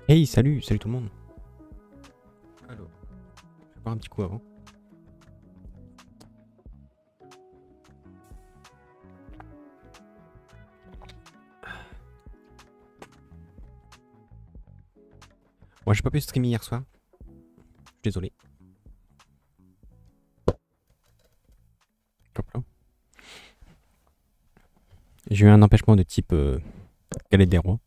Hey, salut tout le monde. Alors, je vais boire un petit coup avant. Moi, j'ai pas pu streamer hier soir. Je suis désolé. Hop là. J'ai eu un empêchement de type galette des rois.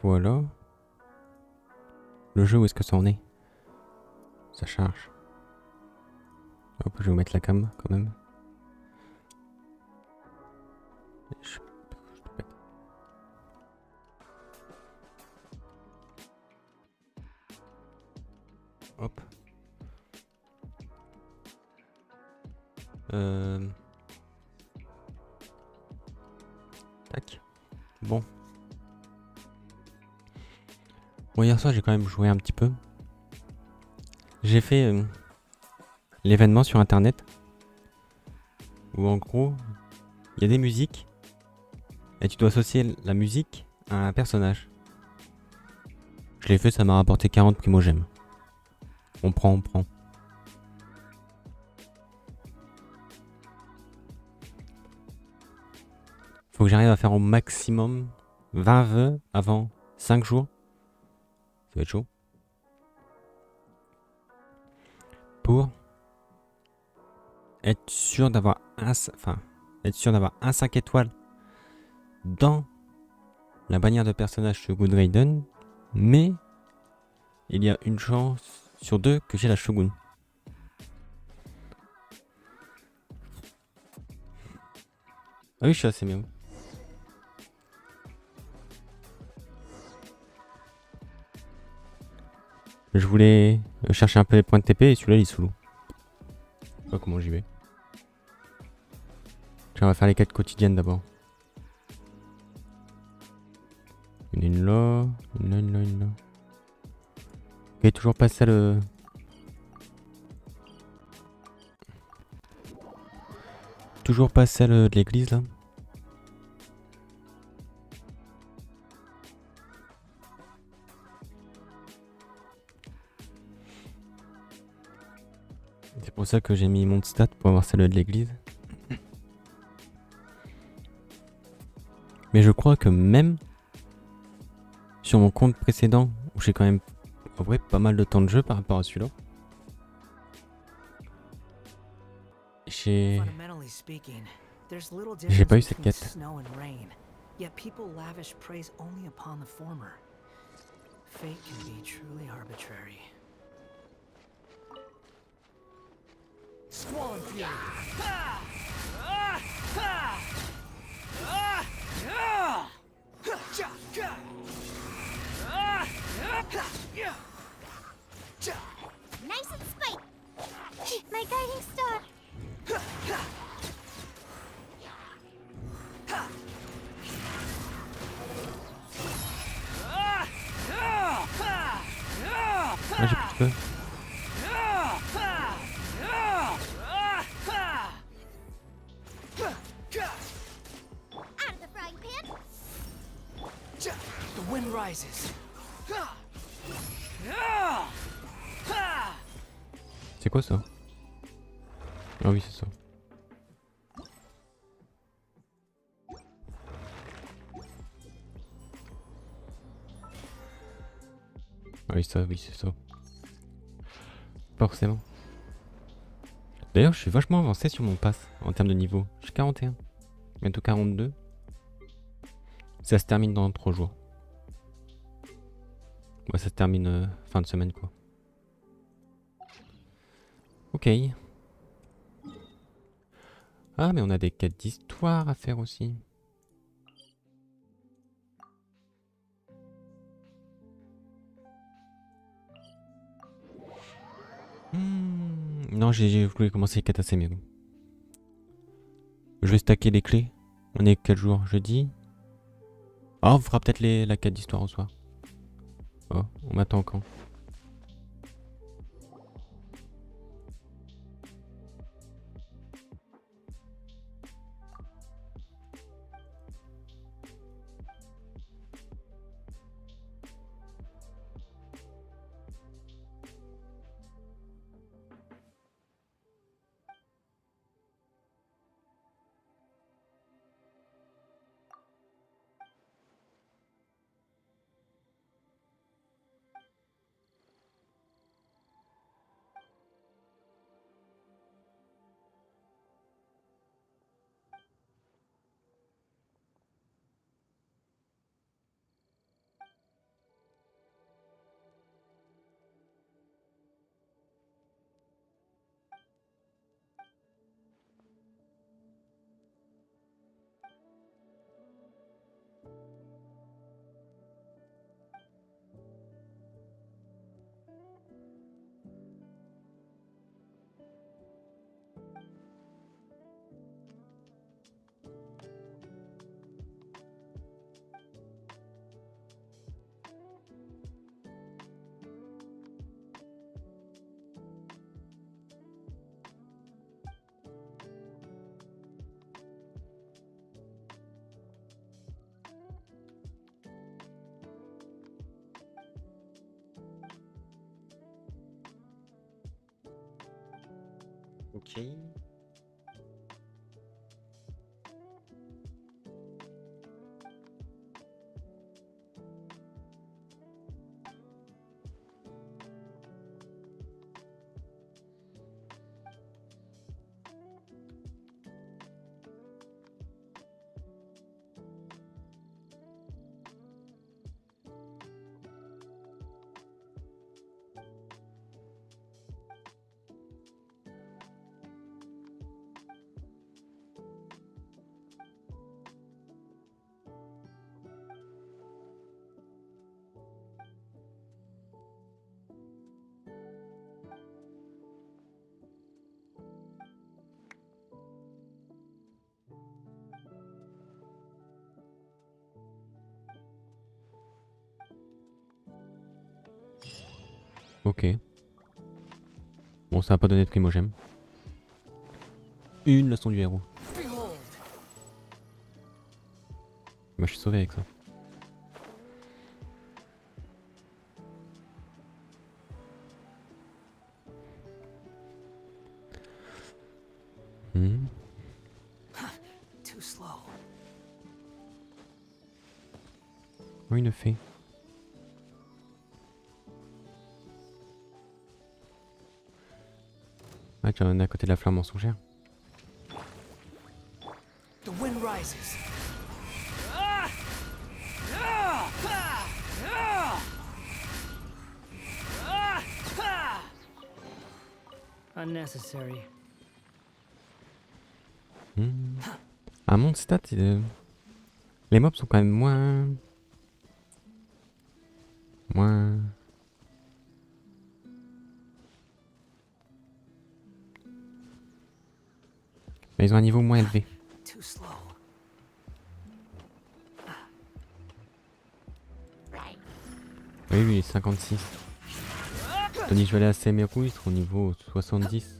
Voilà. Le jeu, où est-ce que ça en est? Ça charge. Hop, je vais vous mettre la cam quand même. Hop. Tac. Bon. Bon, hier soir, j'ai quand même joué un petit peu. J'ai fait l'événement sur internet où en gros, il y a des musiques et tu dois associer la musique à un personnage. Je l'ai fait, ça m'a rapporté 40 primogèmes. On prend. Faut que j'arrive à faire au maximum 20 vœux avant 5 jours. Ça va être chaud. Pour être sûr d'avoir un 5 étoiles dans la bannière de personnage Shogun Raiden, mais il y a une chance sur 2 que j'ai la Shogun. Ah oui, je suis assez bien. Je voulais chercher un peu les points de TP et celui-là il est sous l'eau. Je sais pas comment j'y vais. On va faire les quêtes quotidiennes d'abord. Une là. Ok, toujours pas celle. Toujours pas celle de l'église là. pour ça que j'ai mis mon stat pour avoir celle de l'église. Mais je crois que même sur mon compte précédent, où j'ai quand même en vrai pas mal de temps de jeu par rapport à celui-là, j'ai pas eu cette quête. Yet people lavish praise only upon the former. Fate can be truly arbitrary. Squall and fury. Nice and spike. My guiding star. Ah, j'ai plus de feu. Out of the frying pan. The wind rises. C'est quoi ça? Ah oui, c'est ça. Ah oui, ça, oui, c'est ça. Forcément. D'ailleurs, je suis vachement avancé sur mon pass en termes de niveau. Je suis 41. Bientôt 42. Ça se termine dans 3 jours. Ouais, ça se termine fin de semaine, quoi. Ok. Ah, mais on a des quêtes d'histoire à faire aussi. Non, j'ai voulu commencer les quêtes à Semeru. Je vais stacker les clés. On est quel jour? Jeudi? Ah, on fera peut-être la quête d'histoire au soir. Oh, on m'attend quand? Ok. Ok. Bon, ça n'a pas donné de primogème. Une leçon du héros. Moi, je suis sauvé avec ça. Too slow. Oh, une fée. Ah, tu en es à côté de la flamme mensongère. The wind rises. Unnecessary. À mon stat, les mobs sont quand même moins... Mais ils ont un niveau moins élevé. Too slow. Oui, lui, il est 56. Tandis que je vais aller à Semeru, il sera au niveau 70.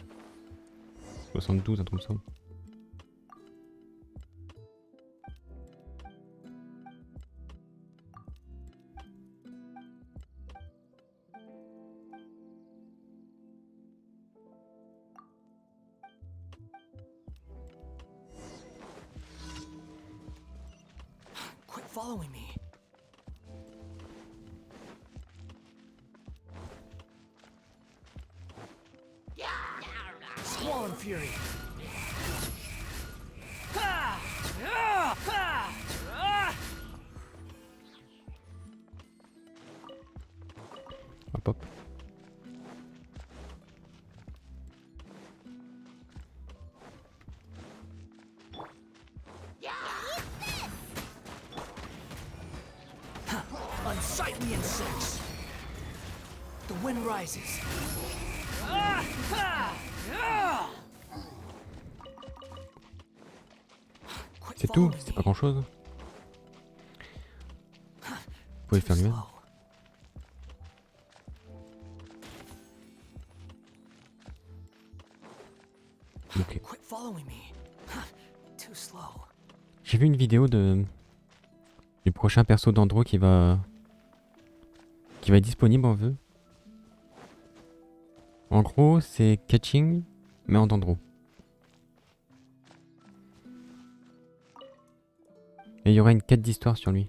72, un truc comme ça. Quit following me. Squall and fury. Hop hop. Unsightly insects. The wind rises. Quit C'est tout, following c'était me. pas grand chose. Vous pouvez le faire lui-même. Slow. Ok. Quit following me. Too slow. J'ai vu une vidéo du prochain perso Dendro qui va être disponible en vœu. En gros, c'est catching, mais en Dendro. Et il y aura une quête d'histoire sur lui.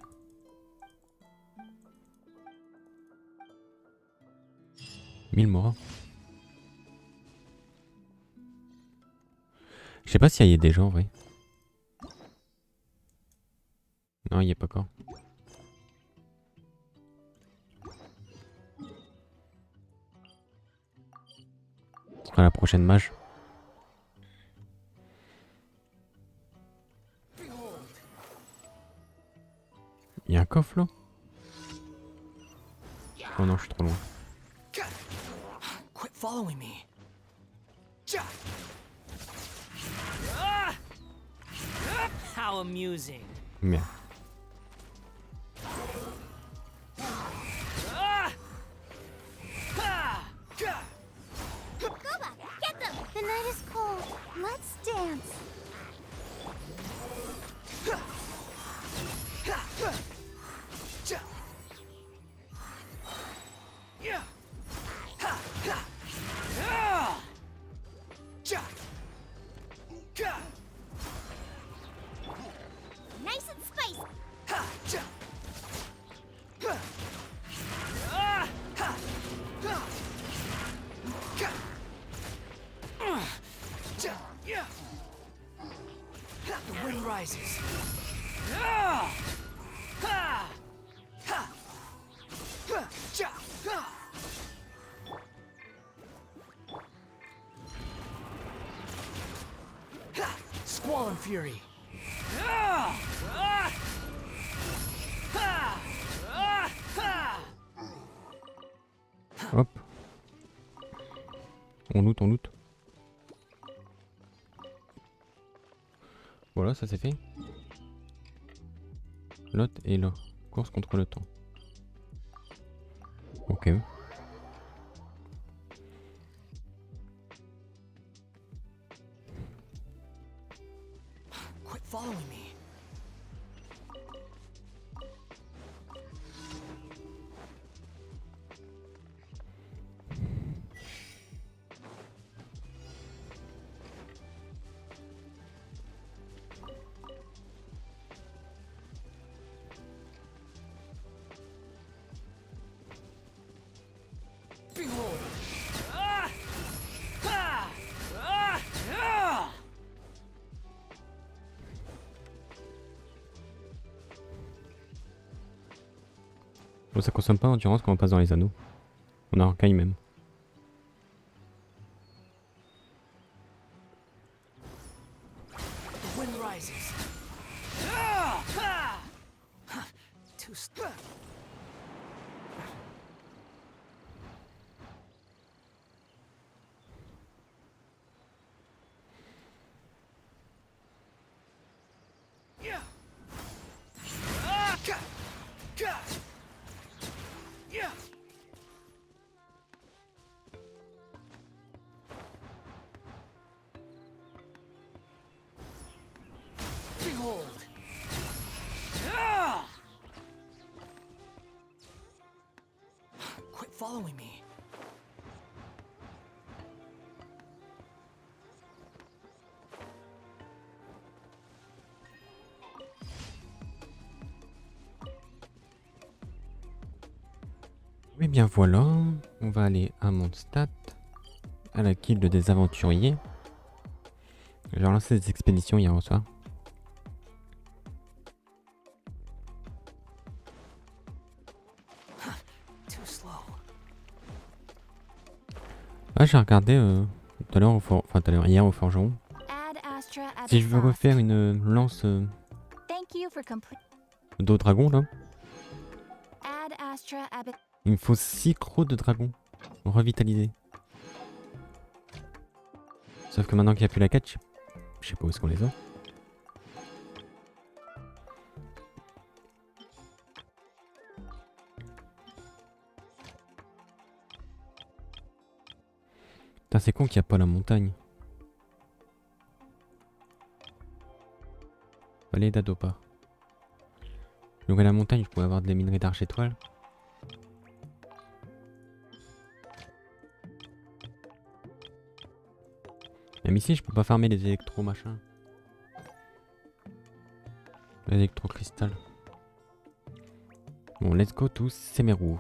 Mille morts. Je sais pas s'il y a des gens en vrai. Non, il y a pas encore. Ce sera la prochaine mage. Il y a un coffre là? Oh non, je suis trop loin. Quit following me. How amusing. Merde. Go back, get them! The night is cold. Let's dance. Nice and spicy. The wind rises. Squall and fury. Hop. On loot. Voilà, ça c'est fait. Lot et là. Course contre le temps. Ok. Quit following me. Bon, ça consomme pas d'endurance quand on passe dans les anneaux. On a un caille même. The wind rises. Too slow. Behold. Quit following me. Eh bien voilà, on va aller à mon stat, à la guilde des aventuriers. J'ai relancé des expéditions hier au soir. Too slow. Ah, j'ai regardé tout à l'heure enfin tout à l'heure, hier au forgeron. Si je veux refaire une lance d'eau dragon là, il me faut 6 crocs de dragon revitalisés. Sauf que maintenant qu'il n'y a plus la catch, je sais pas où est-ce qu'on les a. Putain, c'est con qu'il n'y a pas la montagne. Vallée d'Adopa. Donc à la montagne, je pourrais avoir des minerais d'arche étoile. Même ici, je peux pas farmer les électro machins. Les électro cristal. Bon, let's go tous, Semeru.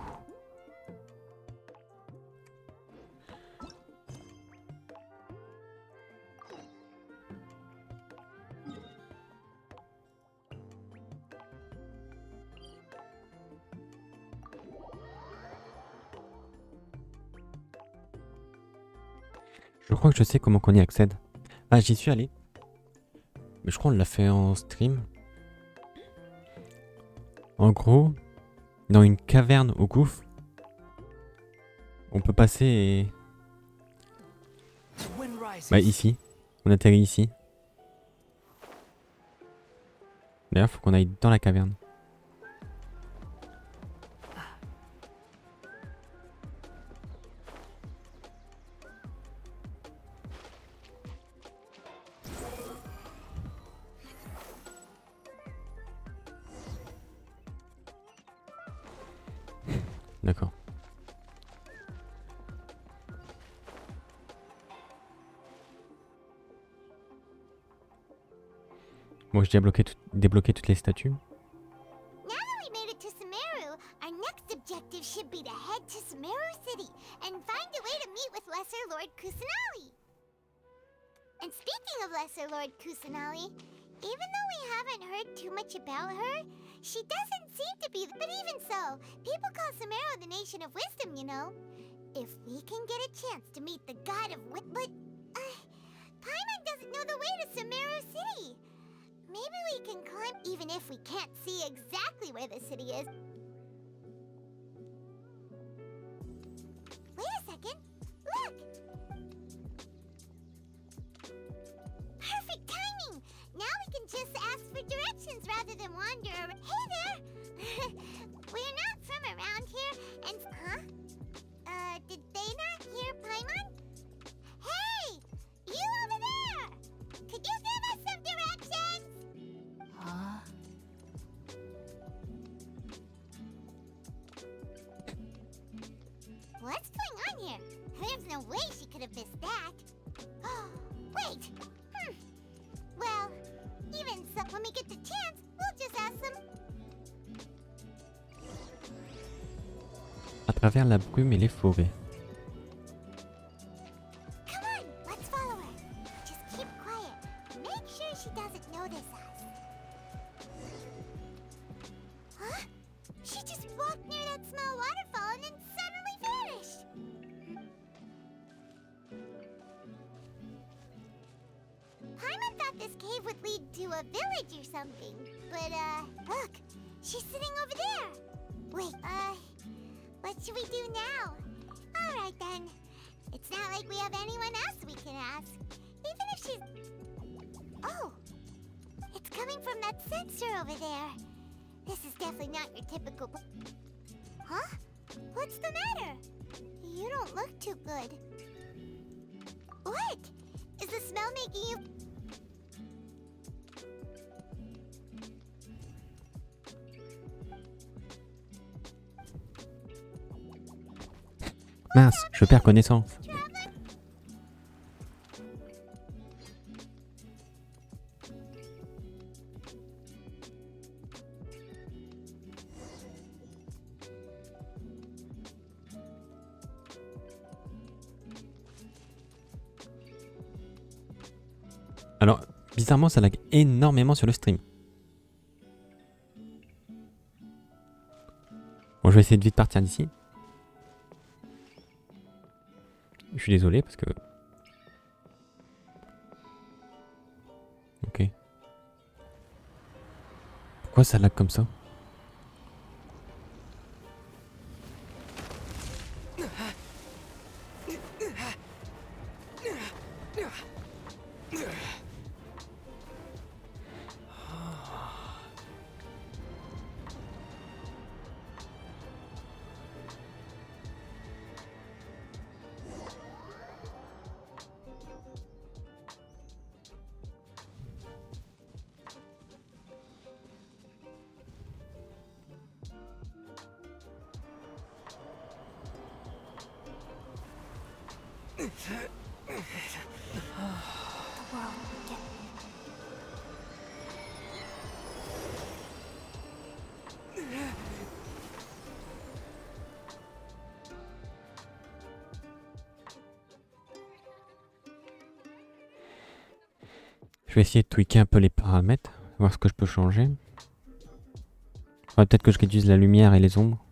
Je crois que je sais comment qu'on y accède. Ah, j'y suis allé. Mais je crois qu'on l'a fait en stream. En gros, dans une caverne au gouffre, on peut passer et... Bah ici. On atterrit ici. D'ailleurs, faut qu'on aille dans la caverne. D'accord. Bon, j'ai débloqué toutes les statues. Now that we made it to Semeru, our next objective should be to head to Semeru City and find a way to meet with Lesser Lord Kusanali. And speaking of Lesser Lord Kusanali, even though we haven't heard too much about her, she doesn't seem to be. But even so, people call Semeru the nation of wisdom, you know. If we can get a chance to meet the god of but Paimon doesn't know the way to Semeru City. Maybe we can climb even if we can't see exactly where the city is. Wait a second. Look! Perfect timing! Now we can just ask for directions rather than wander around. Hey there! We're not from around here and... Huh? Did they not hear Paimon? Hey! You over there! Could you give us some directions? Huh? What's going on here? There's no way she could have missed that. Wait! Well, even so, when we get the chance, we'll just ask them. À travers la brume et les forêts. Come on, let's follow her. Just keep quiet. Make sure she doesn't notice us. Huh? She just walked near that small waterfall and then suddenly vanished. Paimon thought this cave would lead to a village or something. But, look, she's sitting over there. Wait, what should we do now? Alright then. It's not like we have anyone else we can ask. Even if she's... Oh! It's coming from that sensor over there. This is definitely not your typical... Huh? What's the matter? You don't look too good. What? Is the smell making you... Mince, je perds connaissance. Alors, bizarrement, ça lag énormément sur le stream. Bon, je vais essayer de vite partir d'ici. Je suis désolé parce que... Ok. Pourquoi ça lag comme ça? Je vais essayer de tweaker un peu les paramètres, voir ce que je peux changer. Ouais, peut-être que je réduise la lumière et les ombres.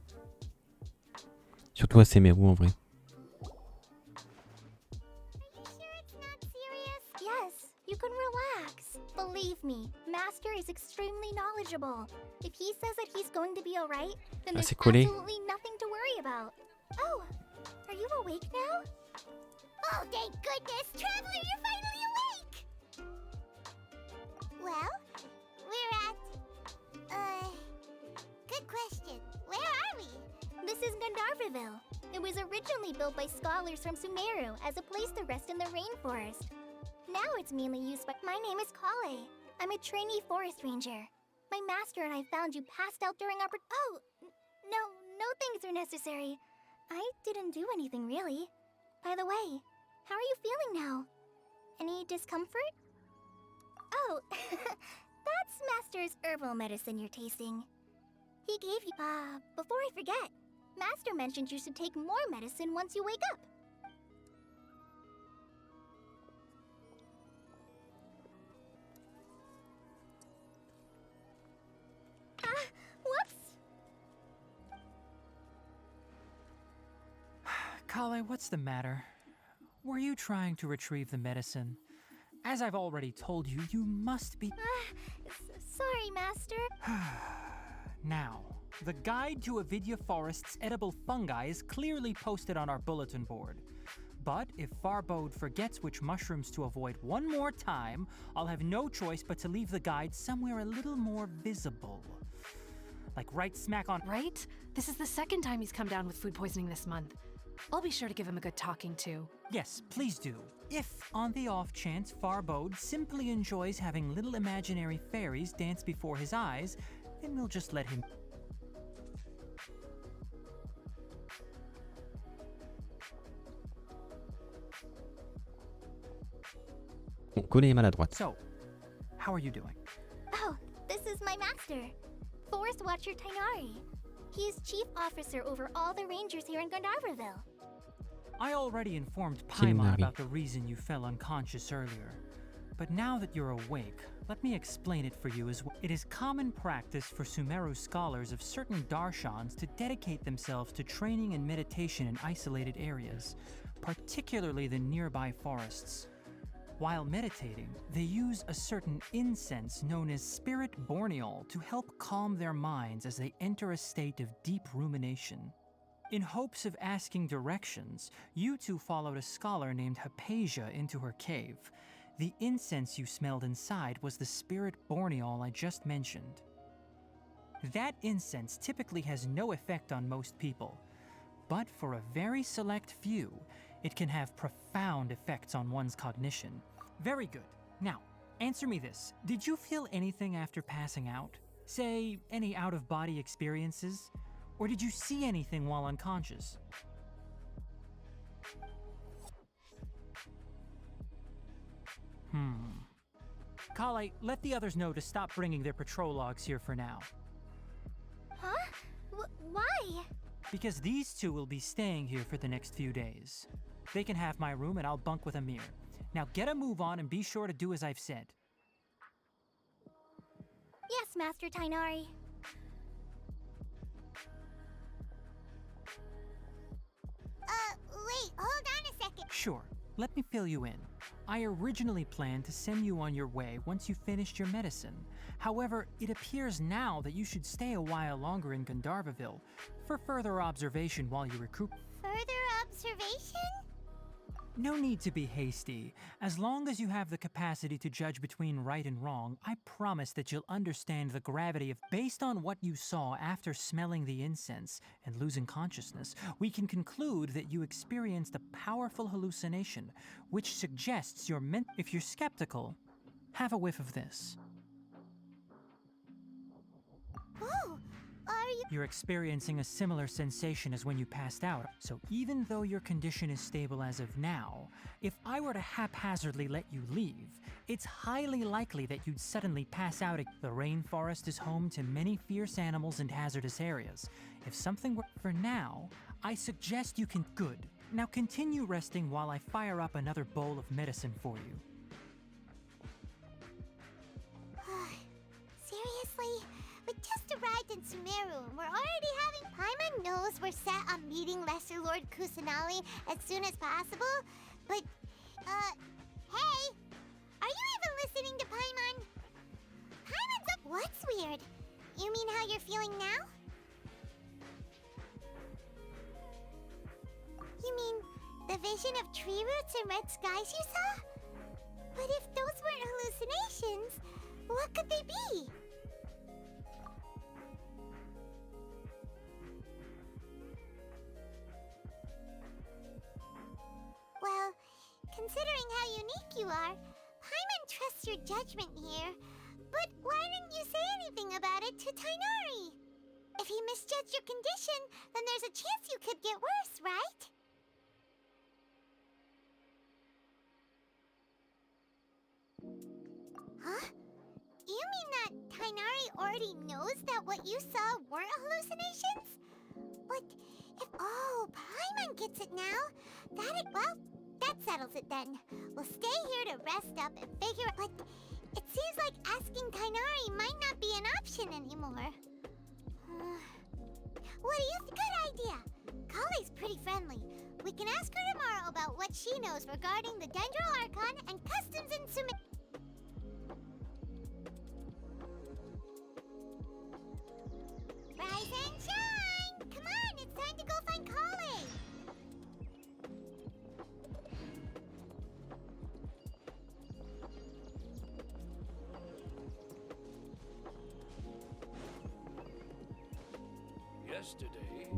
Surtout à Semeru en vrai. Yes, you can relax. Believe me, Master is extremely knowledgeable. If he says that he's going to be alright, then there's c'est Collei. absolutely nothing to worry about. Oh, are you awake now? Oh, thank goodness! Traveler, you're finally awake! Well, we're at... good question. Where are we? This is Gandharvaville. It was originally built by scholars from Semeru as a place to rest in the rainforest. Now it's mainly used by... My name is Collei. I'm a trainee forest ranger. My master and I found you passed out during our... Oh, no things are necessary. I didn't do anything, really. By the way, how are you feeling now? Any discomfort? Oh, that's Master's herbal medicine you're tasting. He gave you... before I forget, Master mentioned you should take more medicine once you wake up. Whoops! Collei, what's the matter? Were you trying to retrieve the medicine? As I've already told you, you must be... Sorry, Master. Now, the guide to Avidya Forest's edible fungi is clearly posted on our bulletin board. But if Farbode forgets which mushrooms to avoid one more time, I'll have no choice but to leave the guide somewhere a little more visible. Like right smack on... Right? This is the second time he's come down with food poisoning this month. I'll be sure to give him a good talking to. Yes, please do. If, on the off chance, Farbode simply enjoys having little imaginary fairies dance before his eyes, then we'll just let him... Bon, Collei est maladroite. So, how are you doing? Oh, this is my master, Forest Watcher Tighnari. He is chief officer over all the rangers here in Gandharvaville. I already informed Tighnari. Paimon about the reason you fell unconscious earlier. But now that you're awake, let me explain it for you as well. It is common practice for Semeru scholars of certain darshans to dedicate themselves to training and meditation in isolated areas, particularly the nearby forests. While meditating, they use a certain incense known as spirit borneol to help calm their minds as they enter a state of deep rumination. In hopes of asking directions, you two followed a scholar named Hypatia into her cave. The incense you smelled inside was the spirit borneol I just mentioned. That incense typically has no effect on most people, but for a very select few, it can have profound effects on one's cognition. Very good. Now, answer me this. Did you feel anything after passing out? Say, any out-of-body experiences? Or did you see anything while unconscious? Collei, let the others know to stop bringing their patrol logs here for now. Huh? Why? Because these two will be staying here for the next few days. They can have my room and I'll bunk with Amir. Now get a move on and be sure to do as I've said. Yes, Master Tighnari. Wait, hold on a second. Sure, let me fill you in. I originally planned to send you on your way once you finished your medicine. However, it appears now that you should stay a while longer in Gandharvaville for further observation while you recuperate. Further observation? No need to be hasty. As long as you have the capacity to judge between right and wrong, I promise that you'll understand the gravity of. Based on what you saw after smelling the incense and losing consciousness, we can conclude that you experienced a powerful hallucination, which suggests you're meant. If you're skeptical, have a whiff of this. Oh, are you? You're experiencing a similar sensation as when you passed out. So even though your condition is stable as of now, if I were to haphazardly let you leave, it's highly likely that you'd suddenly pass out. The rainforest is home to many fierce animals and hazardous areas. If something were for now, I suggest you can. Good. Now continue resting while I fire up another bowl of medicine for you. Seriously? We just arrived in Semeru and we're already having. Paimon knows we're set on meeting Lesser Lord Kusanali as soon as possible, but, hey! Are you even listening to Paimon? Paimon's up. What's weird? You mean how you're feeling now? You mean the vision of tree roots and red skies you saw? But if those weren't hallucinations, what could they be? Well, considering how unique you are, Paimon trusts your judgment here. But why didn't you say anything about it to Tighnari? If he misjudged your condition, then there's a chance you could get worse, right? Huh? You mean that Tighnari already knows that what you saw weren't hallucinations? But if... Oh, Paimon gets it now. That settles it then. We'll stay here to rest up and figure out... But it seems like asking Tighnari might not be an option anymore. What do you think? Good idea. Collei's pretty friendly. We can ask her tomorrow about what she knows regarding the Dendro Archon and customs in Semeru. Rise and shine! Come on, it's time to go find Collei!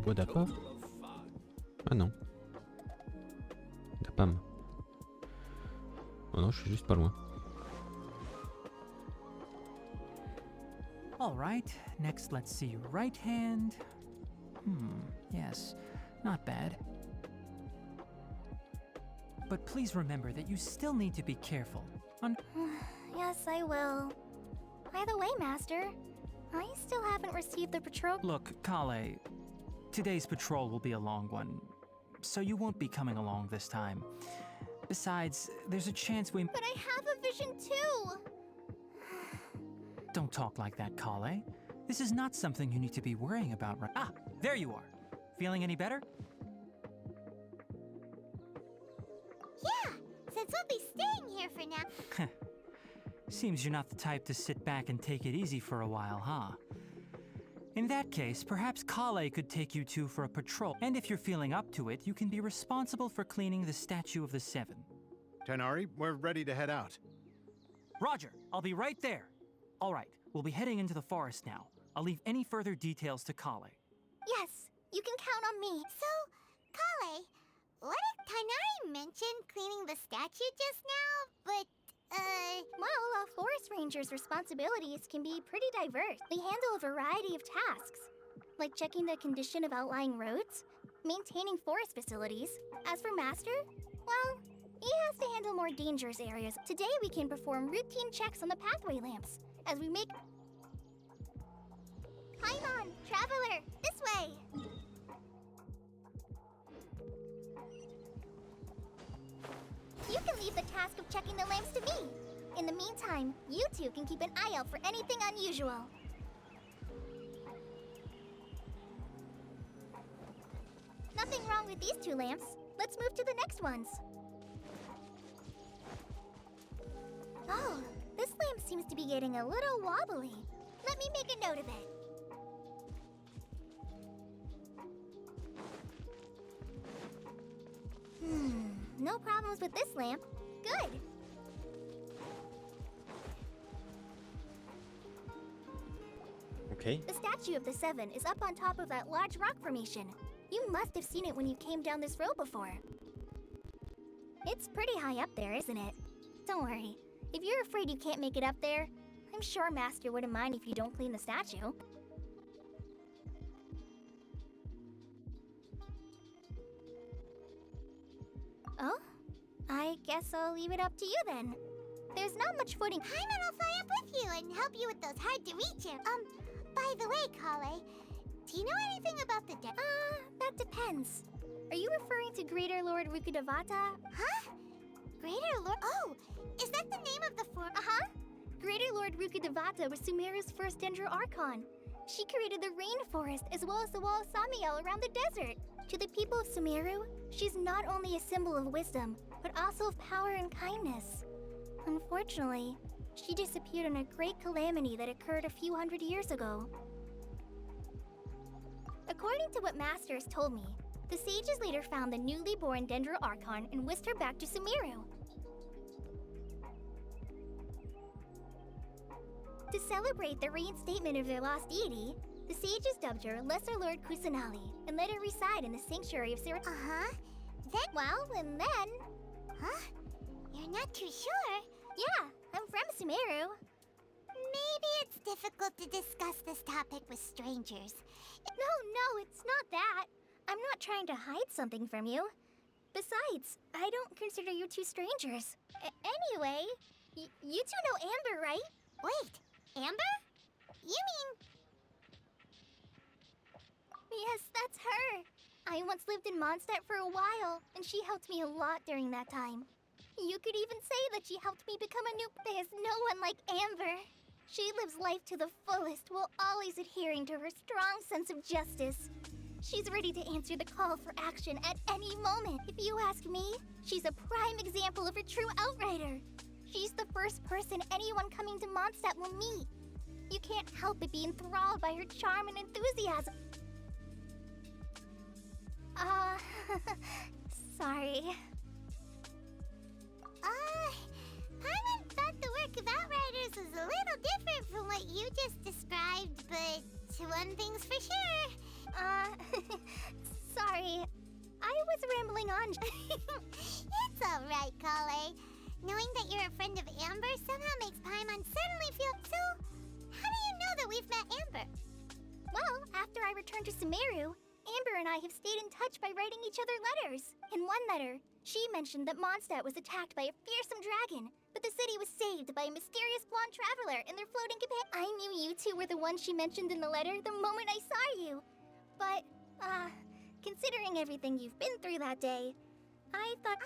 Bon, d'accord. Ah non. Dapam. Oh non, je suis juste pas loin. All right, next let's see your right hand. Yes, not bad. But please remember that you still need to be careful. Yes, I will. By the way, Master, I still haven't received the patrol. Look, Collei, today's patrol will be a long one, so you won't be coming along this time. Besides, there's a chance we... But I have a vision too! Don't talk like that, Collei. This is not something you need to be worrying about right... Ah, there you are. Feeling any better? Yeah, since we'll be staying here for now. Seems you're not the type to sit back and take it easy for a while, huh? In that case, perhaps Collei could take you two for a patrol. And if you're feeling up to it, you can be responsible for cleaning the Statue of the Seven. Tighnari, we're ready to head out. Roger, I'll be right there. All right, we'll be heading into the forest now. I'll leave any further details to Collei. Yes, you can count on me. So, Collei, what did Tighnari mention cleaning the statue just now? But, well, a forest ranger's responsibilities can be pretty diverse. They handle a variety of tasks, like checking the condition of outlying roads, maintaining forest facilities. As for Master, well, he has to handle more dangerous areas. Today we can perform routine checks on the pathway lamps, as we make... Paimon, traveler, this way! You can leave the task of checking the lamps to me. In the meantime, you two can keep an eye out for anything unusual. Nothing wrong with these two lamps. Let's move to the next ones. Oh, this lamp seems to be getting a little wobbly. Let me make a note of it. No problems with this lamp. Good. Okay. The Statue of the Seven is up on top of that large rock formation. You must have seen it when you came down this road before. It's pretty high up there, isn't it? Don't worry. If you're afraid you can't make it up there, I'm sure Master wouldn't mind if you don't clean the statue. Oh? I guess I'll leave it up to you then. There's not much footing. Paimon will fly up with you and help you with those hard-to-reach areas. By the way, Collei, do you know anything about the that depends. Are you referring to Greater Lord Rukkhadevata? Huh? Greater Lord? Oh, is that the name of the form? Uh-huh. Greater Lord Rukkhadevata was Semeru's first Dendro Archon. She created the rainforest as well as the wall of Samiel around the desert. To the people of Semeru, she's not only a symbol of wisdom, but also of power and kindness. Unfortunately, she disappeared in a great calamity that occurred a few hundred years ago. According to what Master has told me, the sages later found the newly born Dendro Archon and whisked her back to Semeru. To celebrate the reinstatement of their lost deity, the sages dubbed her Lesser Lord Kusanali and let her reside in the sanctuary of Sir. And then... Huh? You're not too sure? Yeah, I'm from Semeru. Maybe it's difficult to discuss this topic with strangers. No, it's not that. I'm not trying to hide something from you. Besides, I don't consider you two strangers. Anyway, you two know Amber, right? Wait, Amber? You mean... Yes, that's her. I once lived in Mondstadt for a while, and she helped me a lot during that time. You could even say that she helped me become a new... There's no one like Amber. She lives life to the fullest while always adhering to her strong sense of justice. She's ready to answer the call for action at any moment. If you ask me, she's a prime example of a true outrider. She's the first person anyone coming to Mondstadt will meet. You can't help but be enthralled by her charm and enthusiasm. Sorry. Paimon thought the work of Outriders was a little different from what you just described, but one thing's for sure. Sorry. I was rambling on. It's alright, Collei. Knowing that you're a friend of Amber somehow makes Paimon suddenly feel... So, how do you know that we've met Amber? Well, after I returned to Semeru, Amber and I have stayed in touch by writing each other letters. In one letter, she mentioned that Mondstadt was attacked by a fearsome dragon, but the city was saved by a mysterious blonde traveler and their floating companion. I knew you two were the ones she mentioned in the letter the moment I saw you. But, considering everything you've been through that day, I thought...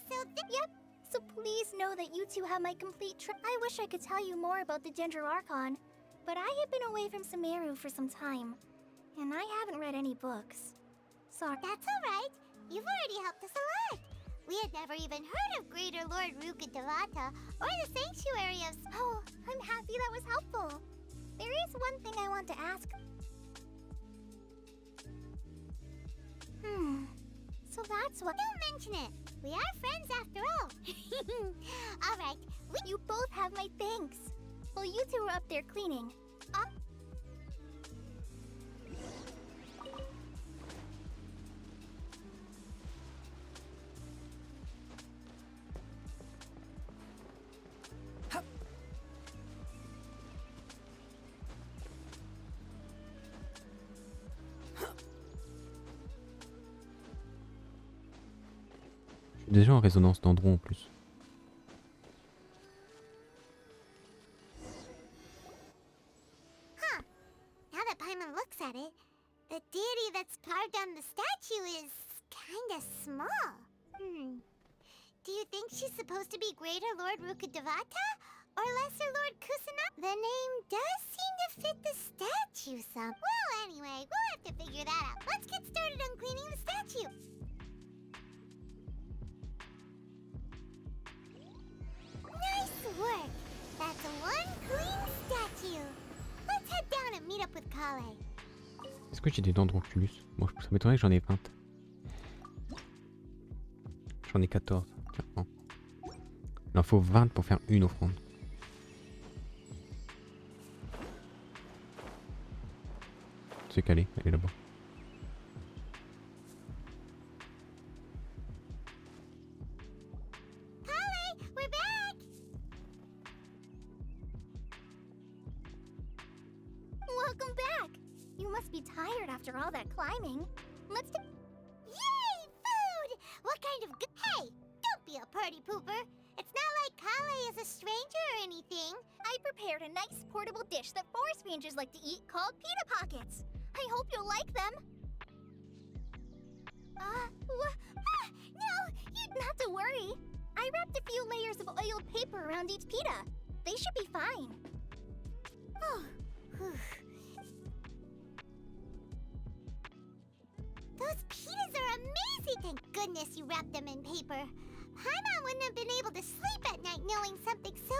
So Yep. So please know that you two have my complete I wish I could tell you more about the Dendro Archon, but I have been away from Semeru for some time, and I haven't read any books. Sorry. That's alright. You've already helped us a lot. We had never even heard of Greater Lord Rukkhadevata or the Sanctuary of... Oh, I'm happy that was helpful. There is one thing I want to ask. So that's what... Don't mention it. We are friends after all. Alright, you both have my thanks. Well, you two were up there cleaning. Je suis déjà en résonance Dendro en plus. Now that Paimon looks at it, the deity that's carved on the statue is kinda small. Do you think she's supposed to be Greater Lord Rukkhadevata or Lesser Lord Kusanagi? The name does seem to fit the statue some. Well, anyway, we'll have to figure that out. Let's get started on cleaning the statue. Nice work. That's one clean statue. Let's head down and meet up with Collei. Est-ce que j'ai des Dendroculus? Bon, ça m'étonnerait que j'en ai 20. J'en ai 14. Tiens, non. Il en faut 20 pour faire une offrande. C'est calé, elle est là-bas. Collei, we're back! Welcome back! You must be tired after all that climbing. Let's do... Yay! Food! What kind of Hey! Don't be a party pooper! It's not like Collei is a stranger or anything. I prepared a nice portable dish that forest rangers like to eat called pita pockets. I hope you'll like them. No! Not to worry. I wrapped a few layers of oiled paper around each pita. They should be fine. Oh, those pitas are amazing! Thank goodness you wrapped them in paper. Paimon wouldn't have been able to sleep at night knowing something so...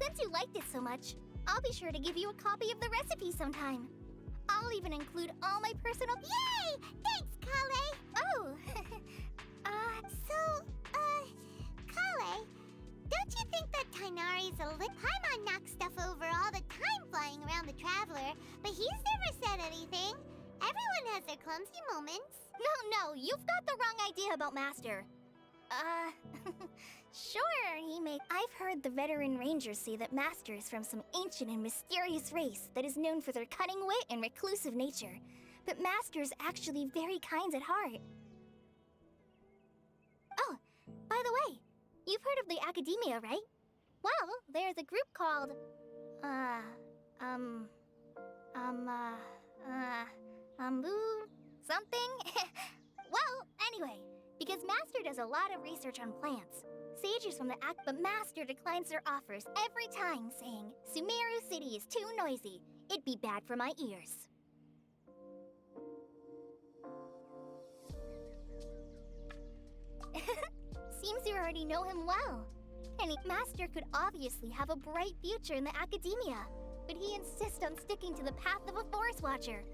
Since you liked it so much, I'll be sure to give you a copy of the recipe sometime. I'll even include all my personal... Yay! Thanks, Collei! Oh! Collei, don't you think that Tighnari's a lit... Paimon knocks stuff over all the time flying around the Traveler, but he's never said anything. Everyone has their clumsy moments. No, you've got the wrong idea about Master. Sure, he may... I've heard the veteran rangers say that Master is from some ancient and mysterious race that is known for their cunning wit and reclusive nature. But Master is actually very kind at heart. Oh, by the way, you've heard of the Academia, right? Well, there's a group called... something? Well, anyway, because Master does a lot of research on plants. Sages from the but Master declines their offers every time, saying, Semeru City is too noisy. It'd be bad for my ears. Seems you already know him well. And Master could obviously have a bright future in the Academia, but he insists on sticking to the path of a forest watcher.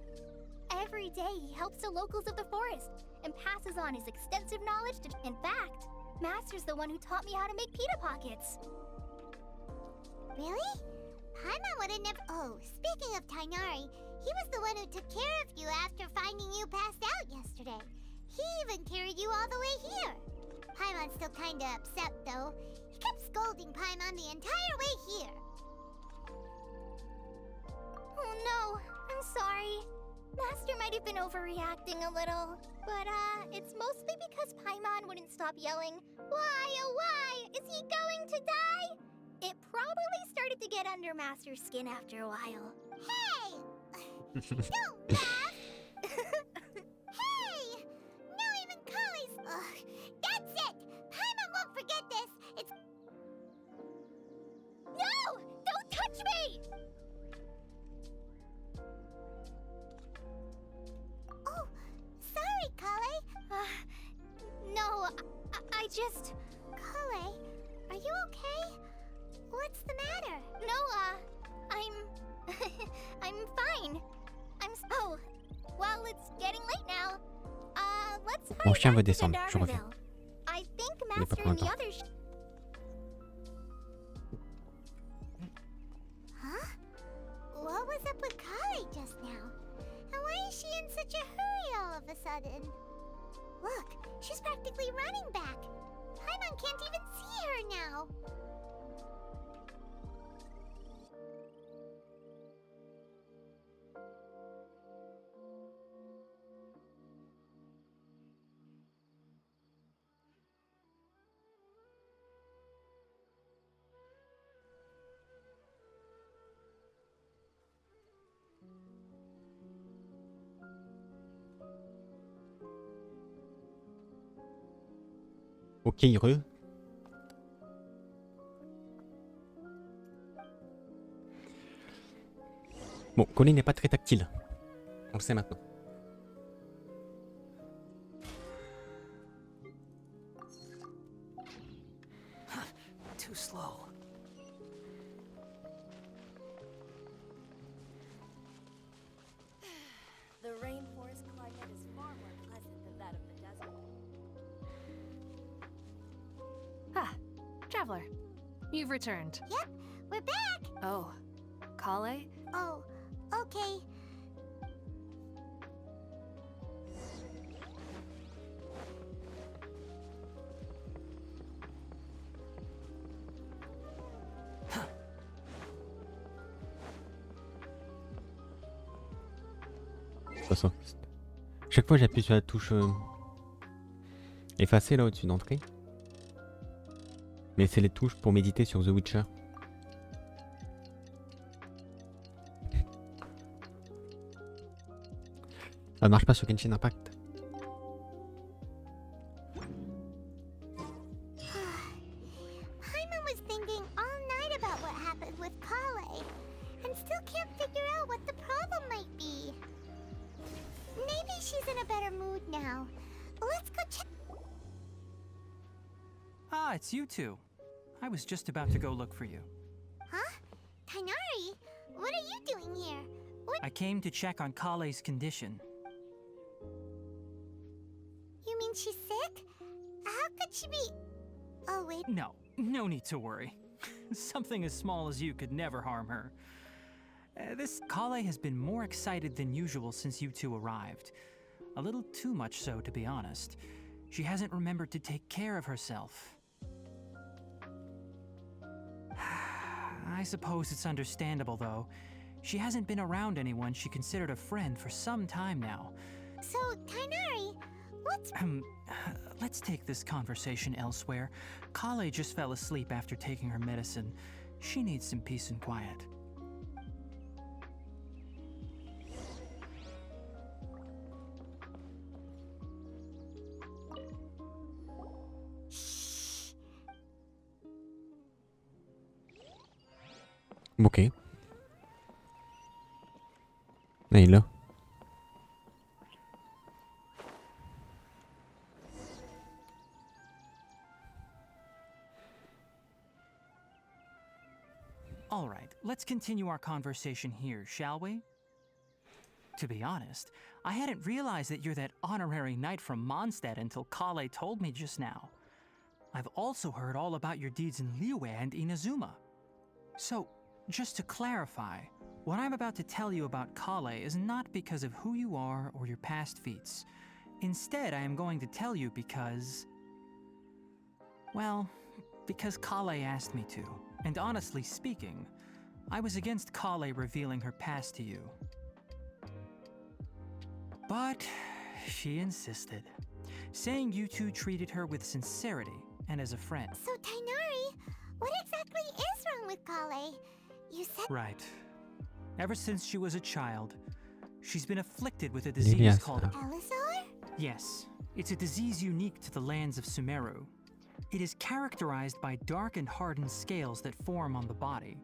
Every day he helps the locals of the forest and passes on his extensive knowledge to... In fact, Master's the one who taught me how to make pita pockets. Really? Paimon would have never... Oh, speaking of Tighnari, he was the one who took care of you after finding you passed out yesterday. He even carried you all the way here. Paimon's still kinda upset, though. He kept scolding Paimon the entire way here. Oh no, I'm sorry. Master might have been overreacting a little, but it's mostly because Paimon wouldn't stop yelling, "Why, oh why, is he going to die?" It probably started to get under Master's skin after a while. Hey! Don't laugh! Hey! Now even Collei's... That's it! touch me! Oh, sorry, Collei. No, I just... Collei, are you okay? What's the matter? No, I'm fine. Oh, well, it's getting late now. Let's Mon hurry chien back veut to descendre, je reviens. Darverville. I think Il est pas Master pour and the longtemps. others... Huh? What was up with Collei just now? And why is she in such a hurry all of a sudden? Look, she's practically running back. Paimon can't even see her now. Ok, heureux. Bon, Collei n'est pas très tactile. On le sait maintenant. Too slow. The rainforest climate is far more pleasant than that of the desert. Ah, traveler. You've returned. Yep, we're back. Oh, Collei? Oh, okay. De toute façon, chaque fois j'appuie sur la touche effacer là au-dessus d'entrée. Mais c'est les touches pour méditer sur The Witcher. Ça marche pas sur Genshin Impact. Paimon was thinking all night about what happened with Collei, and still can't figure out what the problem might be. Maybe she's in a better mood now. Let's go check. Ah, it's you two. I was just about to go look for you. Huh? Tighnari, what are you doing here? What? I came to check on Collei's condition. You mean she's sick? How could she be? Oh, wait. No need to worry. Something as small as you could never harm her. This Collei has been more excited than usual since you two arrived. A little too much so, to be honest. She hasn't remembered to take care of herself. I suppose it's understandable, though. She hasn't been around anyone she considered a friend for some time now. So, Tighnari, what's... Let's take this conversation elsewhere. Collei just fell asleep after taking her medicine. She needs some peace and quiet. Ok. Ah, il est là. All right, let's continue our conversation here, shall we? To be honest, I hadn't realized that you're that honorary knight from Mondstadt until Collei told me just now. I've also heard all about your deeds in Liyue and Inazuma. So, just to clarify, what I'm about to tell you about Collei is not because of who you are or your past feats. Instead, I am going to tell you because... well, because Collei asked me to. And honestly speaking, I was against Collei revealing her past to you. But she insisted, saying you two treated her with sincerity and as a friend. So, Tighnari, what exactly is wrong with Collei? You said... Right. Ever since she was a child, she's been afflicted with a disease Yes. called... Elazar? Yes, it's a disease unique to the lands of Semeru. It is characterized by dark and hardened scales that form on the body.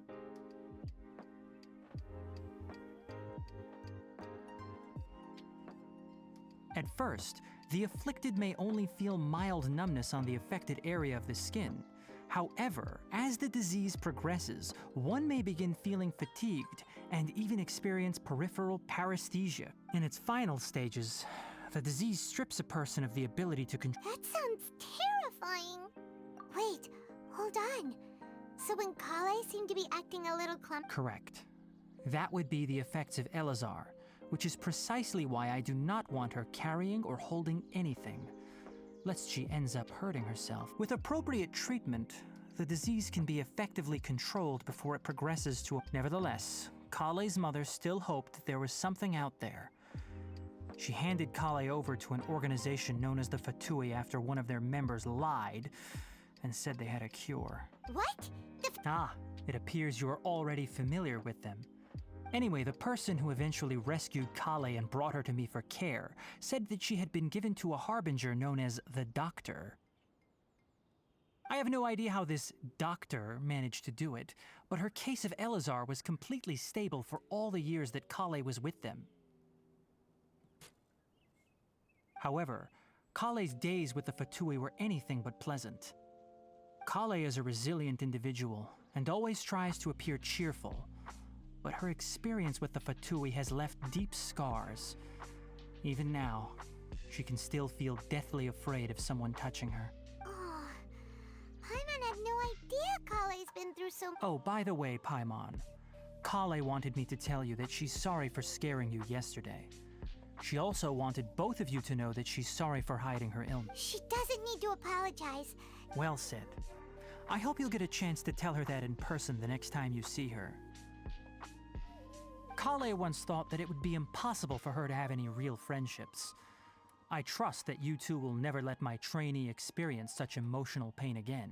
At first, the afflicted may only feel mild numbness on the affected area of the skin. However, as the disease progresses, one may begin feeling fatigued and even experience peripheral paresthesia. In its final stages, the disease strips a person of the ability to control. That sounds terrifying. Wait, hold on. So when Collei seemed to be acting a little clumsy. Correct. That would be the effects of Elazar, which is precisely why I do not want her carrying or holding anything, lest she ends up hurting herself. With appropriate treatment, the disease can be effectively controlled before it progresses to. Nevertheless, Collei's mother still hoped that there was something out there. She handed Collei over to an organization known as the Fatui after one of their members lied and said they had a cure. What? It appears you are already familiar with them. Anyway, the person who eventually rescued Collei and brought her to me for care said that she had been given to a harbinger known as the Doctor. I have no idea how this doctor managed to do it, but her case of Elazar was completely stable for all the years that Collei was with them. However, Collei's days with the Fatui were anything but pleasant. Collei is a resilient individual and always tries to appear cheerful, but her experience with the Fatui has left deep scars. Even now, she can still feel deathly afraid of someone touching her. Oh, Paimon had no idea Collei's been through so. Oh, by the way, Paimon, Collei wanted me to tell you that she's sorry for scaring you yesterday. She also wanted both of you to know that she's sorry for hiding her illness. She doesn't need to apologize. Well said. I hope you'll get a chance to tell her that in person the next time you see her. Collei once thought that it would be impossible for her to have any real friendships. I trust that you two will never let my trainee experience such emotional pain again.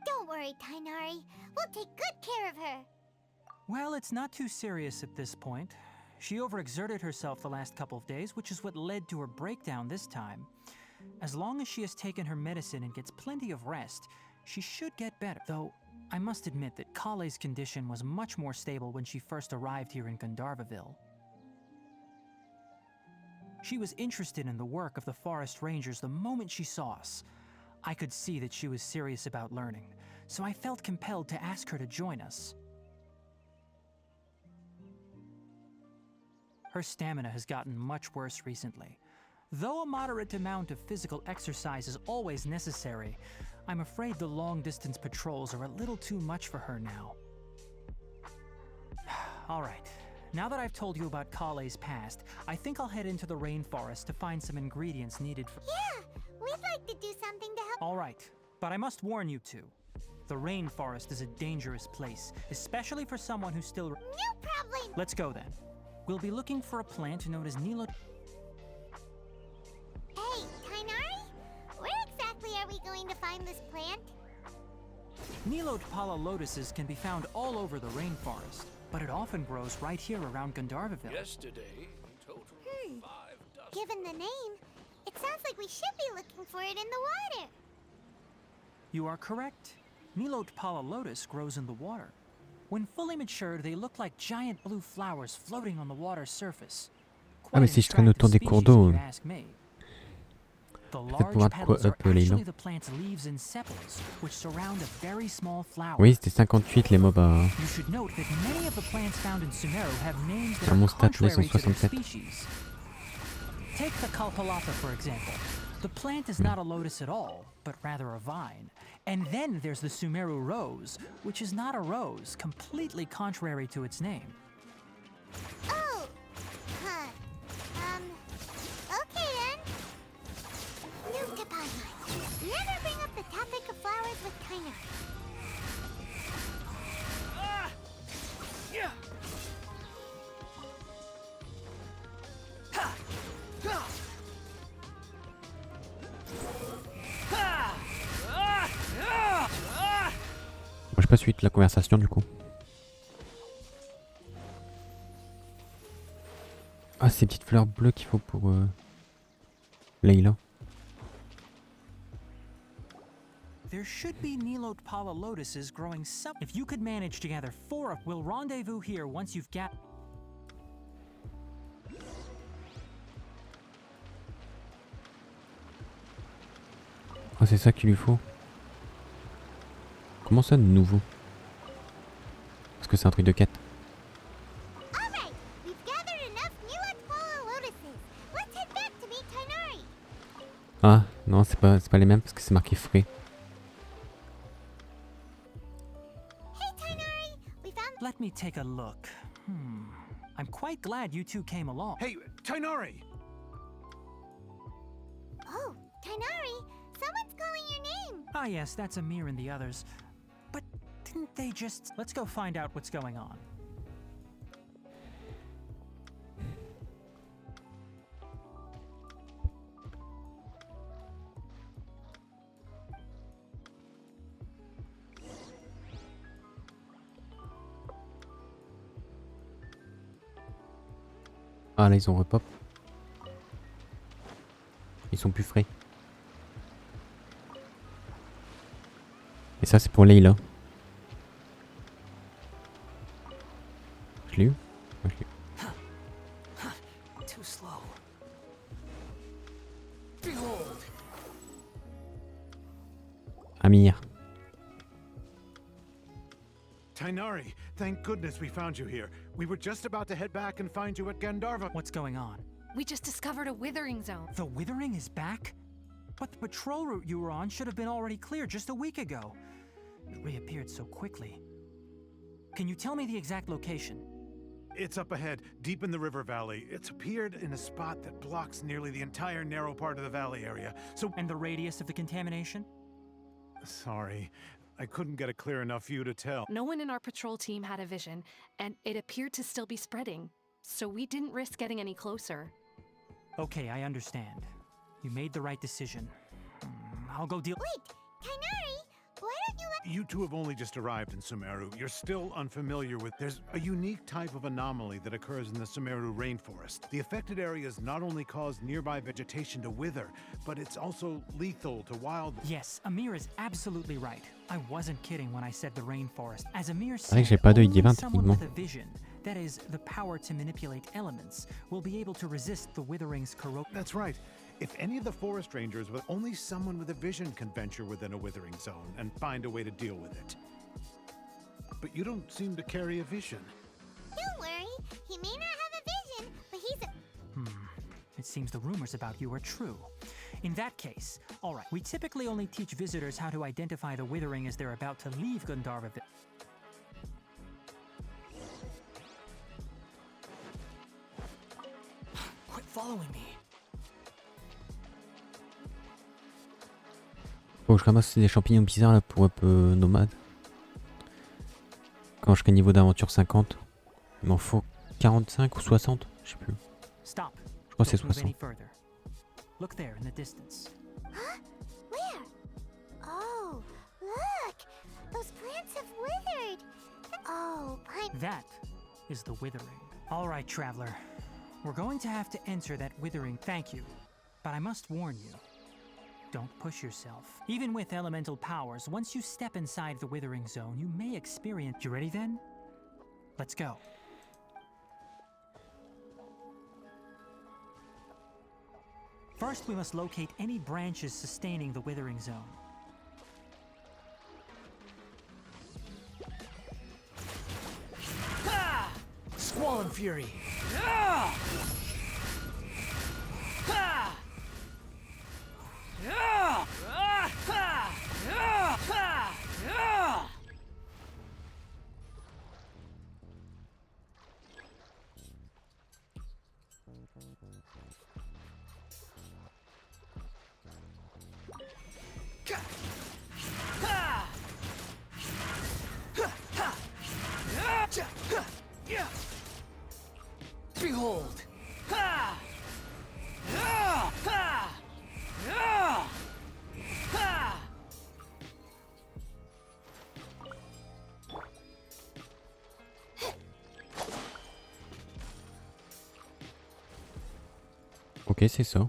Don't worry, Tighnari. We'll take good care of her. Well, it's not too serious at this point. She overexerted herself the last couple of days, which is what led to her breakdown this time. As long as she has taken her medicine and gets plenty of rest, she should get better. Though, I must admit that Collei's condition was much more stable when she first arrived here in Gandharvaville. She was interested in the work of the forest rangers the moment she saw us. I could see that she was serious about learning, so I felt compelled to ask her to join us. Her stamina has gotten much worse recently. Though a moderate amount of physical exercise is always necessary, I'm afraid the long-distance patrols are a little too much for her now. All right, now that I've told you about Collei's past, I think I'll head into the rainforest to find some ingredients needed for— Yeah, we'd like to do something to help. All right, but I must warn you two. The rainforest is a dangerous place, especially for someone who's still— No problem. Let's go then. We'll be looking for a plant known as Nilo— Hey, Tighnari? Where exactly are we going to find this plant? Nilotpala lotuses can be found all over the rainforest, but it often grows right here around Gandharvaville. Yesterday, in total, 5 dozen. Given the name, it sounds like we should be looking for it in the water. You are correct. Nilotpala lotus grows in the water. When fully matured, they look like giant blue flowers floating on the water's surface. Ah, mais si je traîne autour des cours d'eau, The peut-être pour large voir de quoi petals are appeler, non? actually the plant's leaves and sepals, which surround a very small flower. Oui, c'était 58 les mobs à... You should note that many of the plants found in Semeru have names that Sur are mon stat, là, ils sont contrary to their 67. species. Take the Kalpalapa, for example. The plant is not a lotus at all, but rather a vine. And then there's the Semeru rose, which is not a rose, completely contrary to its name. Oh! Huh. Okay then. New to Paimon. Never bring up the topic of flowers with Tighnari. Moi, j'ai pas suivi la conversation du coup. Ah, ces petites fleurs bleues qu'il faut pour Layla. There should be Nilotpala lotuses growing some. If you could manage to gather 4 of, we'll rendezvous here once you've got. Ah, c'est ça qu'il lui faut. Comment ça de nouveau? Parce que c'est un truc de quête. Alright, we've gathered enough Nilotpala lotuses. Let's head back to meet Tighnari. Ah, non, c'est pas les mêmes parce que c'est marqué frais. Hey Tighnari, we found. Let me take a look. I'm quite glad you two came along. Hey, Tighnari! Oh, Tighnari, someone's calling your name. Ah, yes, that's Amir and the others. But didn't they just. Let's go find out what's going on. Ah là ils ont repop. Ils sont plus frais. Et ça c'est pour Leila. Je l'ai eu? Ouais, je l'ai eu. Too slow. Amir. Tighnari, thank goodness we found you here. We were just about to head back and find you at Gandharva. What's going on? We just discovered a withering zone. The withering is back? But the patrol route you were on should have been already clear just a week ago. It reappeared so quickly. Can you tell me the exact location? It's up ahead, deep in the river valley. It's appeared in a spot that blocks nearly the entire narrow part of the valley area. So, And the radius of the contamination? sorry, I couldn't get a clear enough view to tell. No one in our patrol team had a vision, and it appeared to still be spreading. So we didn't risk getting any closer. Okay, I understand. You made the right decision. I'll go deal. Wait, Tighnari, why don't you let. You two have only just arrived in Semeru. You're still unfamiliar with. There's a unique type of anomaly that occurs in the Semeru rainforest. The affected areas not only cause nearby vegetation to wither, but it's also lethal to wild. Yes, Amir is absolutely right. I wasn't kidding when I said the rainforest. As Amir C'est vrai que j'ai said, pas d'œil only divin someone techniquement. with a vision, that is, the power to manipulate elements, will be able to resist the withering's corruption. That's right. If any of the forest rangers, with only someone with a vision can venture within a withering zone and find a way to deal with it. But you don't seem to carry a vision. Don't worry, he may not have a vision, but he's a. It seems the rumors about you are true. In that case, all right, we typically only teach visitors how to identify the withering as they're about to leave Gandharva. Quit following me. Faut que je ramasse des champignons bizarres là pour up nomade. Quand je serai niveau d'aventure 50, il m'en faut 45 ou 60, je sais plus. Stop. Je crois que c'est Don't move any 60. further. Look there in the distance. Huh? Where? Oh, look! Those plants have withered! Oh, That is the withering. All right, traveler. We're going to have to enter that withering. Thank you. But I must warn you. Don't push yourself. Even with elemental powers, once you step inside the withering zone, you may experience. You ready then? Let's go. First, we must locate any branches sustaining the withering zone. Squall fury. Behold! Ok, c'est ça.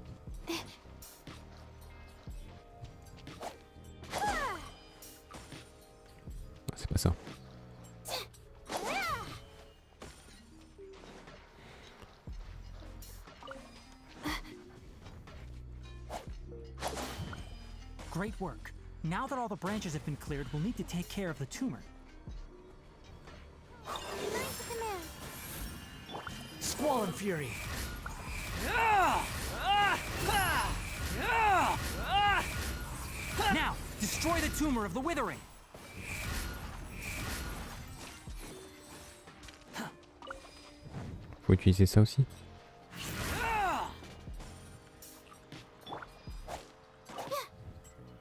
pas ça. Great work. Now that all the branches have been cleared, we'll need to take care of the tumor. Squall and fury. Now, destroy the tumor of the withering. Faut utiliser ça aussi.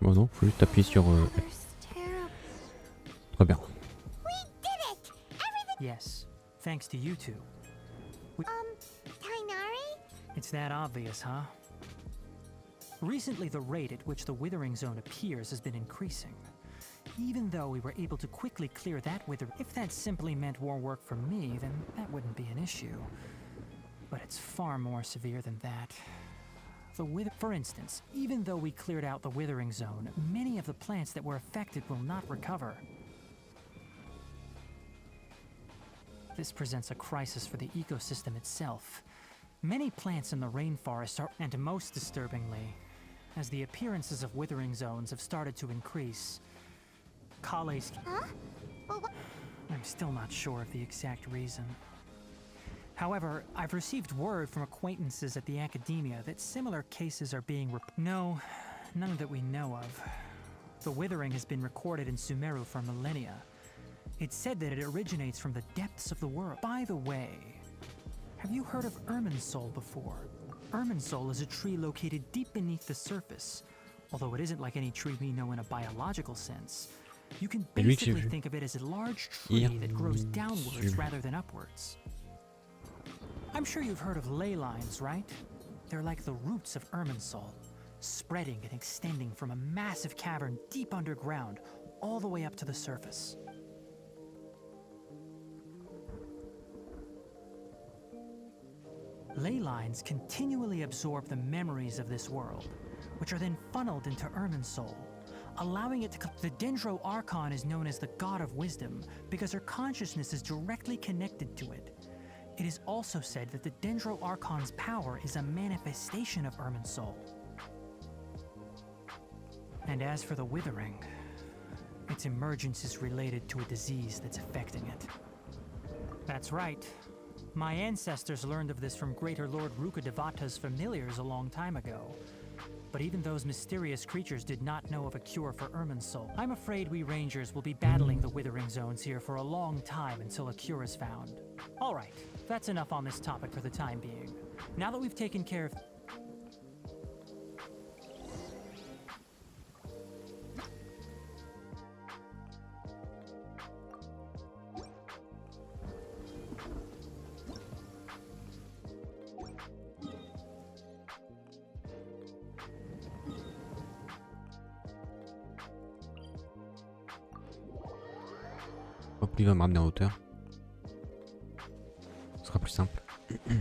Bon non, faut juste appuyer sur... Très bien. Yes, thanks to you two. Tighnari? It's that obvious, huh? Recently, the rate at which the withering zone appears has been increasing. Even though we were able to quickly clear that wither, if that simply meant more work for me, then that wouldn't be an issue. But it's far more severe than that. For instance, even though we cleared out the withering zone, many of the plants that were affected will not recover. This presents a crisis for the ecosystem itself. Many plants in the rainforest are, and most disturbingly, as the appearances of withering zones have started to increase, Collei's... Huh? Well, I'm still not sure of the exact reason. However, I've received word from acquaintances at the academia that similar cases are being No, none that we know of. The withering has been recorded in Semeru for millennia. It's said that it originates from the depths of the world. By the way, have you heard of Irminsul before? Irminsul is a tree located deep beneath the surface. Although it isn't like any tree we know in a biological sense. You can basically think of it as a large tree that grows downwards rather than upwards. I'm sure you've heard of ley lines, right? They're like the roots of Irminsul, spreading and extending from a massive cavern deep underground all the way up to the surface. Ley lines continually absorb the memories of this world, which are then funneled into Irminsul, allowing it to... The Dendro Archon is known as the God of Wisdom because her consciousness is directly connected to it. It is also said that the Dendro Archon's power is a manifestation of Irminsul. And as for the withering, its emergence is related to a disease that's affecting it. That's right. My ancestors learned of this from Greater Lord Rukkhadevata's familiars a long time ago. But even those mysterious creatures did not know of a cure for Irminsul. I'm afraid we rangers will be battling the withering zones here for a long time until a cure is found. All right, that's enough on this topic for the time being. Now that we've taken care of... Hop, lui va me ramener en hauteur. Ce sera plus simple. Je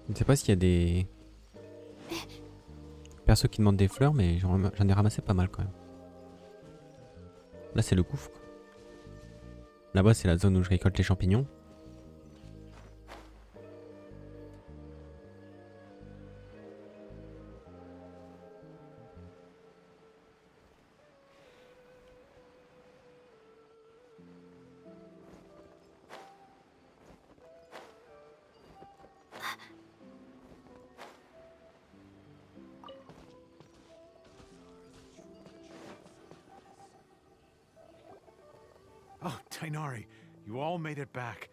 ne sais pas s'il y a des persos qui demandent des fleurs, mais j'en ai ramassé pas mal quand même. Là c'est le gouffre. Là-bas c'est la zone où je récolte les champignons. Oh, Tighnari, you all made it back.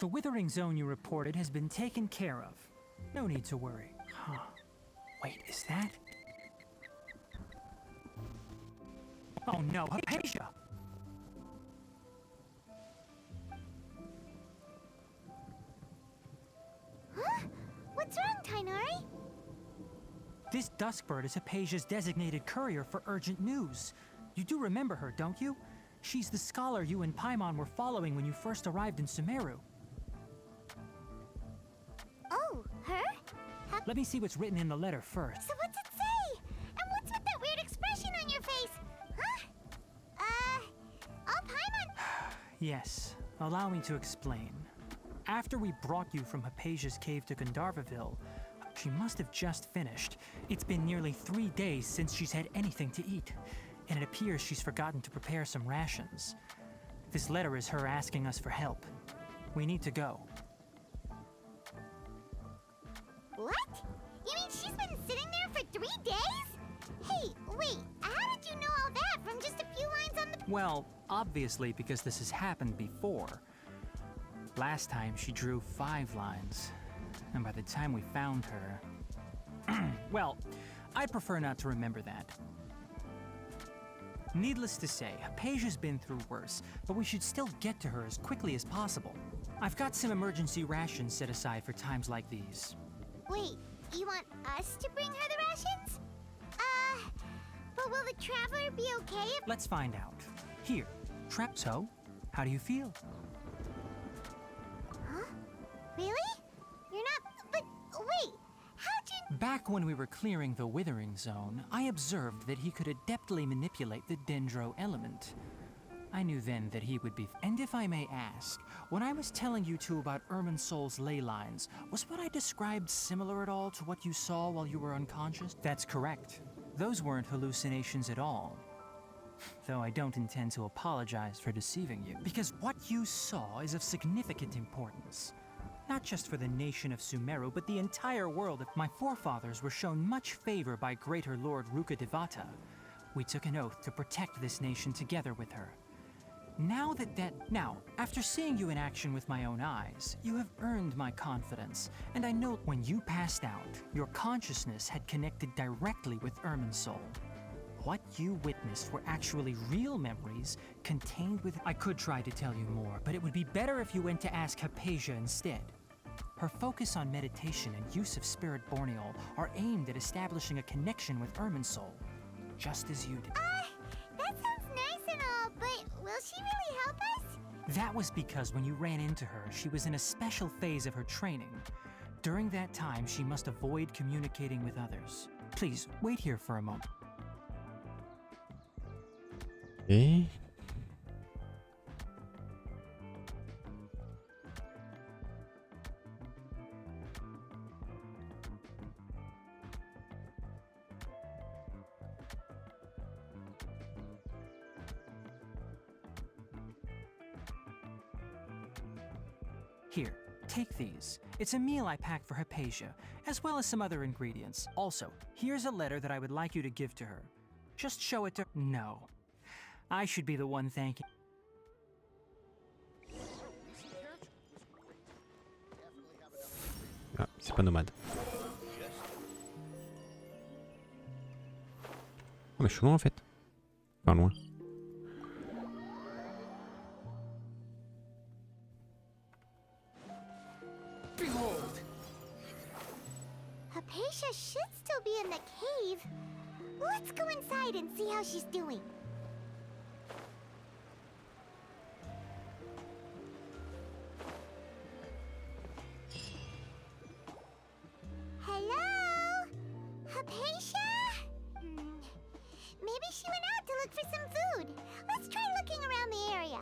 The withering zone you reported has been taken care of. No need to worry. Huh. Wait, is that? Oh no, Hypatia! Huh? What's wrong, Tighnari? This duskbird is Hypatia's designated courier for urgent news. You do remember her, don't you? She's the scholar you and Paimon were following when you first arrived in Semeru. Oh, her? Let me see what's written in the letter first. So what's it say? And what's with that weird expression on Yes, allow me to explain. After we brought you from Hypatia's cave to Gandharvaville, she must have just finished. It's been nearly 3 days since she's had anything to eat, and it appears she's forgotten to prepare some rations. This letter is her asking us for help. We need to go. What? You mean she's been sitting there for 3 days? Hey, wait, how did you know all that from just a few lines on the... Well, obviously because this has happened before. Last time she drew 5 lines, and by the time we found her... well, I'd prefer not to remember that. Needless to say, Hypatia's been through worse, but we should still get to her as quickly as possible. I've got some emergency rations set aside for times like these. Wait, you want us to bring her the rations? But will the traveler be okay if... Let's find out. Here, So, how do you feel? Huh? Really? You're not... But wait, how'd you... Back when we were clearing the Withering Zone, I observed that he could adeptly manipulate the Dendro element. I knew then that he would be... And if I may ask, when I was telling you two about Irminsul's ley lines, was what I described similar at all to what you saw while you were unconscious? That's correct. Those weren't hallucinations at all. Though I don't intend to apologize for deceiving you, because what you saw is of significant importance. Not just for the nation of Semeru, but the entire world. My forefathers were shown much favor by Greater Lord Rukkhadevata. We took an oath to protect this nation together with her. Now, after seeing you in action with my own eyes, you have earned my confidence, and I know when you passed out, your consciousness had connected directly with Irminsul. What you witnessed were actually real memories contained with... I could try to tell you more, but it would be better if you went to ask Hypatia instead. Her focus on meditation and use of Spirit Borneol are aimed at establishing a connection with Irminsul, just as you did. That sounds nice and all, but will she really help us? That was because when you ran into her, she was in a special phase of her training. During that time, she must avoid communicating with others. Please, wait here for a moment. Et... Here, take these. It's a meal I packed for Hypatia, as well as some other ingredients. Also, here's a letter that I would like you to give to her. Just show it to... No. I should be the one thanking... Ah, c'est pas nomade. Ah mais je suis loin en fait. Enfin loin. Behold! Hypatia should still be in the cave. Let's go inside and see how she's doing. Hello? Hypatia? Maybe she went out to look for some food. Let's try looking around the area.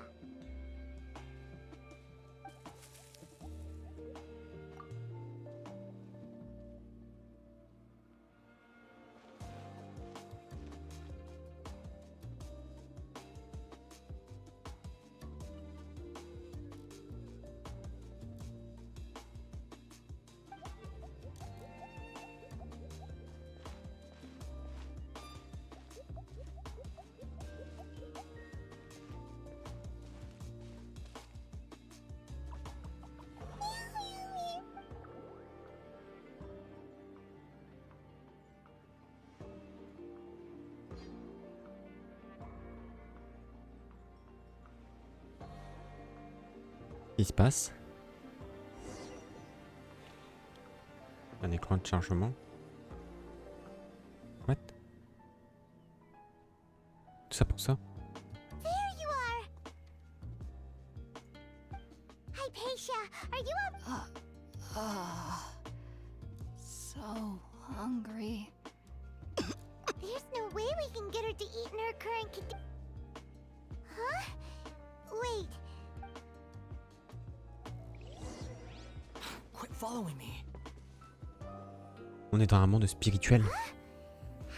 Qu'est-ce qui se passe? Un écran de chargement. What? Tout ça pour ça? There you are! Hypatia, are you up? So hungry. There's no way we can get her to eat in her current Huh? Wait, following me. On est dans un monde spirituel.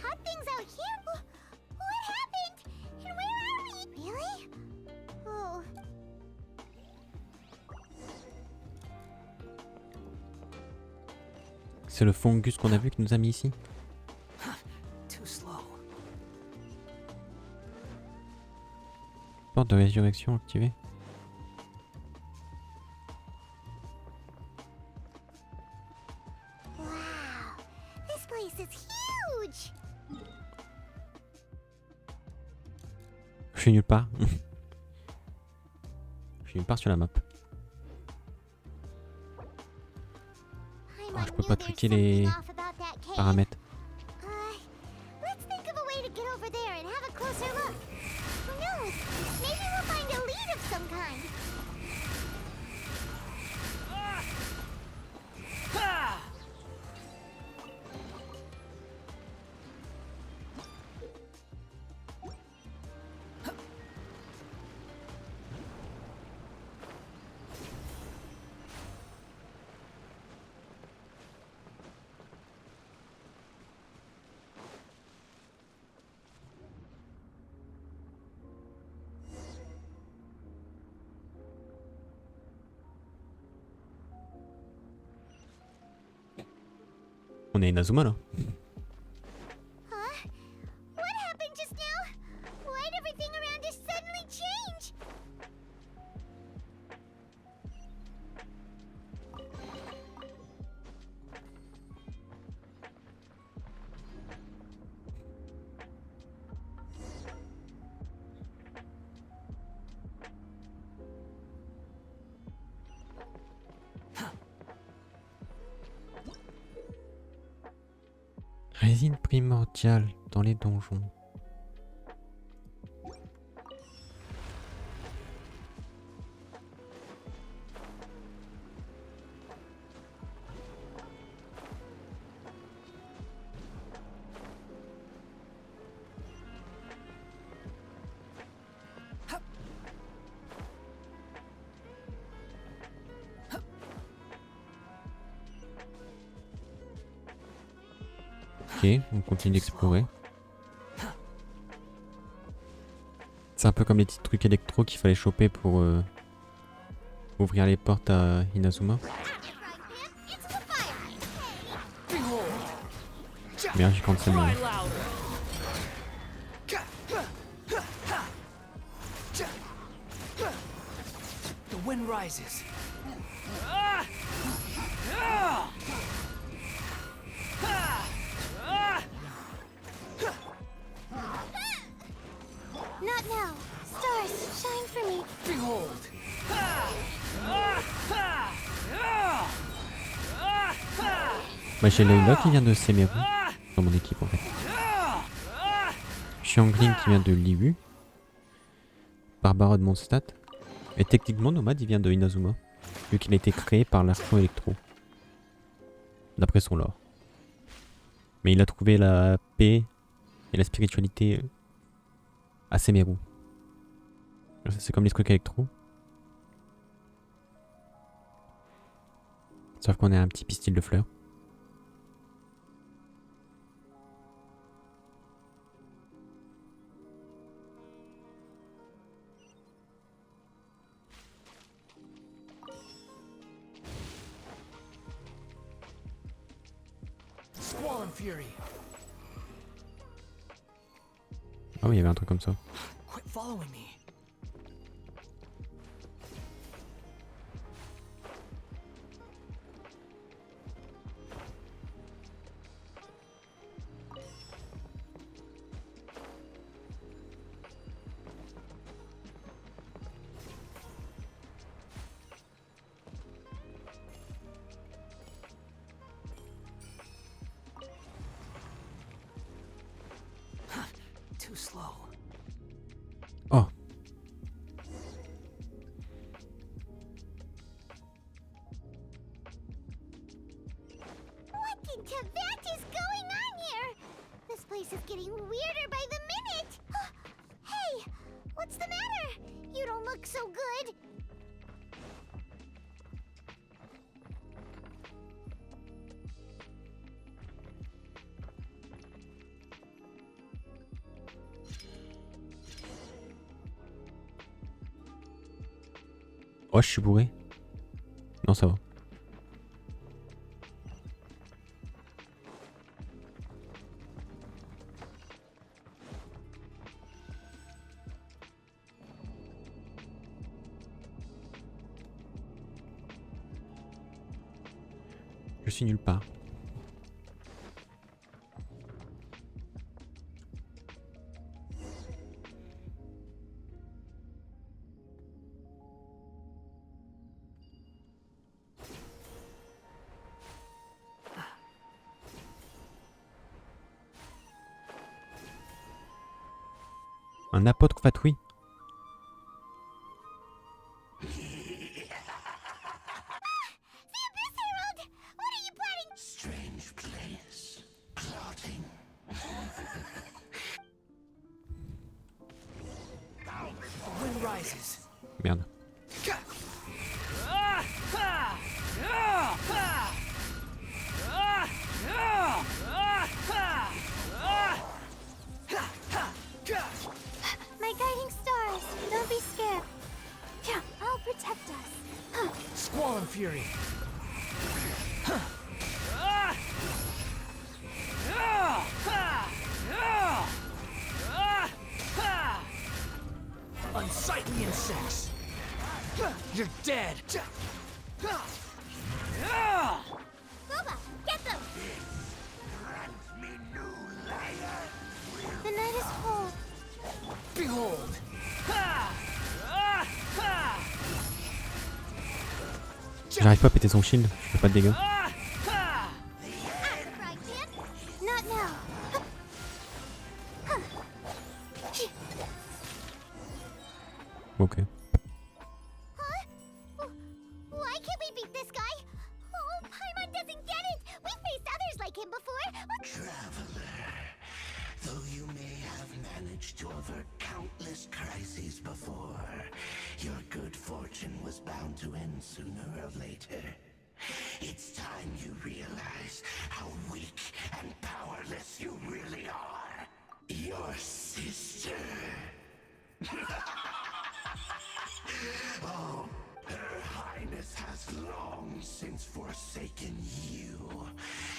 Hot things out here? What happened? And where are we? Really? Oh. C'est le fungus qu'on a vu qui nous a mis ici. Too slow. Porte de résurrection activée. Wow. This place is huge. Je suis nulle part. Je suis nulle part sur la map. I'm Ah, je on peux you pas there's tweaker les something off about that cave. paramètres. Let's think of a way to get over there and have a closer look. Who knows? Maybe we'll find a lead of some kind. On est Inazuma là. Huh? What happened just now? Why'd everything around us suddenly change? Résine primordiale dans les donjons. Ok, on continue d'explorer. C'est un peu comme les petits trucs électro qu'il fallait choper pour ouvrir les portes à Inazuma. Merde, j'ai cancel mon... The wind rises. Not now. Stars, shine for me. Behold. Bah j'ai Layla qui vient de Semeru dans mon équipe en fait. Xianglin qui vient de Liu. Barbara de Mondstadt. Et techniquement Nomad il vient de Inazuma. Vu qu'il a été créé par l'Archon électro. D'après son lore. Mais il a trouvé la paix et la spiritualité à Semeru. C'est comme les trucs électro. Sauf qu'on a un petit pistil de fleurs. Squall and fury. Ah oui, il y avait un truc comme ça. Quit following me. Too slow. Oh. What in Tibet is going on here? This place is getting weirder by the minute. Hey, what's the matter? You don't look so good. Oh, je suis bourré. Non, ça va. Je suis nulle part. Un apôtre fatui. The wind rises. Merde. My guiding stars, don't be scared. I'll protect us. Squall and fury. Unsightly insects. You're dead. Boba, get them! The night is cold. Behold. J'arrive pas à péter son shield, je fais pas de dégâts. Not now. Ok. Why can't we beat this guy? Oh, Paimon doesn't get it. We faced others like him before. Traveler, though you may have managed to avert countless crises before, your good fortune was bound to end sooner or later. It's time you realize how weak and powerless you really are. Your sister. Oh, Her Highness has long since forsaken you.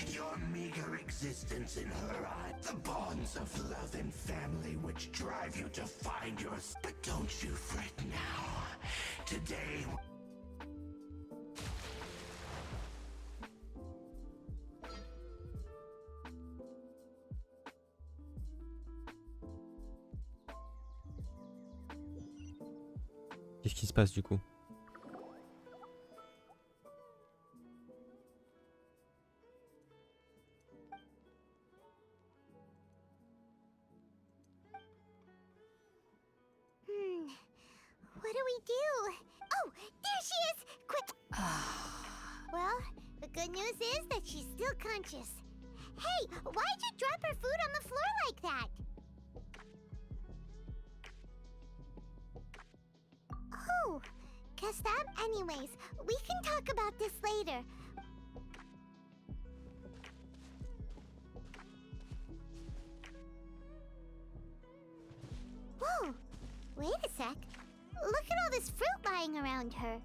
Your meager existence in her eye, the bonds of love and family which drive you to find yours. But don't you fret now. Today... Qu'est-ce qui se passe du coup? What do we do? Oh, there she is! Quick! Well, the good news is that she's still conscious. Hey, why'd you drop her food on the floor like that? Oh, guess that. Anyways, we can talk about this later. Whoa, wait a sec. Look at all this fruit lying around her.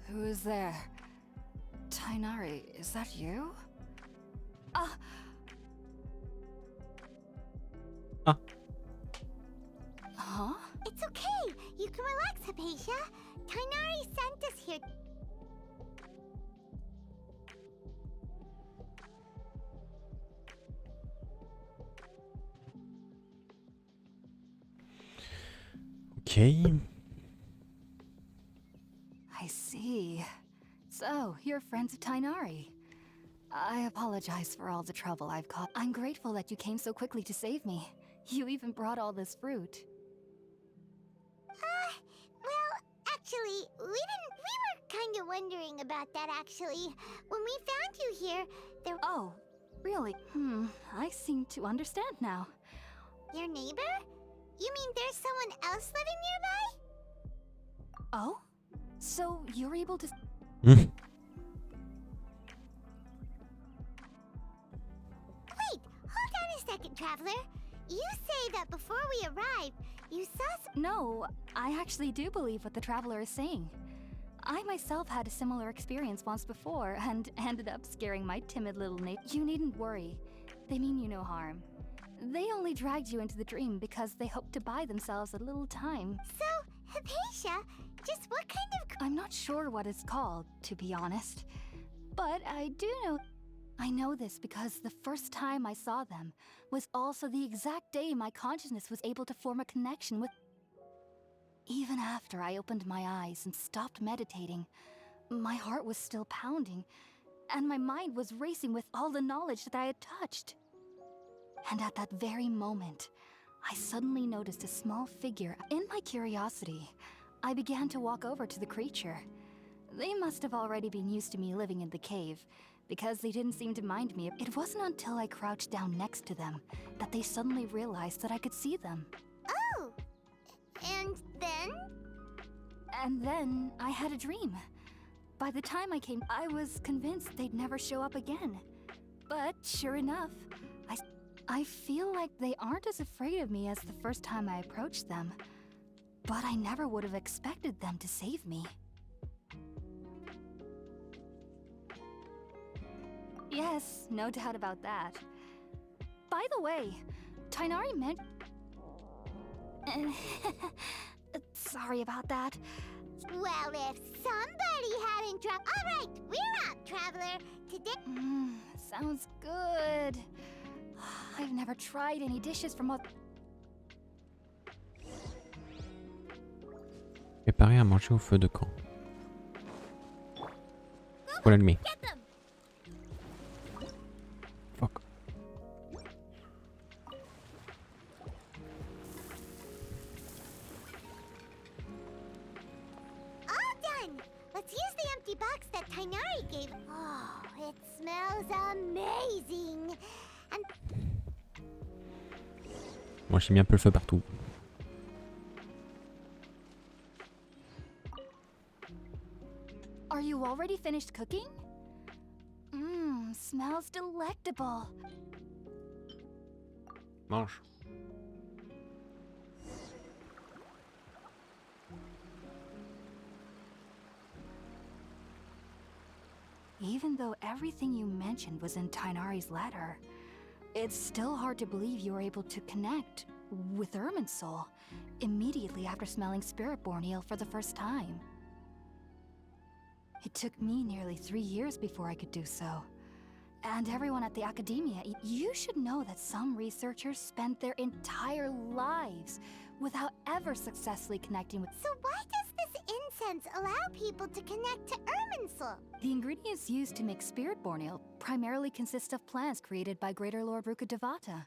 Who is there? Tighnari, is that you? Huh? It's okay. You can relax, Hypatia. Tighnari sent us here. Ok. I see. So, you're friends of Tighnari. I apologize for all the trouble I've caused. I'm grateful that you came so quickly to save me. You even brought all this fruit. Well, actually, we were kind of wondering about that, actually. When we found you here, there... Oh, really? I seem to understand now. Your neighbor? You mean there's someone else living nearby? Oh? So, you're able to... Wait, hold on a Traveler. You say that before we arrived, you saw some. No, I actually do believe what the traveler is saying. I myself had a similar experience once before and ended up scaring my timid little neighbor. You needn't worry. They mean you no harm. They only dragged you into the dream because they hoped to buy themselves a little time. So, Hypatia, just what kind of. I'm not sure what it's called, to be honest. But I do know. I know this because the first time I saw them was also the exact day my consciousness was able to form a connection with. Even after I opened my eyes and stopped meditating, my heart was still pounding, and my mind was racing with all the knowledge that I had touched. And at that very moment, I suddenly noticed a small figure. In my curiosity, I began to walk over to the creature. They must have already been used to me living in the cave, because they didn't seem to mind me. It wasn't until I crouched down next to them that they suddenly realized that I could see them. Oh! And then? And then I had a dream. By the time I came, I was convinced they'd never show up again. But sure enough, I feel like they aren't as afraid of me as the first time I approached them. But I never would have expected them to save me. Yes, no doubt about that. By the way, Tighnari meant... Sorry about that. Well, if somebody hadn't dropped. Alright, we're out, Traveler. Today. Sounds good. I've never tried any dishes from what. Préparer à manger au feu de camp. Faut l'allumer. Fuck. All done! Let's use the empty box that Tighnari gave. Oh, it smells amazing! And Moi j'ai mis un peu le feu partout. Are you already finished cooking? Smells delectable. Mange. Even though everything you mentioned was in Tighnari's letter, it's still hard to believe you were able to connect with Irminsul immediately after smelling Spiritborn eel for the first time. It took me nearly 3 years before I could do so. And everyone at the Academia, you should know that some researchers spend their entire lives without ever successfully connecting with. so why does this incense allow people to connect to Irminsul? The ingredients used to make Spiritborn eel primarily consist of plants created by Greater Lord Rukkhadevata.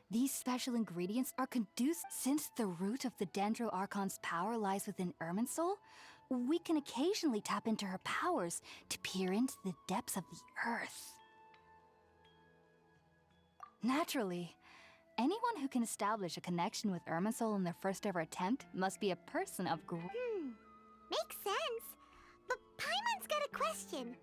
These special ingredients are conducive. Since the root of the Dendro Archon's power lies within Irminsul, we can occasionally tap into her powers to peer into the depths of the earth. Naturally, anyone who can establish a connection with Irminsul in their first ever attempt must be a person of Makes sense. But Paimon's got a question.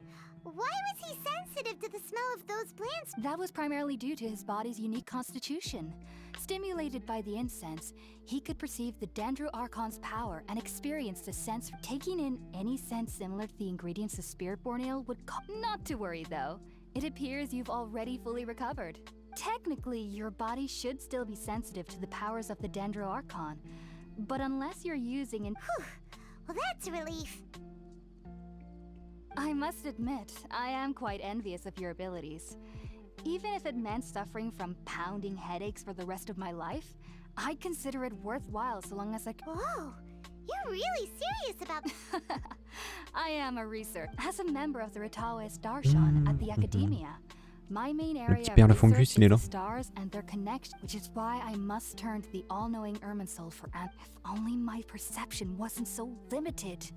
Why was he sensitive to the smell of those plants? That was primarily due to his body's unique constitution. Stimulated by the incense, he could perceive the Dendro Archon's power and experienced a sense for taking in any sense similar to the ingredients of Spiritborn eel would Not to worry though. It appears you've already fully recovered. Technically, your body should still be sensitive to the powers of the Dendro Archon, but unless you're using an... Well, that's a relief. I must admit, I am quite envious of your abilities. Even if it meant suffering from pounding headaches for the rest of my life, I'd consider it worthwhile so long as I... Whoa, you're really serious about... I am a researcher. As a member of the Ratawe Darshan at the Academia, my main area Père Le of Fongus, research il est is the là. stars and their connection, which is why I must turn to the all-knowing Irminsul for if only my perception wasn't so limited.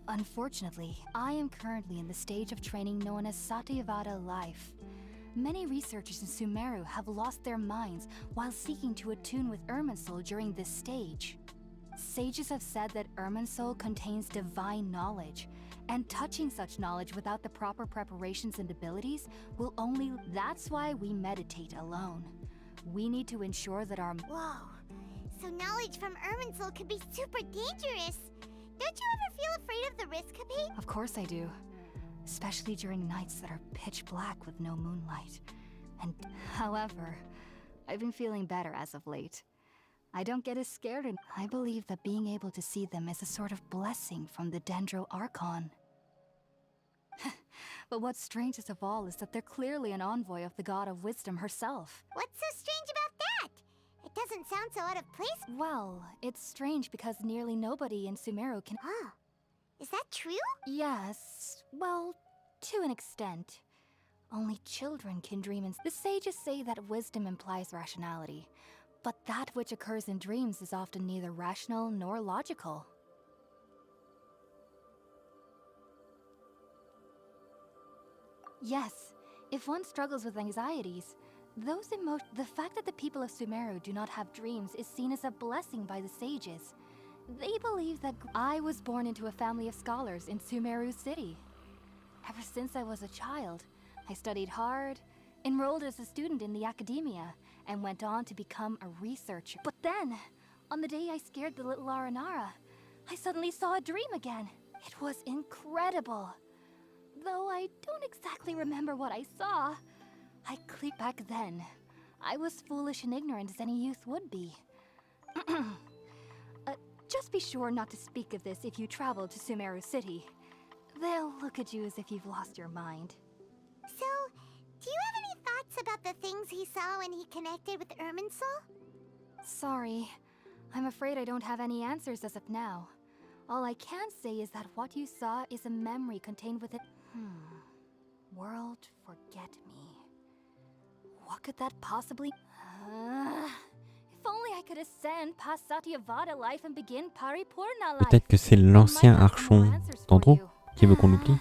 Unfortunately, I am currently in the stage of training known as Satyavada life. Many researchers in Semeru have lost their minds while seeking to attune with Irminsul during this stage. Sages have said that Irminsul contains divine knowledge, and touching such knowledge without the proper preparations and abilities will only... That's why we meditate alone. We need to ensure that our... Whoa. So knowledge from Irminsul could be super dangerous. Don't you ever feel afraid of the risk, Kate? Of course I do. Especially during nights that are pitch black with no moonlight. And, however, I've been feeling better as of late. I don't get as scared, and I believe that being able to see them is a sort of blessing from the Dendro Archon. But what's strangest of all is that they're clearly an envoy of the God of Wisdom herself. What's so strange about that? It doesn't sound so out of place. Well, it's strange because nearly nobody in Semeru can... Huh. Is that true? Yes, well, to an extent. Only children can dream, and the sages say that wisdom implies rationality. But that which occurs in dreams is often neither rational nor logical. Yes, if one struggles with anxieties, the fact that the people of Semeru do not have dreams is seen as a blessing by the sages. They believe that I was born into a family of scholars in Semeru City. Ever since I was a child, I studied hard, enrolled as a student in the academia, and went on to become a researcher. But then, on the day I scared the little Aranara, I suddenly saw a dream again. It was incredible. Though I don't exactly remember what I saw. Back then, I was foolish and ignorant as any youth would be. Just be sure not to speak of this if you travel to Semeru City. They'll look at you as if you've lost your mind. So, do you have any thoughts about the things he saw when he connected with Irminsul? Sorry. I'm afraid I don't have any answers as of now. All I can say is that what you saw is a memory contained within... World forget me. What could that possibly... If only I could ascend past Satyavada life and begin Paripurna life. Peut-être que c'est l'ancien Archon Dendro qui veut qu'on oublie.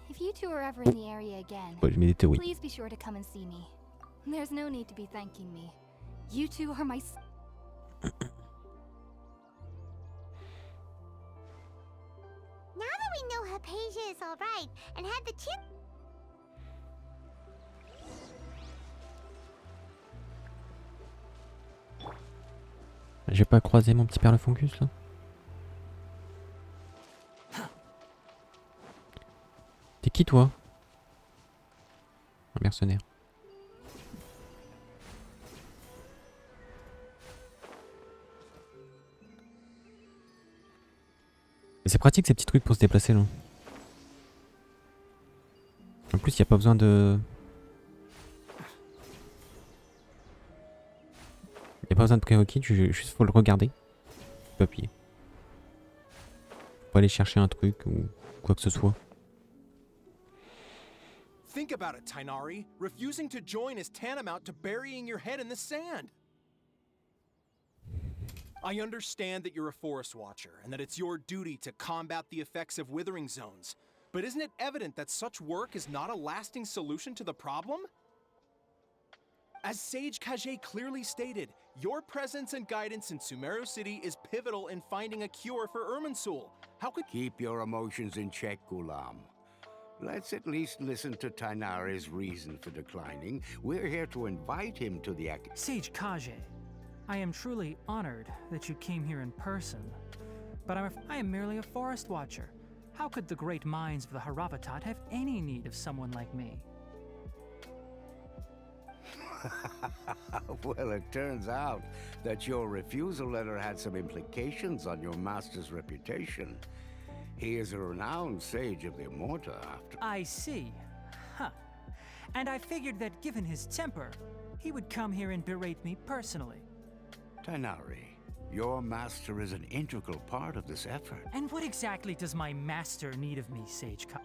If you two are ever in the area again, Ouais, je mets des théories. please be sure to come and see me. There's no need to be thanking me. You two are my... Now that we know Hypatia is alright and had the chip... J'ai pas croisé mon petit Perlefongus là. T'es qui toi? Un mercenaire. C'est pratique ces petits trucs pour se déplacer là. En plus y a pas besoin de... Y a pas besoin de prérequis, juste faut le regarder. Tu peux appuyer. Faut aller chercher un truc ou quoi que ce soit. Think about it, Tighnari. Refusing to join is tantamount to burying your head in the sand. I understand that you're a forest watcher and that it's your duty to combat the effects of withering zones. But isn't it evident that such work is not a lasting solution to the problem? As Sage Kage clearly stated, your presence and guidance in Semeru City is pivotal in finding a cure for Irminsul. How could... Keep your emotions in check, Ghulam. Let's at least listen to Tighnari's reason for declining. We're here to invite him to the Sage Kage, I am truly honored that you came here in person. But I am merely a forest watcher. How could the great minds of the Haravatat have any need of someone like me? Well, it turns out that your refusal letter had some implications on your master's reputation. He is a renowned sage of the Immorta, after... I see. Huh. And I figured that given his temper, he would come here and berate me personally. Tighnari, your master is an integral part of this effort. And what exactly does my master need of me, Sage Kage?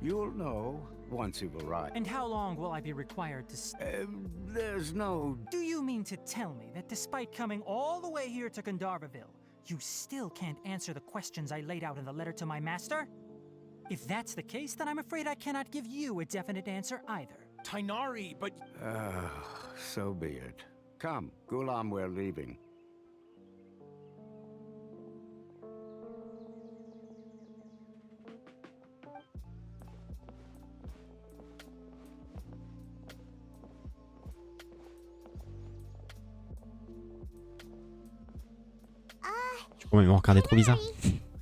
You'll know once you've arrived. And how long will I be required to There's no... Do you mean to tell me that despite coming all the way here to Gandharvaville, you still can't answer the questions I laid out in the letter to my master? If that's the case, then I'm afraid I cannot give you a definite answer either. Tighnari, but... So be it. Come, Ghulam, we're leaving. Oh, ils m'ont regardé trop bizarre.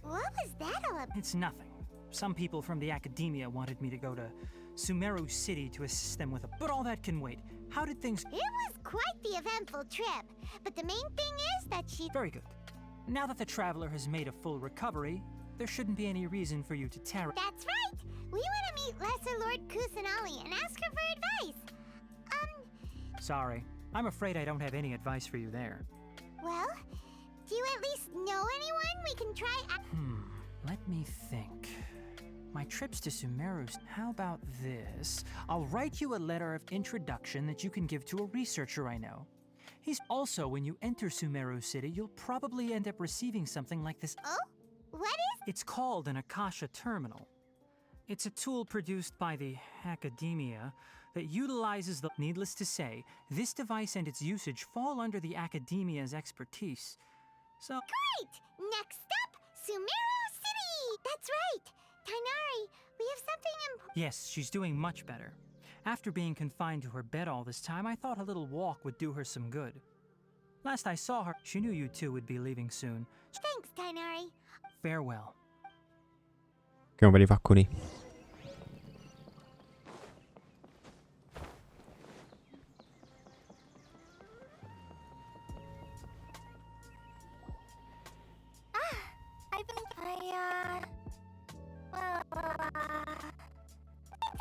What was that all about? It's nothing. Some people from the academia wanted me to go to Semeru City to assist them with a... But all that can wait. How did things... It was quite the eventful trip, but the main thing is that she... Very good. Now that the traveler has made a full recovery, there shouldn't be any reason for you to tarry. That's right! We want to meet Lesser Lord Kusanali and ask her for advice. Sorry. I'm afraid I don't have any advice for you there. Well, do you at least know anyone we can try... Let me think. My trips to Semeru... How about this? I'll write you a letter of introduction that you can give to a researcher I know. He's also, when you enter Semeru City, you'll probably end up receiving something like this. Oh? What is... It's called an Akasha Terminal. It's a tool produced by the academia that utilizes the... Needless to say, this device and its usage fall under the academia's expertise. So... Great! Next up, Semeru City! That's right! Tighnari, we have something Yes, she's doing much better. After being confined to her bed all this time, I thought a little walk would do her some good. Last I saw her, she knew you two would be leaving soon. Thanks, Tighnari. Farewell. Ok, on va aller voir Collei.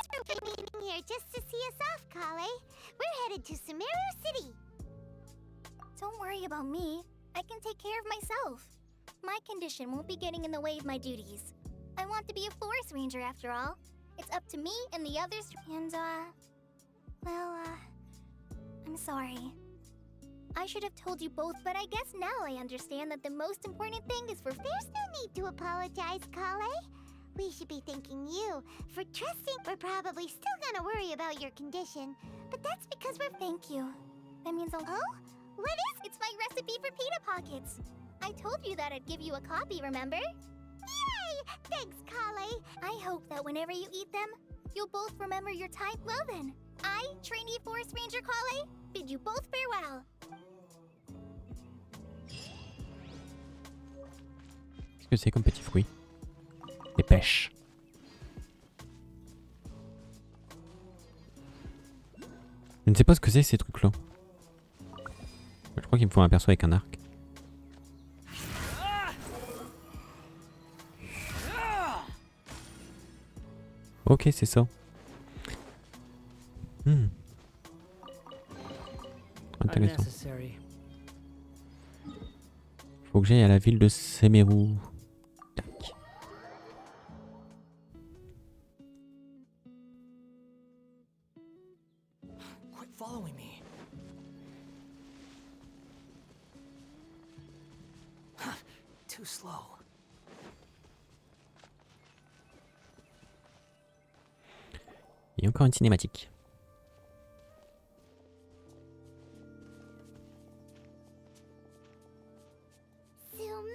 Thanks for being here just to see us off, Collei. We're headed to Semeru City. Don't worry about me. I can take care of myself. My condition won't be getting in the way of my duties. I want to be a forest ranger after all. It's up to me and the others and, I'm sorry. I should have told you both, but I guess now I understand that the most important thing is for... There's no need to apologize, Collei. We should be thanking you for trusting. We're probably still gonna worry about your condition, but that's because we're... Thank you. That means I'll... Oh? What is... It's my recipe for pita pockets. I told you that I'd give you a copy, remember? Yay! Thanks, Collei. I hope that whenever you eat them, you'll both remember your time. Well then, I, trainee forest ranger Collei, bid you both farewell. Qu'est-ce que c'est comme petit fruit? Des pêches. Je ne sais pas ce que c'est ces trucs-là. Je crois qu'il me faut un perso avec un arc. Ok, c'est ça. Intéressant. Faut que j'aille à la ville de Semeru. Tac. Quit following me. Too slow. Il y a encore une cinématique. Semeru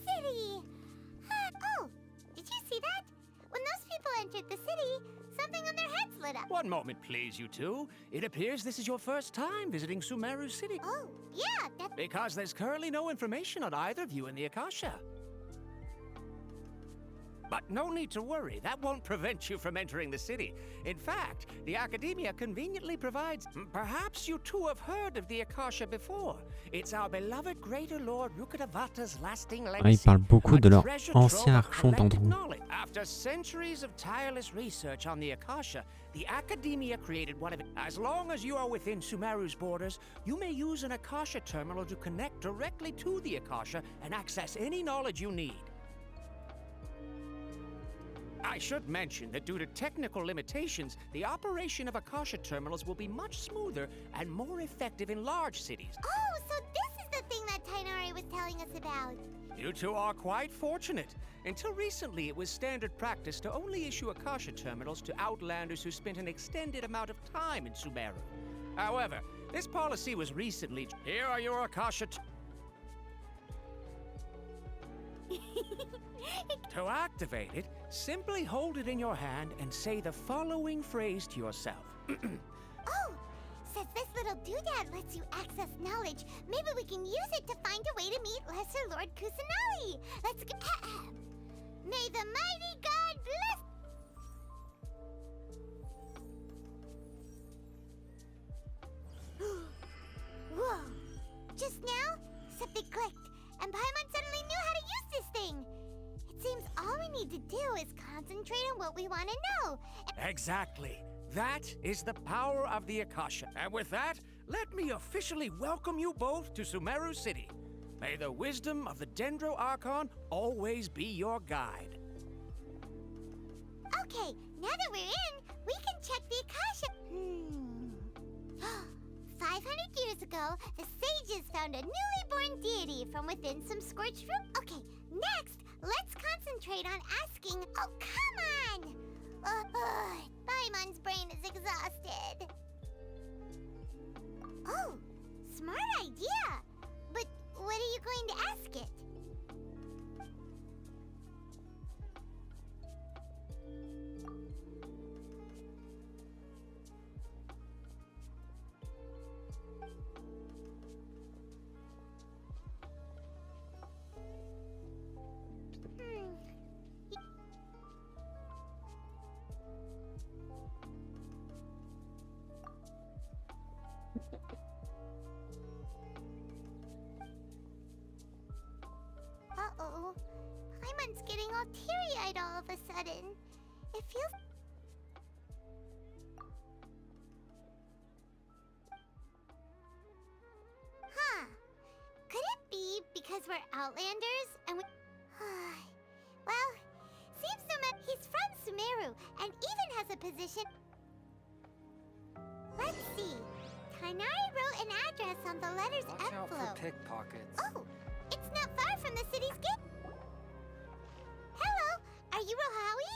City! Oh, did you see that? When those people entered the city, something on their heads lit up. One moment, please, you two. It appears this is your first time visiting Semeru City. Oh, yeah, that's... Because there's currently no information on either of you in the Akasha. But no need to worry, that won't prevent you from entering the city. In fact, the Academia conveniently provides... Perhaps you two have heard of the Akasha before. It's our beloved Greater Lord Rukkhadevata's lasting legacy. Ah, il parle beaucoup de leur ancien Archon Dendro. After centuries of tireless research on the Akasha, the Academia created one of it. As long as you are within Sumeru's borders, you may use an Akasha terminal to connect directly to the Akasha and access any knowledge you need. I should mention that due to technical limitations, the operation of Akasha terminals will be much smoother and more effective in large cities. Oh, so this is the thing that Tighnari was telling us about. You two are quite fortunate. Until recently, it was standard practice to only issue Akasha terminals to outlanders who spent an extended amount of time in Semeru. However, this policy was recently... Here are your Akasha... To activate it, simply hold it in your hand and say the following phrase to yourself. Oh, says this little little doodad lets you access knowledge. Maybe we can use it to find a way to meet Lesser Lord Kusanali. Let's go. May the mighty god bless. Whoa! Just now, something clicked, and Paimon suddenly knew how to use this thing. It seems all we need to do is concentrate on what we want to know. Exactly. That is the power of the Akasha. And with that, let me officially welcome you both to Semeru City. May the wisdom of the Dendro Archon always be your guide. Okay, now that we're in, we can check the Akasha. 500 years ago, the sages found a newly born deity from within some scorched room. Okay, next, let's concentrate on asking. Oh, come on! Paimon's brain is exhausted. Oh, smart idea. But what are you going to ask it? Uh-oh. Paimon's getting all teary-eyed all of a sudden. It feels... Huh. Could it be because we're Outlanders and we... Well, seems he's from Semeru and even has a position... Let's see. Tighnari wrote an address on the letter's Watch out envelope. for pickpockets. Oh, it's not far from the city's gate. Hello, are you Rohawi?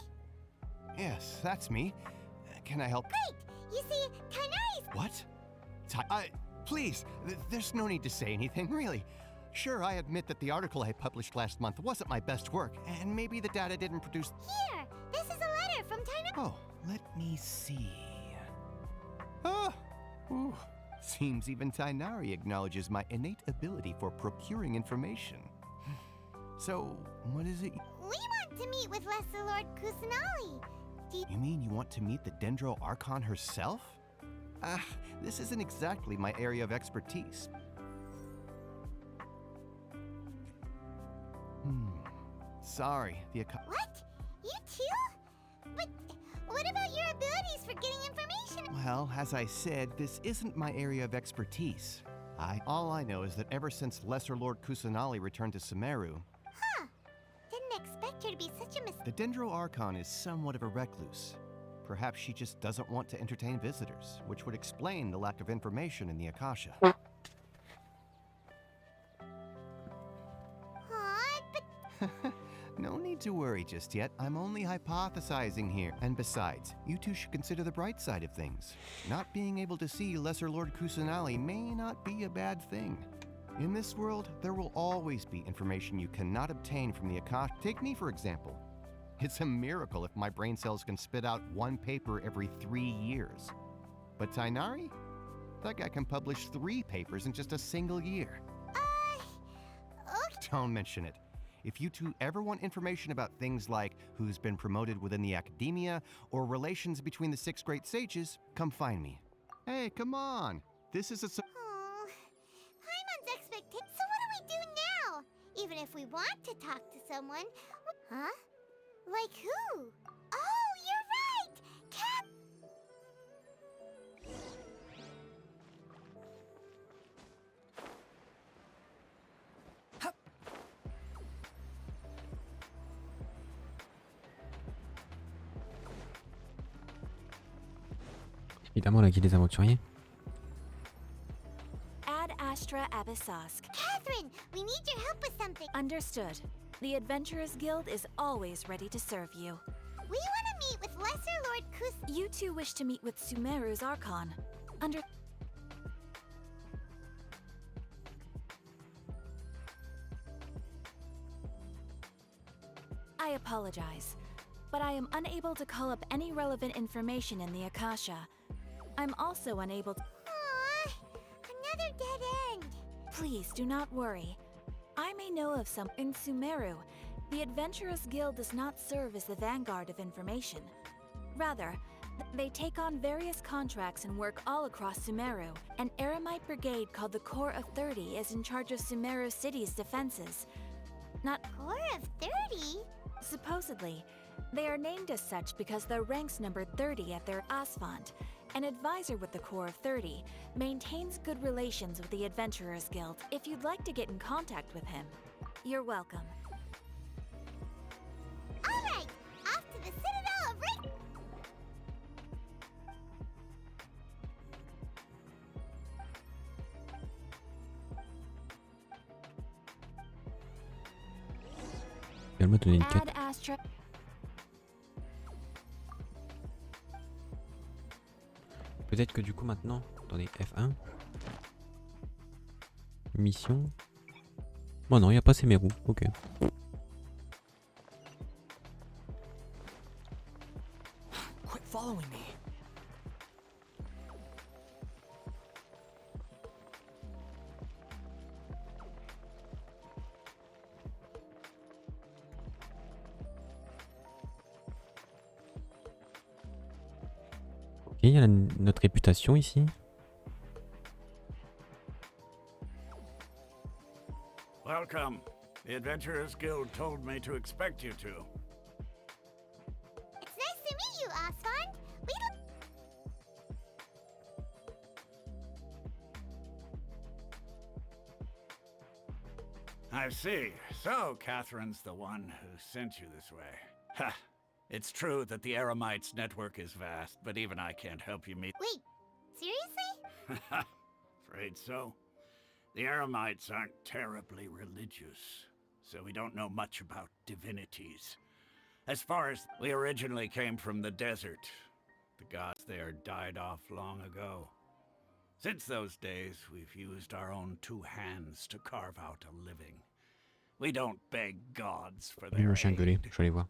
Yes, that's me. Can I help? Great! You see, Tighnari's... What? Please, there's no need to say anything, really. Sure, I admit that the article I published last month wasn't my best work, and maybe the data didn't produce... Here, this is a letter from Tighnari. Oh, let me see. Oh, ooh. Seems even Tighnari acknowledges my innate ability for procuring information. So, what is it? We want to meet with Lesser Lord Kusanali. You mean you want to meet the Dendro Archon herself? This isn't exactly my area of expertise. Sorry, What? You too? But what about your abilities for getting information? Well, as I said, this isn't my area of expertise. All I know is that ever since Lesser Lord Kusanali returned to Semeru... Huh. Didn't expect her to be such a The Dendro Archon is somewhat of a recluse. Perhaps she just doesn't want to entertain visitors, which would explain the lack of information in the Akasha. No need to worry just yet. I'm only hypothesizing here. And besides, you two should consider the bright side of things. Not being able to see Lesser Lord Kusanali may not be a bad thing. In this world, there will always be information you cannot obtain from the Akasha. Take me, for example. It's a miracle if my brain cells can spit out one paper every 3 years. But Tighnari? That guy can publish 3 papers in just a single year. Okay. Don't mention it. If you two ever want information about things like who's been promoted within the academia or relations between the 6 great sages, come find me. Hey, come on. This is a... Paimon's expectation. So what do we do now? Even if we want to talk to someone... Huh? Like who? Oh, you're right! Cap... Évidemment, la guide des aventuriers. Ad Astra Abyssosk. Catherine, we need your help with something. Understood. The Adventurers Guild is always ready to serve you. We want to meet with Lesser Lord Kus... You two wish to meet with Semeru's Archon. I apologize, but I am unable to call up any relevant information in the Akasha. I'm also unable to... Aww, Please do not worry. I may know of some in Semeru. The Adventurers Guild does not serve as the vanguard of information. Rather, they take on various contracts and work all across Semeru. An Eremite brigade called the Corps of 30 is in charge of Semeru City's defenses. Not Corps of 30? Supposedly. They are named as such because their ranks numbered 30 at their Asphalt. An advisor with the Corps of 30 maintains good relations with the Adventurers Guild if you'd like to get in contact with him. You're welcome. Alright, off to the Citadel of Rain. Elle m'a donné une Add quête. Astra. Peut-être que du coup maintenant, attendez, F1. Mission. Bon non, il n'y a pas Semeru, ok. Quit following me. Ok, il y a notre réputation ici. Welcome. The Adventurers Guild told me to expect you two. It's nice to meet you, Asphalt. We don't... I see. So, Catherine's the one who sent you this way. Ha! It's true that the Eremites' network is vast, but even I can't help you meet... Wait, seriously? Afraid so. The Eremites aren't terribly religious, so we don't know much about divinities. As far as we originally came from the desert, the gods there died off long ago. Since those days, we've used our own two hands to carve out a living. We don't beg gods for their Le chien gueulé, aid. je vais aller voir.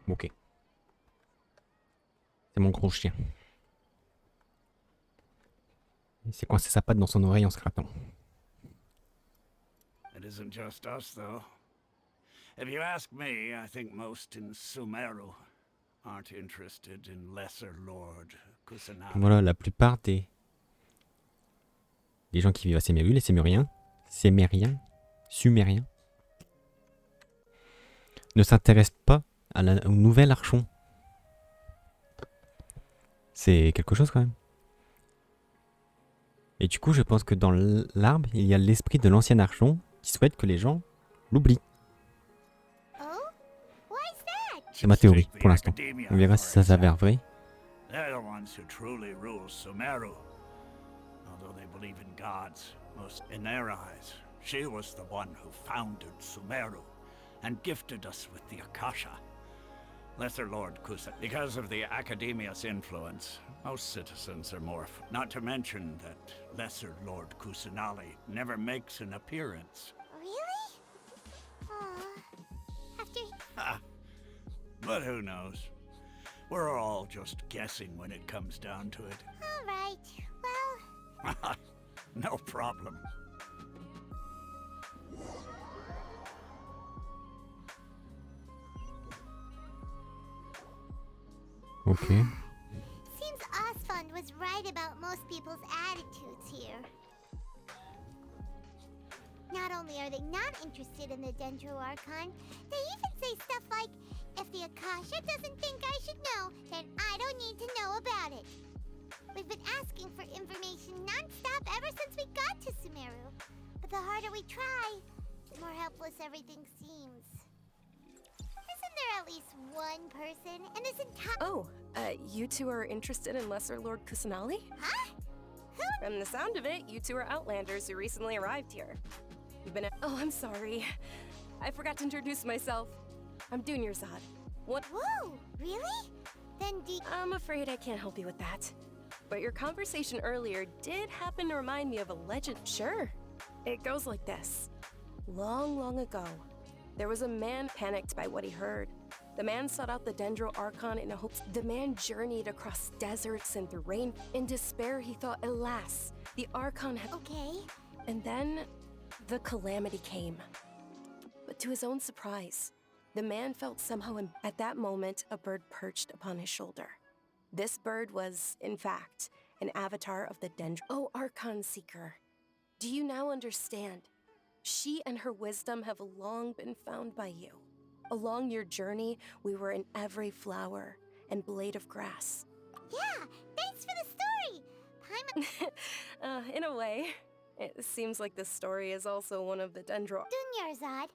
Ok. C'est mon gros chien. Il s'est coincé sa patte dans son oreille en se grattant. It isn't just us, though. If you ask me, I think most in Semeru aren't interested in Lesser Lord Kusanagi. Voilà, la plupart des gens qui vivent à Semeru, les Sémériens, Sumériens, ne s'intéressent pas au nouvel Archon. C'est quelque chose quand même. Et du coup, je pense que dans l'arbre, il y a l'esprit de l'ancien Archon qui souhaite que les gens l'oublient. C'est ma théorie pour l'instant. On verra si ça s'avère vrai. They're the ones who truly rule Semeru. Although they believe in gods, most in their eyes, she was the one who founded Semeru and gifted us with the Akasha. Lesser Lord Kusa. Because of the Academia's influence, most citizens are morph. Not to mention that Lesser Lord Kusanagi never makes an appearance. Really? Aww. After... But who knows? We're all just guessing when it comes down to it. Alright, well... No problem. Okay. Seems Asphalt was right about most people's attitudes here. Not only are they not interested in the Dendro Archon, they even say stuff like, if the Akasha doesn't think I should know, then I don't need to know about it. We've been asking for information non-stop ever since we got to Semeru. But the harder we try, the more helpless everything seems. Isn't there at least one person in this entire... Oh, you two are interested in Lesser Lord Kusanagi? Huh? Who From the sound of it, you two are Outlanders who recently arrived here. You've been Oh, I'm sorry. I forgot to introduce myself. I'm Dunyarzad. What? Whoa, really? Then I'm afraid I can't help you with that. But your conversation earlier did happen to remind me of a legend. Sure. It goes like this. Long, long ago, there was a man panicked by what he heard. The man sought out the Dendro Archon in hopes. The man journeyed across deserts and through rain. In despair, he thought, alas, the Archon had... Okay. And then, the calamity came. But to his own surprise, the man felt somehow, at that moment, a bird perched upon his shoulder. This bird was, in fact, an avatar of the Dendro. Oh, Archon Seeker, do you now understand? She and her wisdom have long been found by you. Along your journey, we were in every flower and blade of grass. Yeah, thanks for the story. In a way, it seems like this story is also one of the Dendro. Dunyarzad,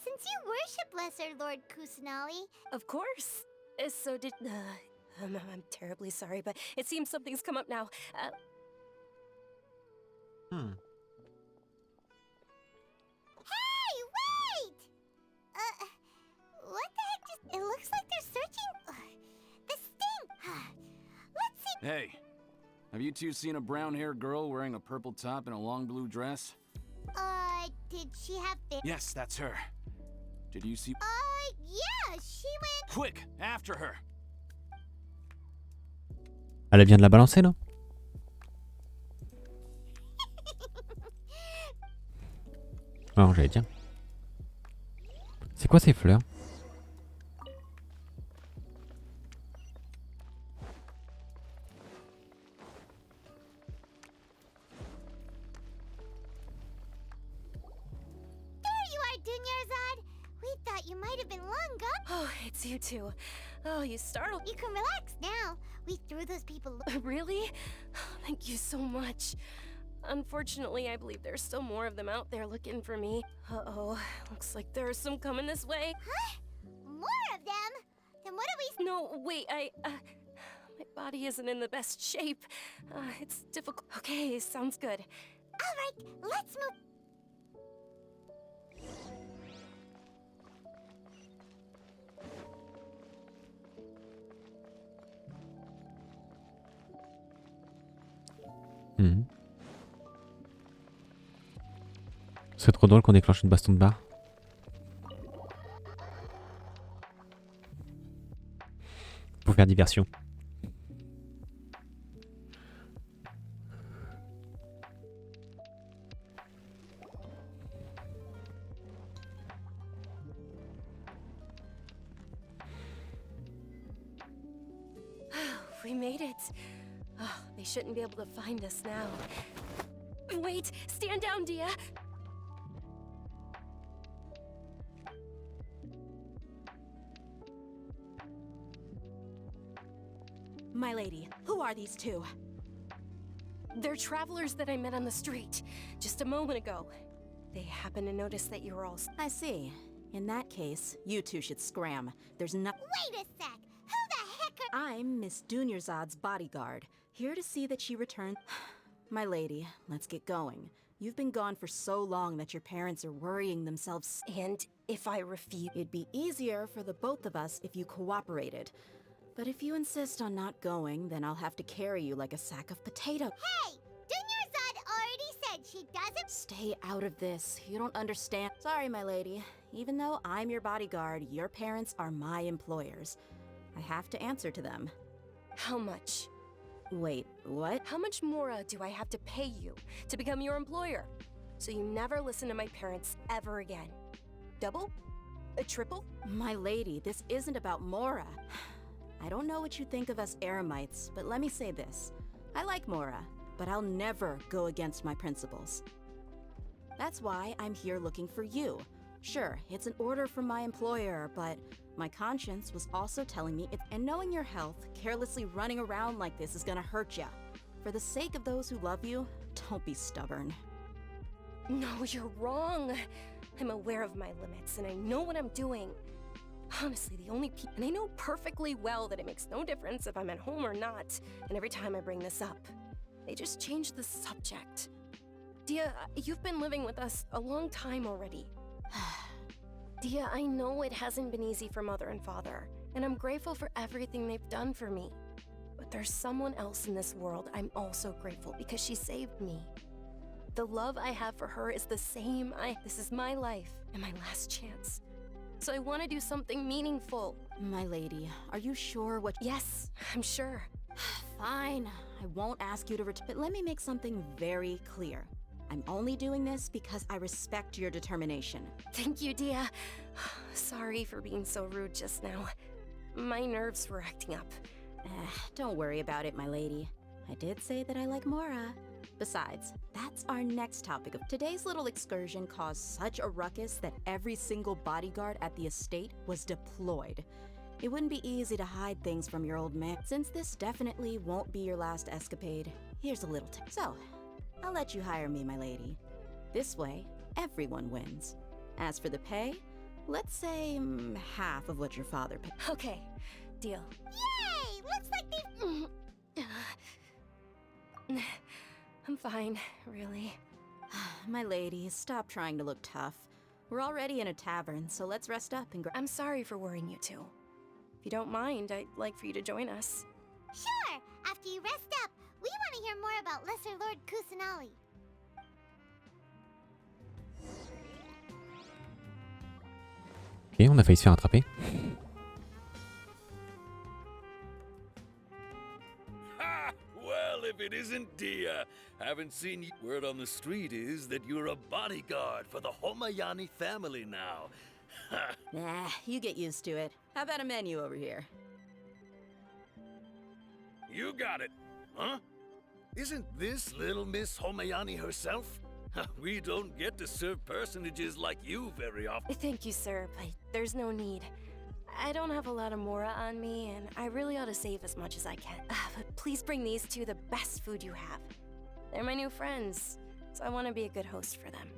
since you worship Lesser Lord Kusanali... Of course. So did... I'm terribly sorry, but it seems something's come up now. Hey, wait! What the heck just... It looks like they're searching... this thing! Let's see... Hey, have you two seen a brown-haired girl wearing a purple top and a long blue dress? Did she have... Yes, that's her. Did you see... yeah, she went... Quick, after her! Elle vient de la balancer, non? Non, j'allais dire. C'est quoi ces fleurs? You might have been long gone. Oh, it's you two. Oh, you startled. You can relax now. We threw those people. Really? Thank you so much. Unfortunately, I believe there's still more of them out there looking for me. Uh-oh. Looks like there's some coming this way. Huh? More of them? Then what do we... No, wait, my body isn't in the best shape. It's difficult. Okay, sounds good. All right, let's move... C'est trop drôle qu'on déclenche une baston de bar. Pour faire diversion. We made it. Oh, they shouldn't be able to find us now. Wait, stand down, Dia. My lady, who are these two? They're travelers that I met on the street just a moment ago. They happened to notice that you were all... I see. In that case, you two should scram. There's no... Wait a sec! Who the heck are... I'm Miss Dunyarzad's bodyguard, here to see that she returns... My lady, let's get going. You've been gone for so long that your parents are worrying themselves. And if I refuse... It'd be easier for the both of us if you cooperated. But if you insist on not going, then I'll have to carry you like a sack of potato. Hey! Dunyarzad already said she doesn't... Stay out of this. You don't understand. Sorry, my lady. Even though I'm your bodyguard, your parents are my employers. I have to answer to them. How much? Wait, what? How much more do I have to pay you to become your employer? So you never listen to my parents ever again. Double? A triple? My lady, this isn't about Mora. I don't know what you think of us Eremites, but let me say this. I like Mora, but I'll never go against my principles. That's why I'm here looking for you. Sure, it's an order from my employer, but my conscience was also telling me and knowing your health, carelessly running around like this is gonna hurt ya. For the sake of those who love you, don't be stubborn. No, you're wrong. I'm aware of my limits, and I know what I'm doing. Honestly, the only people... And I know perfectly well that it makes no difference if I'm at home or not, and every time I bring this up. They just changed the subject. Dia, you've been living with us a long time already. Dia, I know it hasn't been easy for Mother and Father, and I'm grateful for everything they've done for me. But there's someone else in this world I'm also grateful because she saved me. The love I have for her is the same. This is my life and my last chance. So I want to do something meaningful. My lady, are you sure what— Yes, I'm sure. Fine, I won't ask you to return, but let me make something very clear. I'm only doing this because I respect your determination. Thank you, Dia. Sorry for being so rude just now. My nerves were acting up. Don't worry about it, my lady. I did say that I like Mora. Besides, that's our next topic of today's little excursion caused such a ruckus that every single bodyguard at the estate was deployed. It wouldn't be easy to hide things from your old man. Since this definitely won't be your last escapade, here's a little tip. So, I'll let you hire me, my lady. This way, everyone wins. As for the pay, let's say half of what your father paid. Okay, deal. Yay! Looks like they've... I'm fine, really. My lady, stop trying to look tough. We're already in a tavern, so let's rest up and I'm sorry for worrying you two. If you don't mind, I'd like for you to join us. Sure! After you rest up, we want to hear more about Lesser Lord Kusanali. Ok, on a failli se faire attraper. Well, if it isn't Dia, haven't seen you. Word on the street is that you're a bodyguard for the Homayani family now. Nah, you get used to it. How about a menu over here? You got it, huh? Isn't this little Miss Homayani herself? We don't get to serve personages like you very often. Thank you, sir, but there's no need. I don't have a lot of Mora on me, and I really ought to save as much as I can. But please bring these two the best food you have. They're my new friends, so I want to be a good host for them.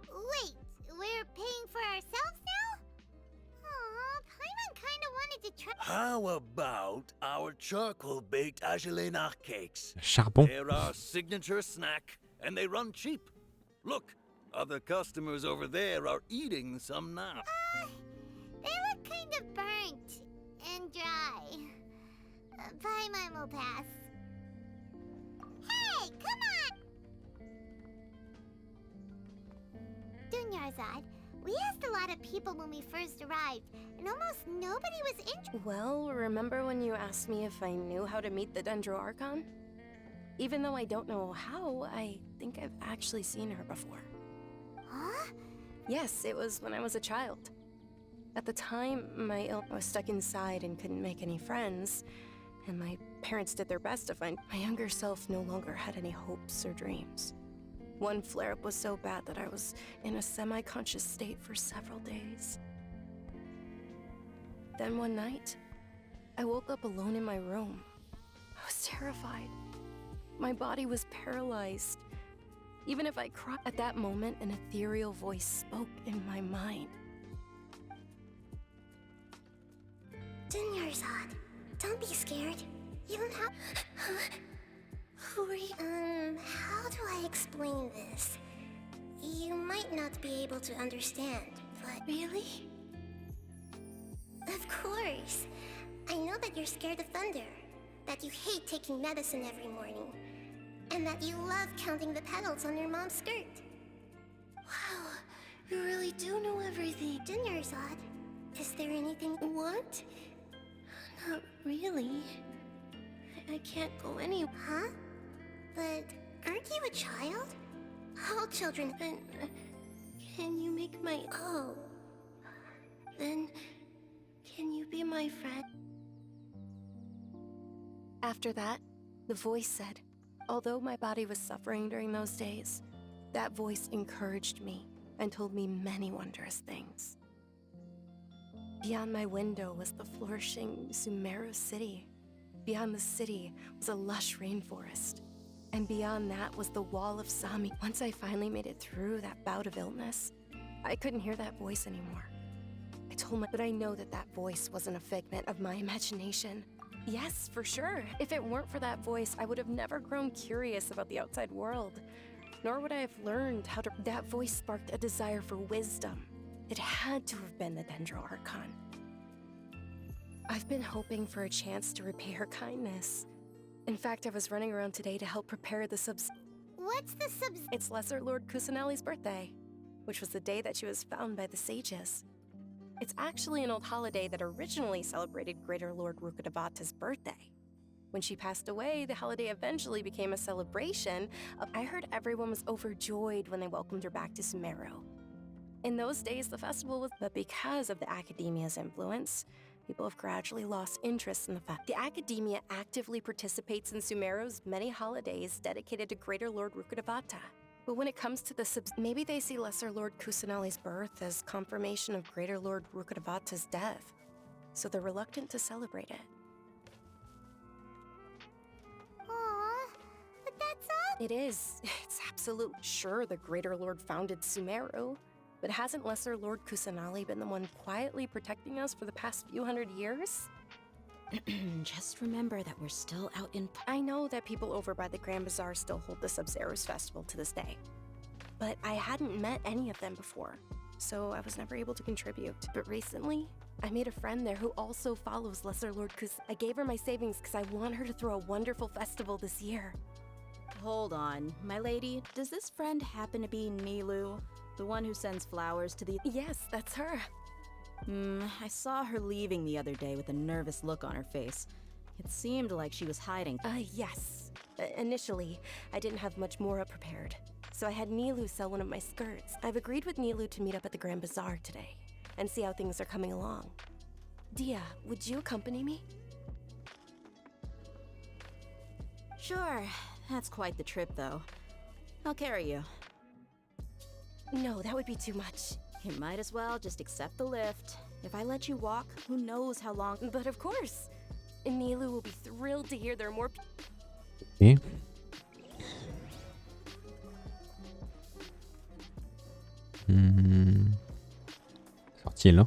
Wait, we're paying for ourselves now? Aw, Paimon kinda wanted to try— How about our charcoal-baked Agelenach cakes? Charbon. They're our signature snack, and they run cheap. Look, other customers over there are eating some now. They look kind of burnt and dry. Paimon will pass. Hey, come on! Dunyarzad, we asked a lot of people when we first arrived, and almost nobody was interested. Well, remember when you asked me if I knew how to meet the Dendro Archon? Even though I don't know how, I think I've actually seen her before. Huh? Yes, it was when I was a child. At the time, I was stuck inside and couldn't make any friends, and my parents did their best to find— My younger self no longer had any hopes or dreams. One flare-up was so bad that I was in a semi-conscious state for several days. Then one night, I woke up alone in my room. I was terrified. My body was paralyzed. Even if I cried, at that moment, an ethereal voice spoke in my mind. Dunyarzad, don't be scared. You don't have— Who are you? How do I explain this? You might not be able to understand, but— Really? Of course. I know that you're scared of thunder, that you hate taking medicine every morning, and that you love counting the petals on your mom's skirt. Wow, you really do know everything. Dunyarzad, is there anything— What? Not really. I can't go anywhere. Huh? But aren't you a child? All children— Can you make my— Oh. Then, can you be my friend? After that, the voice said, although my body was suffering during those days, that voice encouraged me and told me many wondrous things. Beyond my window was the flourishing Semeru city. Beyond the city was a lush rainforest. And beyond that was the wall of Sami. Once I finally made it through that bout of illness, I couldn't hear that voice anymore. I told my... But I know that that voice wasn't a figment of my imagination. Yes, for sure. If it weren't for that voice, I would have never grown curious about the outside world. Nor would I have learned how to... That voice sparked a desire for wisdom. It had to have been the Dendro Archon. I've been hoping for a chance to repay her kindness. In fact, I was running around today to help prepare the What's the It's Lesser Lord Kusanali's birthday, which was the day that she was found by the sages. It's actually an old holiday that originally celebrated Greater Lord Rukkhadevata's birthday. When she passed away, the holiday eventually became a celebration. I heard everyone was overjoyed when they welcomed her back to Semeru. In those days, the festival was... But because of the Academia's influence, people have gradually lost interest in the fact. The Academia actively participates in Semeru's many holidays dedicated to Greater Lord Rukkhadevata. But when it comes to the maybe they see Lesser Lord Kusanali's birth as confirmation of Greater Lord Rukkhadevata's death, so they're reluctant to celebrate it. Aww, but that's all. It is. It's absolute. Sure, the Greater Lord founded Semeru, but hasn't Lesser Lord Kusanali been the one quietly protecting us for the past few hundred years? Just remember that we're still out in... I know that people over by the Grand Bazaar still hold the Sub-Zero's festival to this day. But I hadn't met any of them before, so I was never able to contribute. But recently, I made a friend there who also follows Lesser Lord I gave her my savings because I want her to throw a wonderful festival this year. Hold on, my lady. Does this friend happen to be Nilou? The one who sends flowers to the... Yes, that's her. I saw her leaving the other day with a nervous look on her face. It seemed like she was hiding. Yes. Initially, I didn't have much more prepared, so I had Nilou sell one of my skirts. I've agreed with Nilou to meet up at the Grand Bazaar today, and see how things are coming along. Dia, would you accompany me? Sure. That's quite the trip, though. I'll carry you. No, that would be too much. You might as well just accept the lift. If I let you walk, who knows how long... But of course! Nilou will be thrilled to hear there are more... Okay. Sorti là.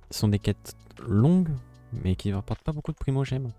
Ce sont des quêtes longues, mais qui ne rapportent pas beaucoup de primogèmes.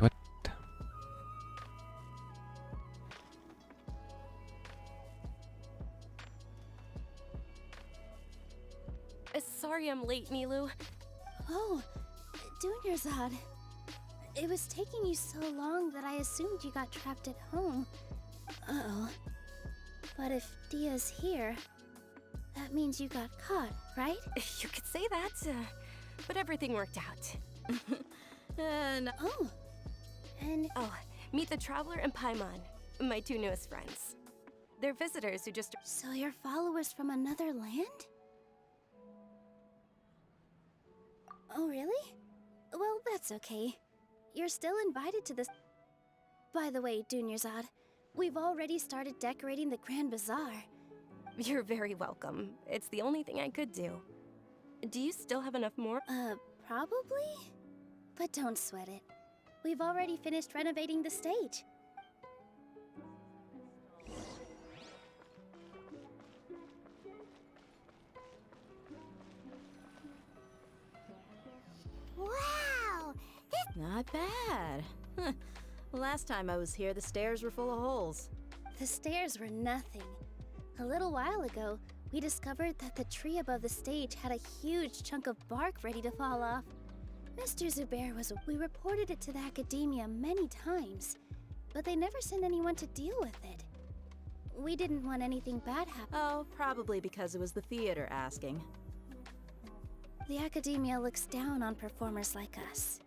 What? Sorry I'm late, Nilou. Oh, Dunyarzad. It was taking you so long that I assumed you got trapped at home. Uh-oh. But if Dia's here, that means you got caught, right? You could say that, but everything worked out. Oh, meet the Traveler and Paimon, my two newest friends. They're visitors who just... So you're followers from another land? Oh, really? Well, that's okay. You're still invited to this... By the way, Dunyarzad, we've already started decorating the Grand Bazaar. You're very welcome. It's the only thing I could do. Do you still have enough more? Probably? But don't sweat it. We've already finished renovating the stage. Wow! Not bad. Last time I was here, the stairs were full of holes. The stairs were nothing. A little while ago, we discovered that the tree above the stage had a huge chunk of bark ready to fall off. Mr. Zubair we reported it to the Academia many times, but they never sent anyone to deal with it. We didn't want anything bad happen. Oh, probably because it was the theater asking. The Academia looks down on performers like us.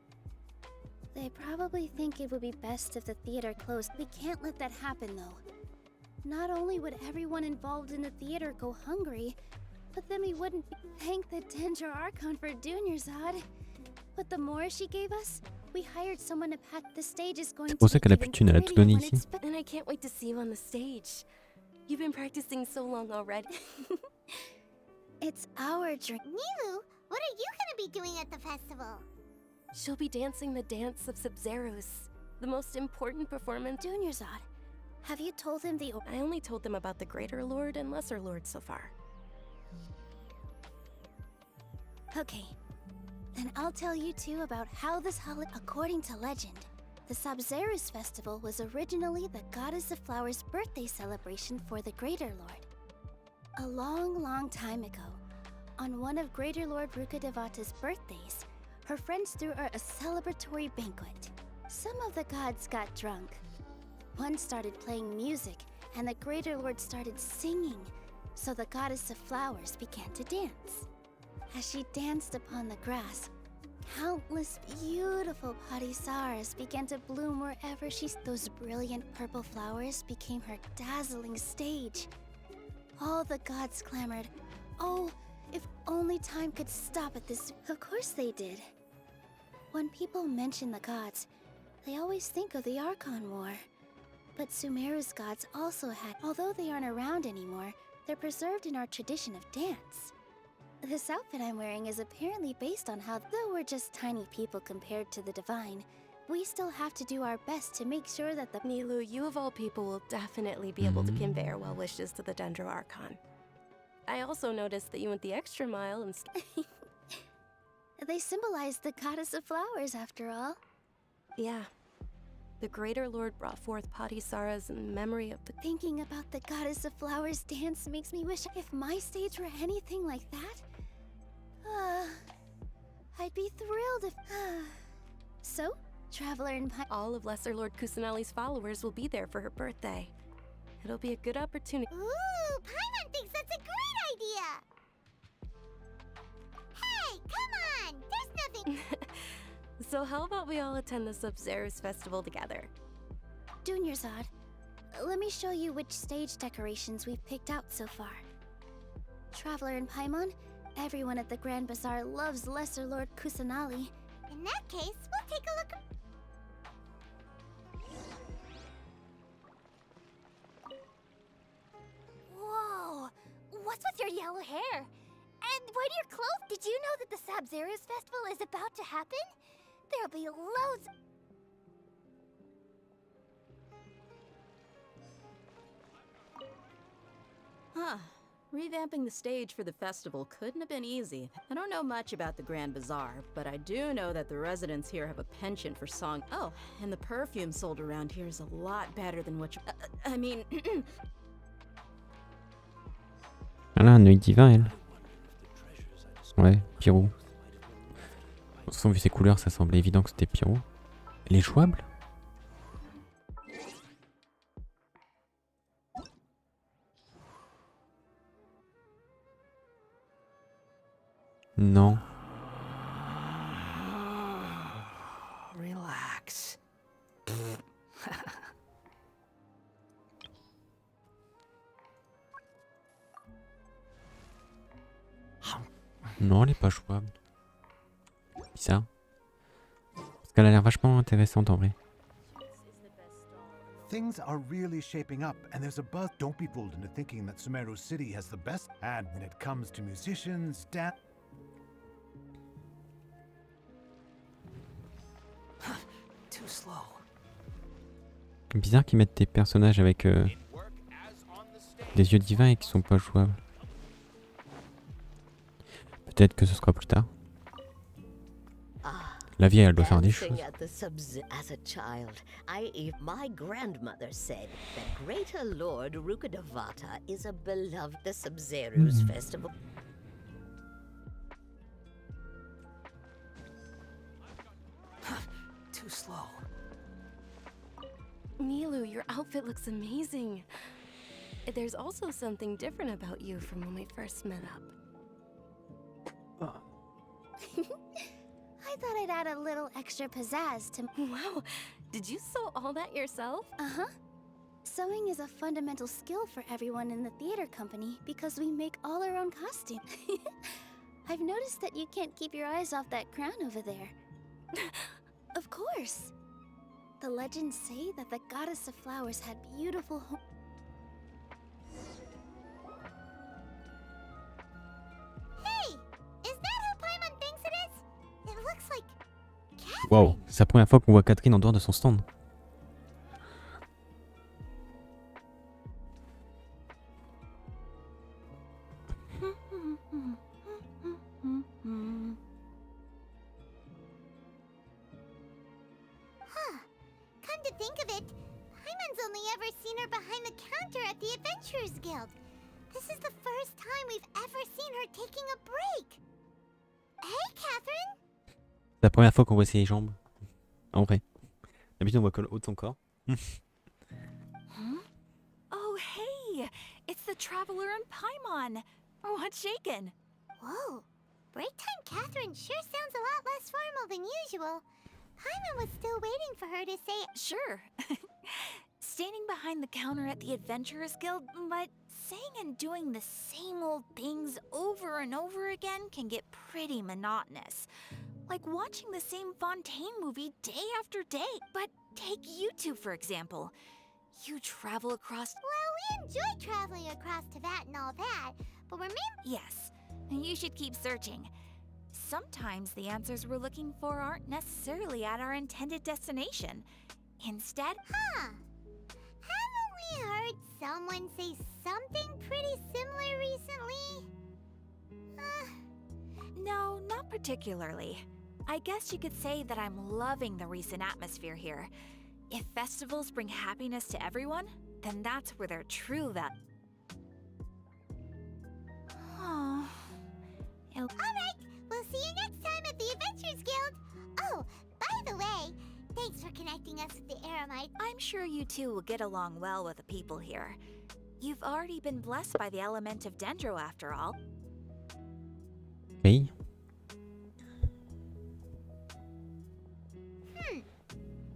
They probably think it would be best if the theater closed. We can't let that happen, though. Not only would everyone involved in the theater go hungry, but then we wouldn't thank the Dendro Archon for Dunyarzad. But the more she gave us, we hired someone to pack the stage is going C'est pour ça qu'elle a plus de thunes, elle a tout donné ici. And I can't wait to see you on the stage. You've been practicing so long already. It's our dream. Nilu, what are you gonna be doing at the festival? She'll be dancing the dance of Sabzerus, the most important performance. Dunyarzad, have you told him the... I only told them about the Greater Lord and Lesser Lord so far. Okay, then I'll tell you two about how this holiday... According to legend, the Sabzerus festival was originally the Goddess of Flowers' birthday celebration for the Greater Lord. A long, long time ago, on one of Greater Lord Rukkhadevata's birthdays, her friends threw her a celebratory banquet. Some of the gods got drunk. One started playing music, and the Greater Lord started singing, so the Goddess of Flowers began to dance. As she danced upon the grass, countless beautiful parisaras began to bloom wherever she... Those brilliant purple flowers became her dazzling stage. All the gods clamored, "Oh, if only time could stop at this..." Of course they did. When people mention the gods, they always think of the Archon War. But Sumeru's gods also had... Although they aren't around anymore, they're preserved in our tradition of dance. This outfit I'm wearing is apparently based on how, though we're just tiny people compared to the divine, we still have to do our best to make sure that the... Nilu, you of all people will definitely be able to convey our well wishes to the Dendro Archon. I also noticed that you went the extra mile and... They symbolize the Goddess of Flowers, after all. Yeah. The Greater Lord brought forth Patisaras in memory of the... Thinking about the Goddess of Flowers dance makes me wish if my stage were anything like that. I'd be thrilled if... So, Traveler and all of Lesser Lord Kusanali's followers will be there for her birthday. It'll be a good opportunity. Ooh, Paimon thinks that's a great idea! Hey, come on! There's nothing... So how about we all attend the Sabzerus festival together? Dunyarzad, let me show you which stage decorations we've picked out so far. Traveler and Paimon, everyone at the Grand Bazaar loves Lesser Lord Kusanali. In that case, we'll take a look. Whoa! What's with your yellow hair? And why do your clothes? Did you know that the Sabzerus festival is about to happen? There'll be loads... Huh. Revamping the stage for the festival couldn't have been easy. I don't know much about the Grand Bazaar, but I do know that the residents here have a penchant for song. Oh, and the perfume sold around here is a lot better than what you... I mean... Elle a un œil divin, elle. Ouais, Pyro. De toute façon, vu ses couleurs, ça semblait évident que c'était Pyro. Elle est jouable? Non. Relax. Non, elle est pas jouable. Bizarre. Parce qu'elle a l'air vachement intéressante en vrai. Things are really shaping up, and there's a buzz. Don't be fooled into thinking that Semeru City has the best. And when it comes to musicians, Too slow. Bizarre qu'ils mettent des personnages avec des yeux divins et qui sont pas jouables. Peut-être que ce sera plus tard. La vieille, elle doit faire des choses. As a child, my grandmother said that Greater Lord Rukkhadevata is a beloved the Sabzerus festival. Too slow. Nilu, your outfit looks amazing. There's also something different about you from when we first met up. I thought I'd add a little extra pizzazz to... Wow, did you sew all that yourself? Uh-huh. Sewing is a fundamental skill for everyone in the theater company because we make all our own costumes. I've noticed that you can't keep your eyes off that crown over there. Of course. The legends say that the goddess of flowers had beautiful Hey! Is that who Paimon thinks it is? It looks like... Wow, c'est la première fois qu'on voit Catherine en dehors de son stand. Come to think of it, Paimon's only ever seen her behind the counter at the Adventurers Guild. This is the first time we've ever seen her taking a break. Hey, Catherine! C'est la première fois qu'on voit ses jambes. En vrai. D'habitude, on voit que le haut de son corps. Oh, hey! It's the Traveler and Paimon! What's shaken? Whoa! Break time Catherine sure sounds a lot less formal than usual. Paimon was still waiting for her to say... Sure. Standing behind the counter at the Adventurers Guild, but saying and doing the same old things over and over again can get pretty monotonous. Like watching the same Fontaine movie day after day. But take you two, for example. You travel across... Well, we enjoy traveling across Teyvat and all that, but we're mainly... Yes, you should keep searching. Sometimes the answers we're looking for aren't necessarily at our intended destination. Instead... Huh. Haven't we heard someone say something pretty similar recently? No, not particularly. I guess you could say that I'm loving the recent atmosphere here. If festivals bring happiness to everyone, then that's where their true value... All right, we'll see you next time at the Adventurers Guild. Oh, by the way, thanks for connecting us with the Eremites. I'm sure you two will get along well with the people here. You've already been blessed by the element of Dendro after all. Hey.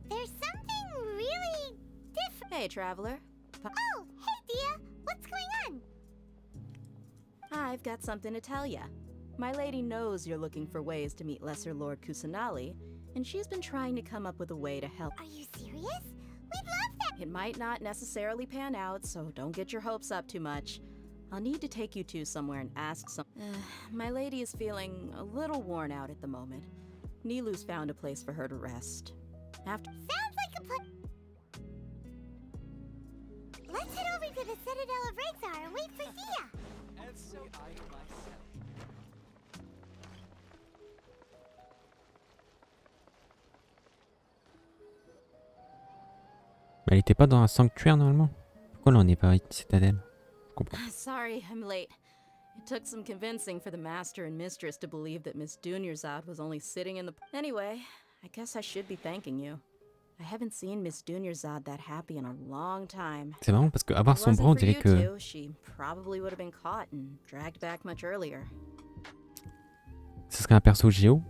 There's something really different. Hey, Traveler. Oh, hey, Dia. What's going on? I've got something to tell ya. My lady knows you're looking for ways to meet Lesser Lord Kusanali, and she's been trying to come up with a way to help. Are you serious? We'd love that. It might not necessarily pan out, so don't get your hopes up too much. I'll need to take you two somewhere and ask some... my lady is feeling a little worn out at the moment. Nilu's found a place for her to rest. After... Sounds like a plan. Let's head over to the Citadel of Rexar and wait for Dia. Mais elle était pas dans un sanctuaire normalement? Pourquoi là on est pas à une citadelle? Je comprends. Sorry, I'm late. It took some convincing for the master and mistress to believe that Miss Dunyarzad was only sitting in the... Anyway, I guess I should be thanking you. I haven't seen Miss Dunyarzad that happy in a long time. C'est marrant parce qu'avoir son bras on dirait que... She probably would have been caught and dragged back much earlier. Ce serait un perso géo.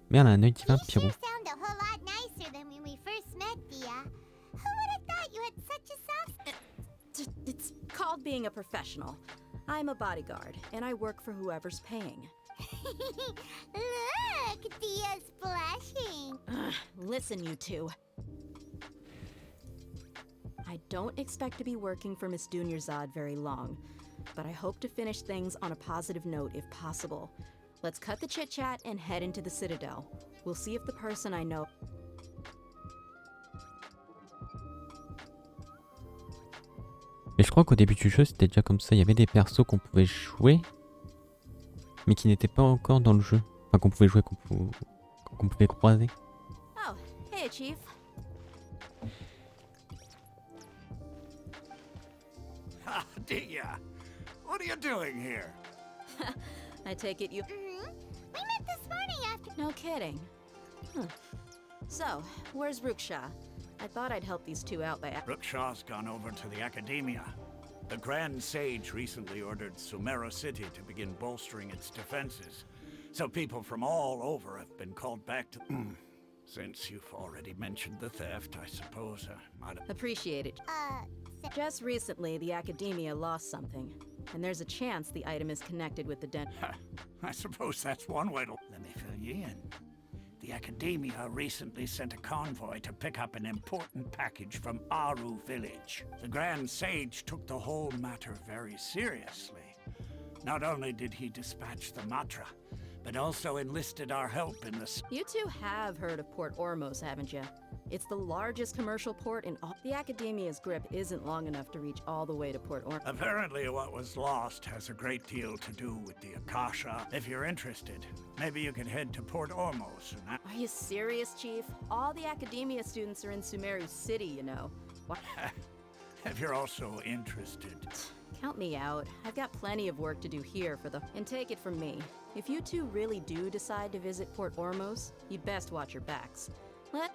Mais elle a un œil divin pyro. You sound a whole lot nicer than when we first met, Dia. Who would have thought you had such a soft... It's called being a professional. I'm a bodyguard, and I work for whoever's paying. Look, Dia's blushing. Listen, you two. I don't expect to be working for Miss Dunyarzad very long, but I hope to finish things on a positive note if possible. Let's cut the chit-chat and head into the Citadel. We'll see if the person I know... Mais je crois qu'au début du jeu c'était déjà comme ça, il y avait des persos qu'on pouvait jouer, mais qui n'étaient pas encore dans le jeu. Enfin qu'on pouvait jouer, qu'on pouvait croiser. Oh, hey Chief. Ah, Dia! What are you doing here? I take it you... We met this morning after... No kidding. So, where's Ruksha? I thought I'd help these two out by... Ruksha's gone over to the Academia. The Grand Sage recently ordered Semeru City to begin bolstering its defenses. So people from all over have been called back to... Since you've already mentioned the theft, I suppose I might have... Appreciate it. Just recently, the Academia lost something, and there's a chance the item is connected with the den. I suppose that's one way to... Let me fill you in. The Academia recently sent a convoy to pick up an important package from Aru village. The Grand Sage took the whole matter very seriously. Not only did he dispatch the Matra, but also enlisted our help in the... You two have heard of Port Ormos, haven't you? It's the largest commercial port in all... The Academia's grip isn't long enough to reach all the way to Port Ormos. Apparently what was lost has a great deal to do with the Akasha. If you're interested, maybe you could head to Port Ormos and... Are you serious, Chief? All the Academia students are in Semeru City, you know. If you're also interested... Count me out. I've got plenty of work to do here for the... And take it from me. If you two really do decide to visit Port Ormos, you'd best watch your backs.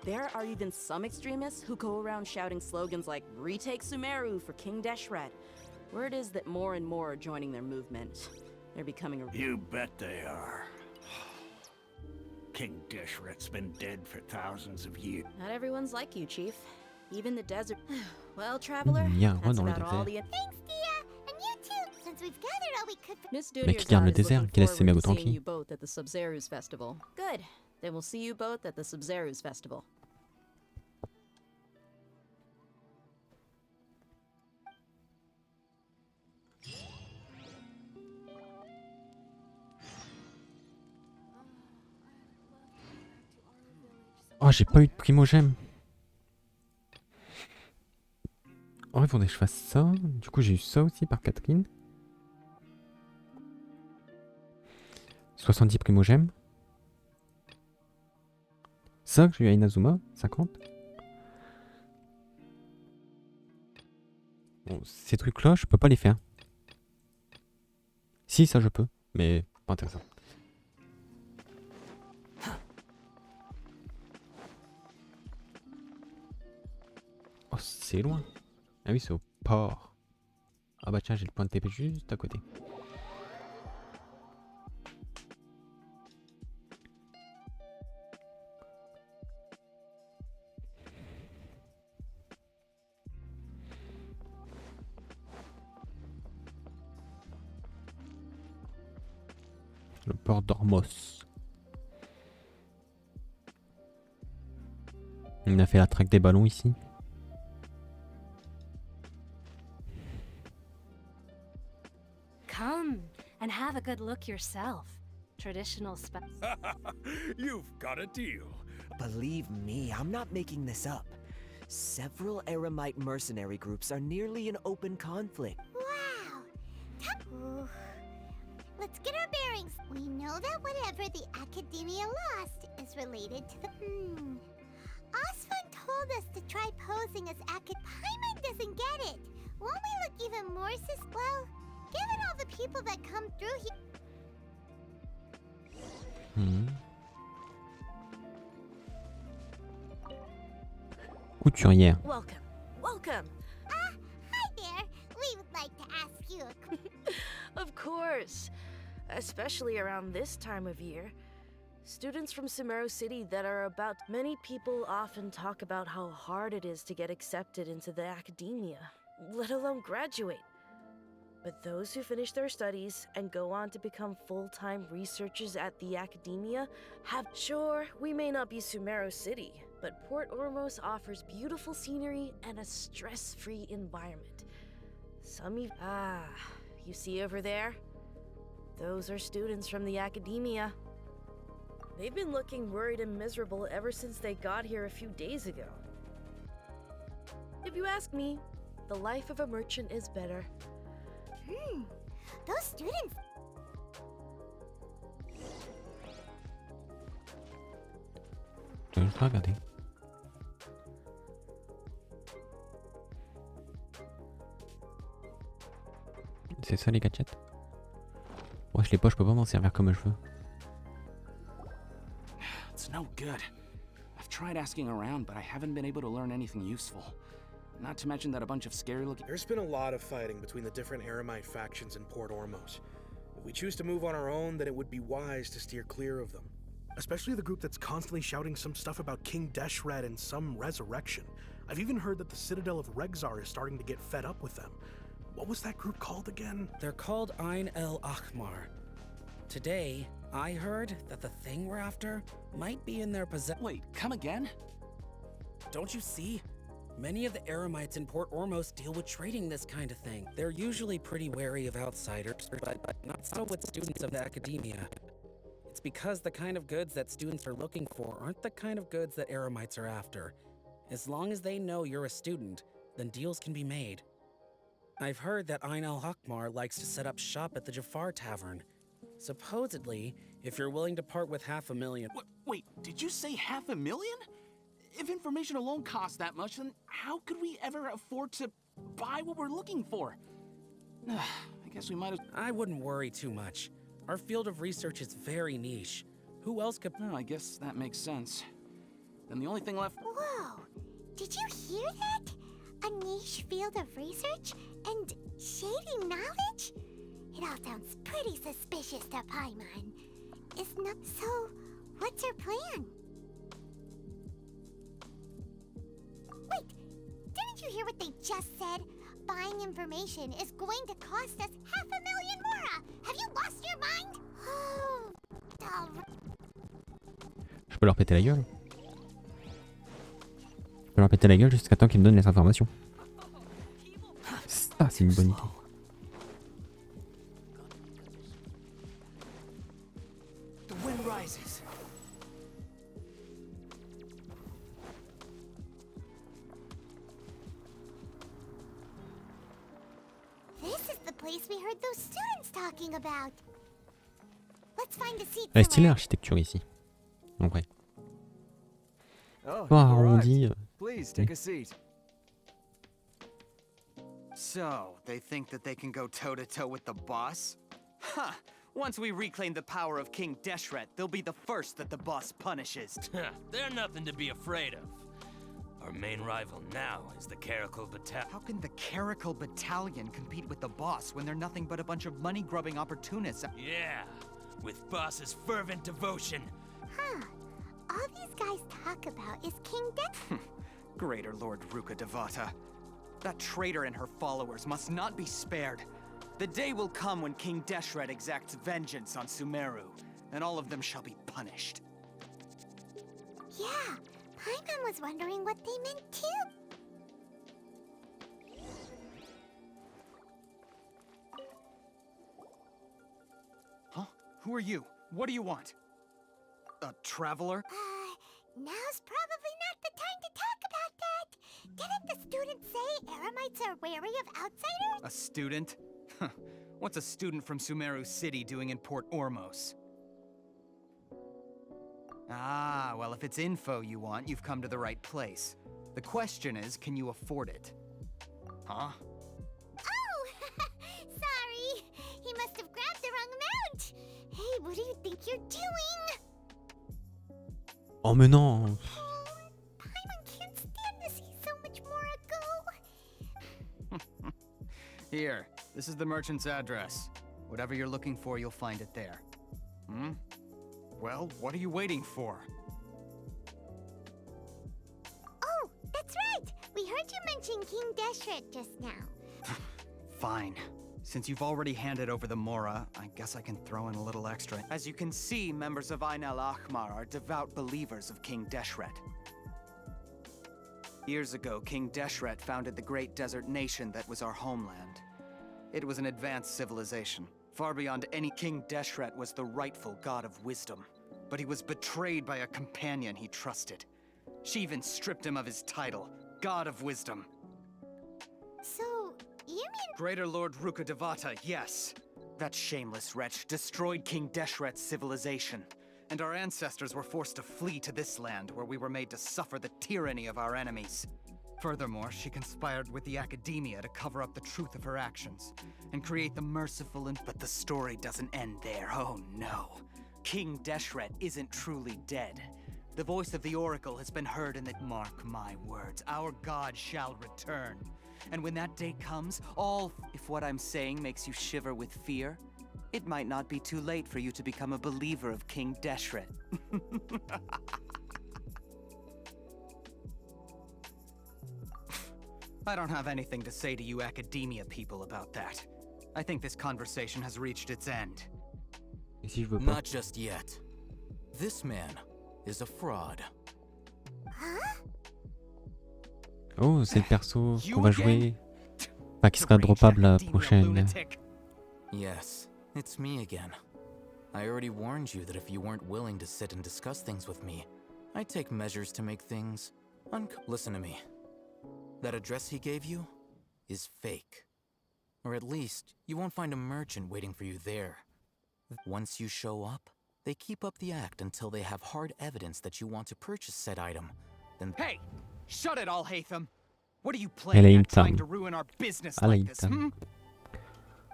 There are even some extremists who go around shouting slogans like, "Retake Semeru for King Deshret." Word is that more and more are joining their movement. They're becoming a... You bet they are. King Deshret's been dead for thousands of years. Not everyone's like you, Chief. Even the desert... Well, traveler, that's about all the... Thanks, Dia! And you too! Since we've gathered all we could... Miss Mec qui garde le désert, qui laisse Semeru seeing tranquille. you both at the Sub-Zeru's festival. Good. Then we'll see you both at the Sub-Zeru's festival. Oh, j'ai pas eu de primogème. Oh, il faudrait que je fasse ça. Du coup, j'ai eu ça aussi par Catherine. 70 primogèmes. Ça que j'ai eu à Inazuma, 50. Bon, ces trucs-là, je peux pas les faire. Si, ça je peux, mais pas intéressant. Oh, c'est loin. Ah oui, c'est au port. Ah bah tiens, j'ai le point de TP juste à côté. Le port d'Ormos. On a fait la traque des ballons ici. Come and have a good look yourself. Traditional You've got a deal. Believe me, I'm not making this up. Several Eremite mercenary groups are nearly in open conflict. Wow! Let's get our bearings. We know that whatever the Academia lost is related to the... Osfun told us to try posing as Paimon doesn't get it. Won't we look even more well, given all the people that come through here... Couturière. Welcome. Welcome. Hi there. We would like to ask you a... Of course. Especially around this time of year. Students from Semeru City that are about... Many people often talk about how hard it is to get accepted into the Academia, let alone graduate. But those who finish their studies and go on to become full-time researchers at the Academia have... Sure, we may not be Semeru City, but Port Ormos offers beautiful scenery and a stress-free environment. You see over there? Those are students from the Academia. They've been looking worried and miserable ever since they got here a few days ago. If you ask me, the life of a merchant is better. Those students... Je vais juste regarder. C'est ça les gadgets? Ouais, je les poche, je peux pas m'en servir comme je veux. It's no good. I've tried asking around, but I haven't been able to learn anything useful. Not to mention that a bunch of scary looking... There's been a lot of fighting between the different Eremite factions in Port Ormos. we choose to move on our own, then it would be wise to steer clear of them. Especially the group that's constantly shouting some stuff about King Deshret and some resurrection. I've even heard that the Citadel of Regzar is starting to get fed up with them. What was that group called again? They're called Ain el Ahmar. Today, I heard that the thing we're after might be in their possession. Wait, come again? Don't you see? Many of the Eremites in Port Ormos deal with trading this kind of thing. They're usually pretty wary of outsiders, but not so with students of the academia. It's because the kind of goods that students are looking for aren't the kind of goods that Eremites are after. As long as they know you're a student, then deals can be made. I've heard that Ain el-Ahmar likes to set up shop at the Jafar Tavern. Supposedly, if you're willing to part with $500,000... Wait, did you say $500,000? If information alone costs that much, then how could we ever afford to buy what we're looking for? I guess we might as... I wouldn't worry too much. Our field of research is very niche. Who else could... Oh, I guess that makes sense. Then the only thing left... Whoa! Did you hear that? A niche field of research? And shady knowledge? It all sounds pretty suspicious to Paimon. So, what's her plan? Wait, didn't you hear what they just said? Buying information is going to cost us $500,000 Mora! Have you lost your mind? Oh, Je peux leur péter la gueule. Je peux leur péter la gueule jusqu'à temps qu'ils me donnent les informations. Ça, c'est une bonne idée. The wind rises. This is the place we heard those students talking about. Let's find a seat. Elle est stylée l'architecture ici. En vrai. Oh, Pas arrondi. Please take a seat. So, they think that they can go toe-to-toe with the boss? Huh! Once we reclaim the power of King Deshret, they'll be the first that the boss punishes. They're nothing to be afraid of. Our main rival now is the Caracal Battalion. How can the Caracal Battalion compete with the boss when they're nothing but a bunch of money-grubbing opportunists? Yeah, with boss's fervent devotion. Huh. All these guys talk about is King Deshret. Greater Lord Ruka Devata. That traitor and her followers must not be spared. The day will come when King Deshret exacts vengeance on Semeru, and all of them shall be punished. Yeah, Paimon was wondering what they meant too. Huh? Who are you? What do you want? A traveler? Now's probably not the time to talk about that. Didn't the student say Eremites are wary of outsiders? A student? What's a student from Semeru City doing in Port Ormos? Ah, well, if it's info you want, you've come to the right place. The question is, can you afford it? Huh? Oh! Sorry! He must have grabbed the wrong amount! Hey, what do you think you're doing? Oh mais non! Paimon can't stand to see so much more go. Here, this is the merchant's address. Whatever you're looking for, you'll find it there. Hmm? Well, what are you waiting for? Oh, that's right! We heard you mention King Deshret just now. Fine. Since you've already handed over the Mora, I guess I can throw in a little extra. As you can see, members of Ain el-Ahmar are devout believers of King Deshret. Years ago, King Deshret founded the great desert nation that was our homeland. It was an advanced civilization. Far beyond any King Deshret was the rightful god of wisdom. But he was betrayed by a companion he trusted. She even stripped him of his title, God of Wisdom. So, you mean... Greater Lord Ruka Devata, yes. That shameless wretch destroyed King Deshret's civilization. And our ancestors were forced to flee to this land where we were made to suffer the tyranny of our enemies. Furthermore, she conspired with the academia to cover up the truth of her actions and create the merciful and... But the story doesn't end there, oh no. King Deshret isn't truly dead. The voice of the Oracle has been heard in the... Mark my words, our god shall return. And when that day comes, all... If what I'm saying makes you shiver with fear, It might not be too late for you to become a believer of King Deshret. I don't have anything to say to you academia people about that. I think this conversation has reached its end. Et si je veux pas? Not just yet. This man is a fraud. Oh, c'est le perso qu'on va jouer. Enfin, qui sera droppable la prochaine. Yes, it's me again. I already warned you that if you weren't willing to sit and discuss things with me, I'd take measures to make things Listen to me. That address he gave you is fake. Or at least, you won't find a merchant waiting for you there. Once you show up, they keep up the act until they have hard evidence that you want to purchase said item. Then Hey! Shut it, Alhaintham! What are you playing at, trying to ruin our business like this,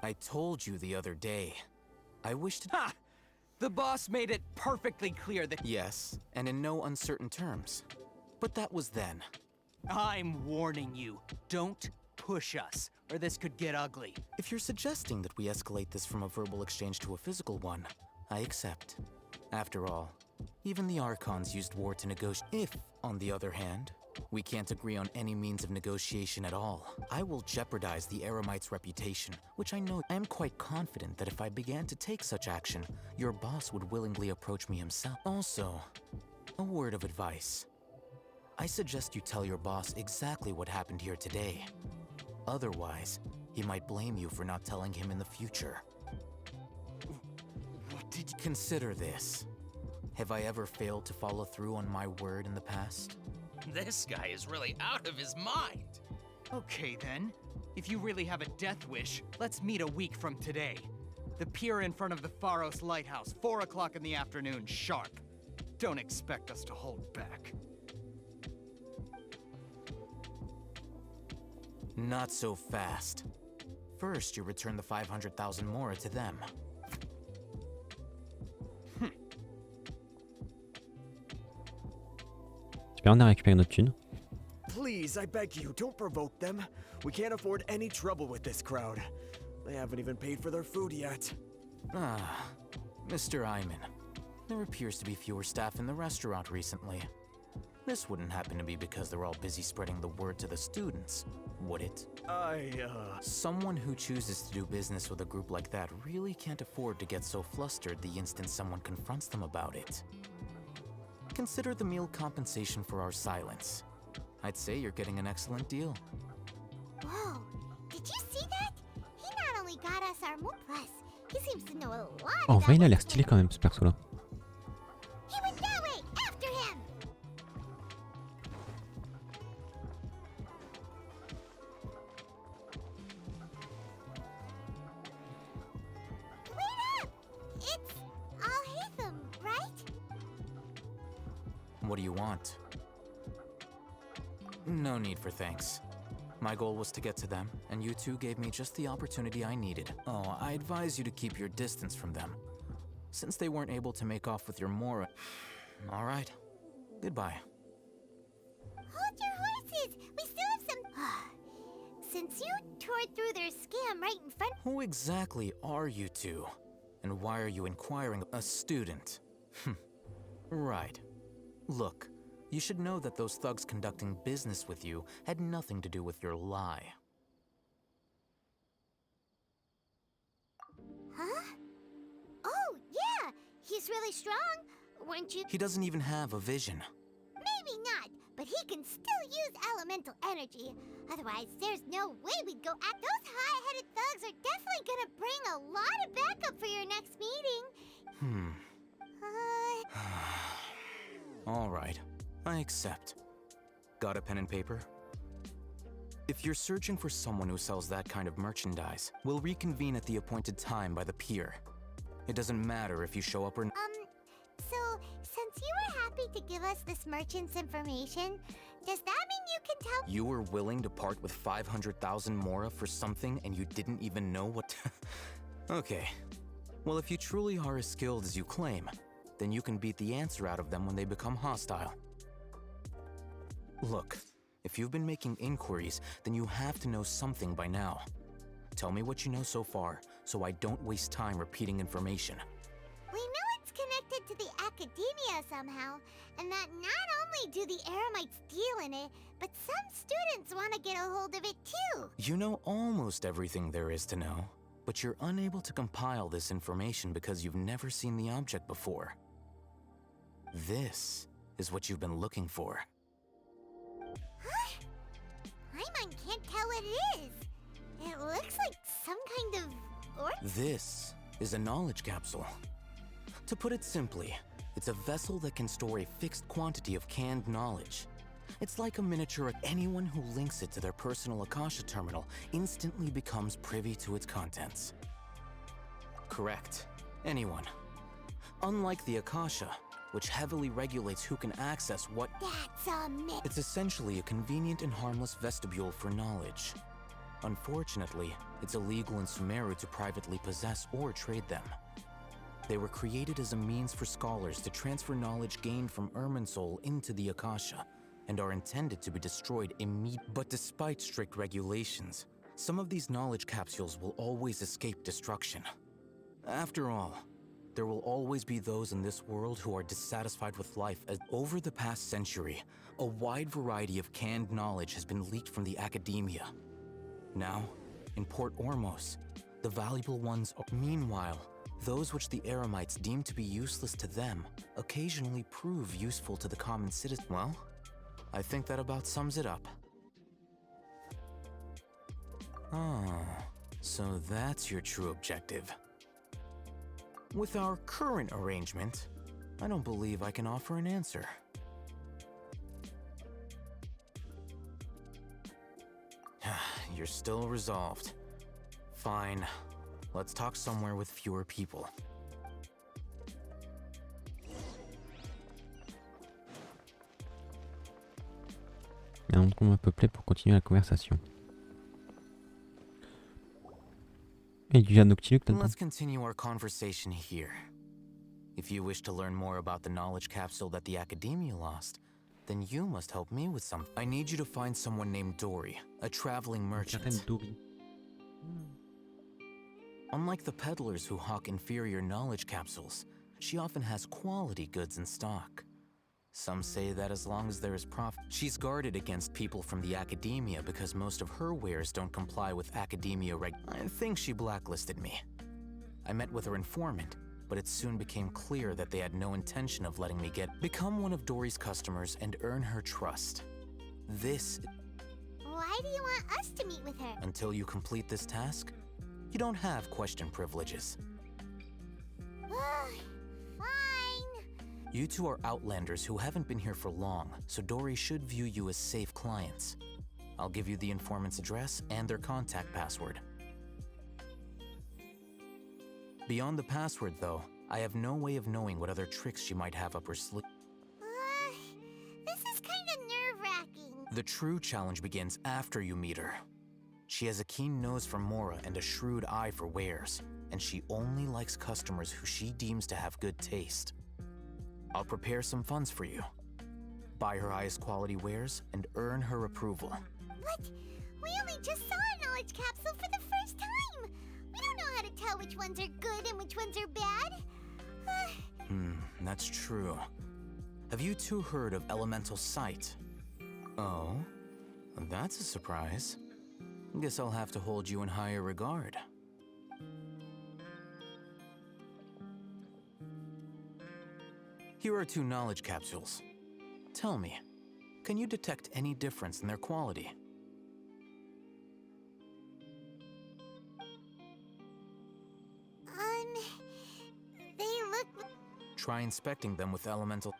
I told you the other day. I wished Ha! The boss made it perfectly clear that— Yes, and in no uncertain terms. But that was then. I'm warning you. Don't push us, or this could get ugly. If you're suggesting that we escalate this from a verbal exchange to a physical one, I accept. After all, even the Archons used war to negotiate. If, on the other hand, we can't agree on any means of negotiation at all, I will jeopardize the Eremite's reputation, which I know. I am quite confident that if I began to take such action, your boss would willingly approach me himself. Also, a word of advice. I suggest you tell your boss exactly what happened here today. Otherwise, he might blame you for not telling him in the future. What did you— Consider this. Have I ever failed to follow through on my word in the past? This guy is really out of his mind. Okay then. If you really have a death wish, let's meet a week from today. The pier in front of the Pharos Lighthouse, 4 o'clock in the afternoon, sharp. Don't expect us to hold back. Not so fast. First, you return the 500,000 mora to them. Super, on a récupéré notre thune. Please, I beg you, don't provoke them. We can't afford any trouble with this crowd. They haven't even paid for their food yet. Ah, Mr. Iman. There appears to be fewer staff in the restaurant recently. This wouldn't happen to be because they're all busy spreading the word to the students, would it? Someone who chooses to do business with a group like that really can't afford to get so flustered the instant someone confronts them about it. Consider the meal compensation for our silence. I'd say you're getting an excellent deal. Whoa, did you see that? He not only got us our moon plus, he seems to know a lot. En vrai, il a l'air stylé quand même, ce perso-là. He went that way, after him! Wait up! It's Alhaintham, right? What do you want? No need for thanks. My goal was to get to them, and you two gave me just the opportunity I needed. Oh, I advise you to keep your distance from them, since they weren't able to make off with your mora. All right. Goodbye. Hold your horses! We still have some... Since you tore through their scam right in front... Who exactly are you two? And why are you inquiring? A student. Right. Look, you should know that those thugs conducting business with you had nothing to do with your lie. Huh? Oh, yeah! He's really strong, weren't you? He doesn't even have a vision. Maybe not, but he can still use elemental energy. Otherwise, there's no way we'd go at those high-headed thugs are definitely gonna bring a lot of backup for your next meeting. All right, I accept. Got a pen and paper? If you're searching for someone who sells that kind of merchandise, we'll reconvene at the appointed time by the pier. It doesn't matter if you show up or not. So, since you were happy to give us this merchant's information, does that mean you can tell— You were willing to part with 500,000 mora for something and you didn't even know what— Okay. Well, if you truly are as skilled as you claim, then you can beat the answer out of them when they become hostile. Look, if you've been making inquiries, then you have to know something by now. Tell me what you know so far, so I don't waste time repeating information. We know it's connected to the academia somehow, and that not only do the Eremites deal in it, but some students want to get a hold of it too. You know almost everything there is to know, but you're unable to compile this information because you've never seen the object before. This is what you've been looking for. Huh? Paimon can't tell what it is. It looks like some kind of This is a knowledge capsule. To put it simply, it's a vessel that can store a fixed quantity of canned knowledge. It's like a miniature. Anyone who links it to their personal Akasha terminal instantly becomes privy to its contents. Correct. Anyone. Unlike the Akasha, which heavily regulates who can access what. That's a myth. It's essentially a convenient and harmless vestibule for knowledge. Unfortunately, it's illegal in Semeru to privately possess or trade them. They were created as a means for scholars to transfer knowledge gained from Irminsul into the Akasha, and are intended to be destroyed immediately. But despite strict regulations, some of these knowledge capsules will always escape destruction. After all, there will always be those in this world who are dissatisfied with life. As over the past century, a wide variety of canned knowledge has been leaked from the academia. Now, in Port Ormos, the valuable ones are. Meanwhile, those which the Eremites deem to be useless to them occasionally prove useful to the common citizen. Well, I think that about sums it up. Oh, so that's your true objective. With our current arrangement, I don't believe I can offer an answer. You're still resolved. Fine. Let's talk somewhere with fewer people. Il y a un endroit peuplé pour continuer la conversation. Et du Noctilux là-dedans. Let's continue our conversation here. If you wish to learn more about the knowledge capsule that the Academia lost, then you must help me with some. I need you to find someone named Dori, a traveling merchant. Dori. Unlike the peddlers who hawk inferior knowledge capsules, she often has quality goods in stock. Some say that as long as there is profit, she's guarded against people from the Academia because most of her wares don't comply with Academia I think she blacklisted me. I met with her informant, but it soon became clear that they had no intention of letting me become one of Dori's customers and earn her trust. This. Why do you want us to meet with her? Until you complete this task, you don't have question privileges. Fine. You two are outlanders who haven't been here for long, so Dori should view you as safe clients. I'll give you the informant's address and their contact password. Beyond the password, though, I have no way of knowing what other tricks she might have up her sleeve. This is kind of nerve-wracking. The true challenge begins after you meet her. She has a keen nose for Mora and a shrewd eye for wares, and she only likes customers who she deems to have good taste. I'll prepare some funds for you. Buy her highest quality wares and earn her approval. But we only just saw a knowledge capsule for the first time. We don't know how to tell which ones are good and which ones are bad. That's true. Have you two heard of elemental sight? Oh, that's a surprise. Guess I'll have to hold you in higher regard. Here are 2 knowledge capsules. Tell me, can you detect any difference in their quality? They look. Try inspecting them with elemental.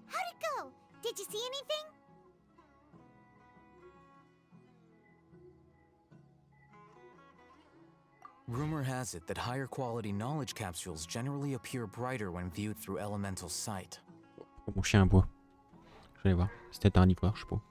How'd it go? Did you see anything? Rumor has it that higher quality knowledge capsules generally appear brighter when viewed through elemental sight. Mon chien aboie. Je vais aller voir. C'est peut-être un livreur, je sais pas.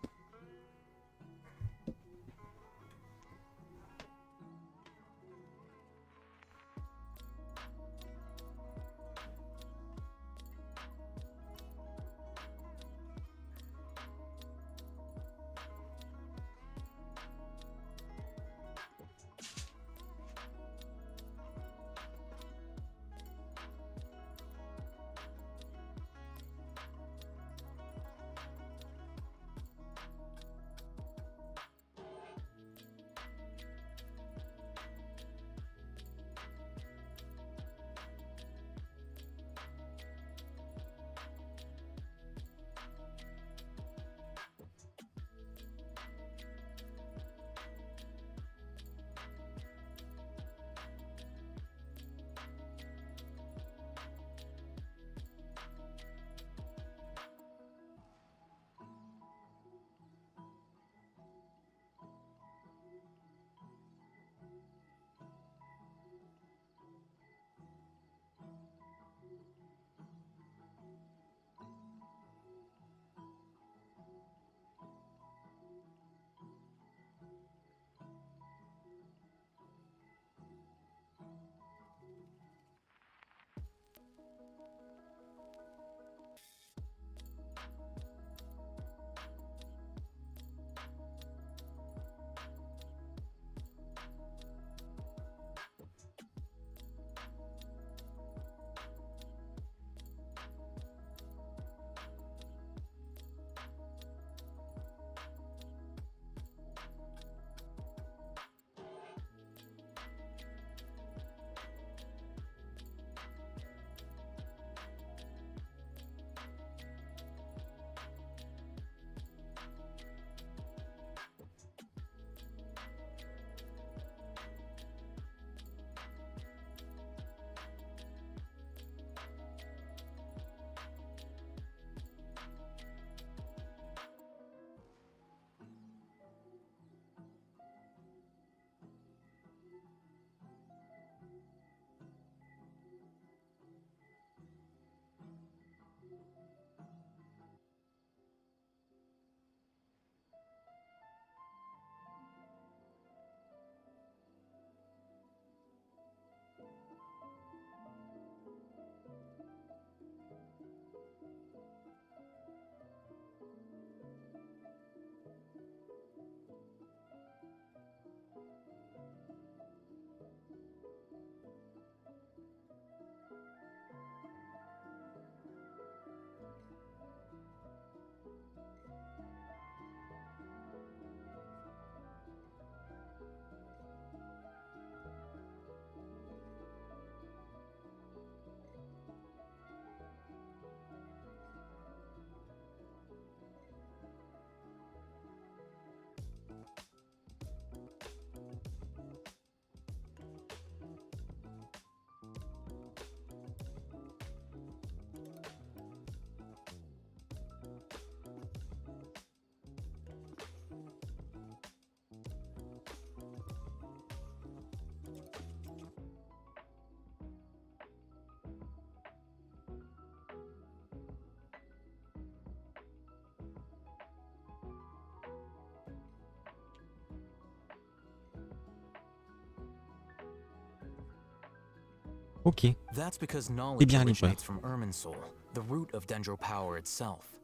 Ok. That's because C'est knowledge bien libre. originates from Irminsul, the root of Dendro power itself.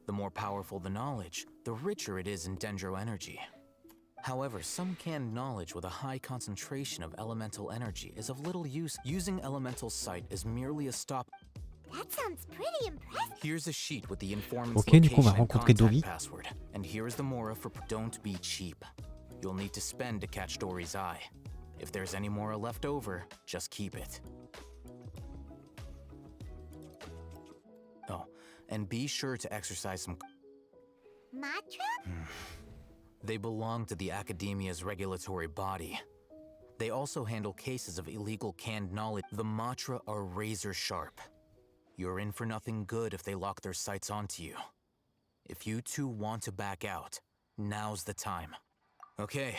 The more powerful the knowledge, the richer it is in Dendro energy. However, some canned knowledge with a high concentration of elemental energy is of little use. Using elemental sight is merely a stop. That sounds pretty impressive. Here's a sheet with the informant's Ok, du coup, on va location and rencontrer contact Dori. password. And here's the Mora for don't be cheap. You'll need to spend to catch Dori's eye. If there's any Mora left over, just keep it. Oh, and be sure to exercise some... Matra? They belong to the Academia's regulatory body. They also handle cases of illegal canned knowledge. The Matra are razor sharp. You're in for nothing good if they lock their sights onto you. If you two want to back out, now's the time. Okay,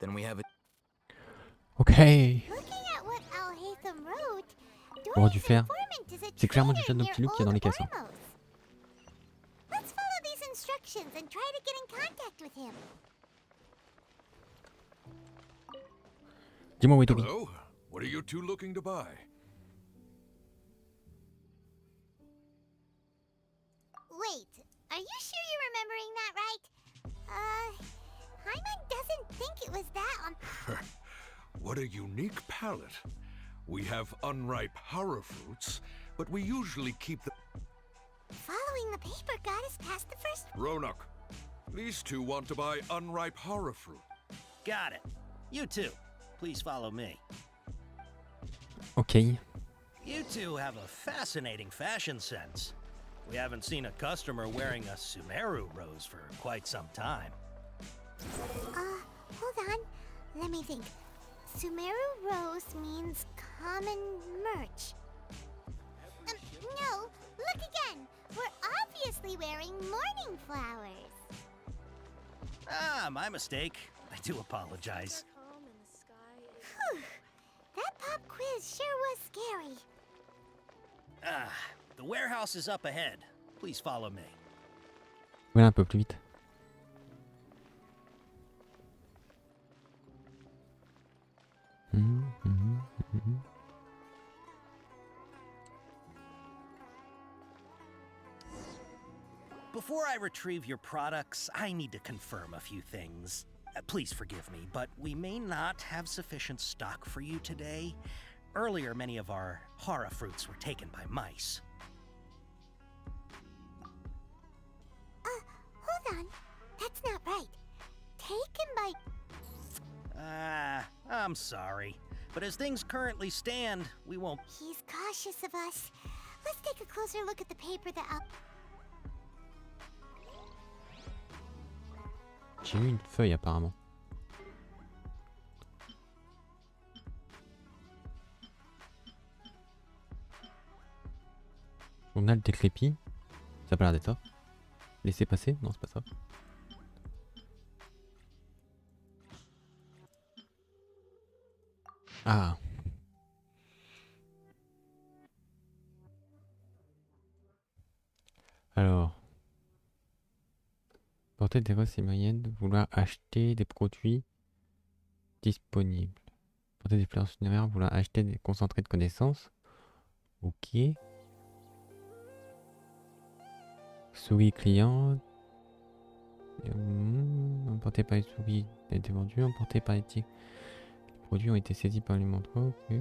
then we have it. Ok. Looking at what Alhaintham wrote, On aurait dû Dori's faire. informant is a C'est clairement du trader jeune near Noctilux qu'il y a dans les Old caisses. Hein. Ormos. Let's follow these instructions and try to get in contact with him. Dis-moi où est Dori. Hello? What are you two looking to buy? Wait, are you sure you're remembering that right? Hyman doesn't think it was that on... What a unique palate. We have unripe horror fruits, but we usually keep the... Following the paper got us past the first... Ronak, these two want to buy unripe horror fruit. Got it. You two, please follow me. Ok. You two have a fascinating fashion sense. We haven't seen a customer wearing a Semeru rose for quite some time. Hold on. Let me think. Semeru rose means common merch. No, look again. We're obviously wearing morning flowers. Ah, my mistake. I do apologize. Whew. That pop quiz sure was scary. Ah, the warehouse is up ahead. Please follow me. Voilà un peu plus vite. Before I retrieve your products, I need to confirm a few things. Please forgive me, but we may not have sufficient stock for you today. Earlier, many of our hara fruits were taken by mice. Hold on. That's not right. Taken by... I'm sorry. But as things currently stand, we won't... He's cautious of us. Let's take a closer look at the paper that I'll... J'ai eu une feuille apparemment. Journal décrépit. Ça a pas l'air d'être ça. Laissez passer. Non, c'est pas ça. Ah. Alors. Portez des voix moyennes de vouloir acheter des produits disponibles. Portez des fleurs funéraires vouloir acheter des concentrés de connaissances. Ok. Souris client. Emporté par les souris a été vendu. Emporté par les tigres. Les produits ont été saisis par les montreux. Ok.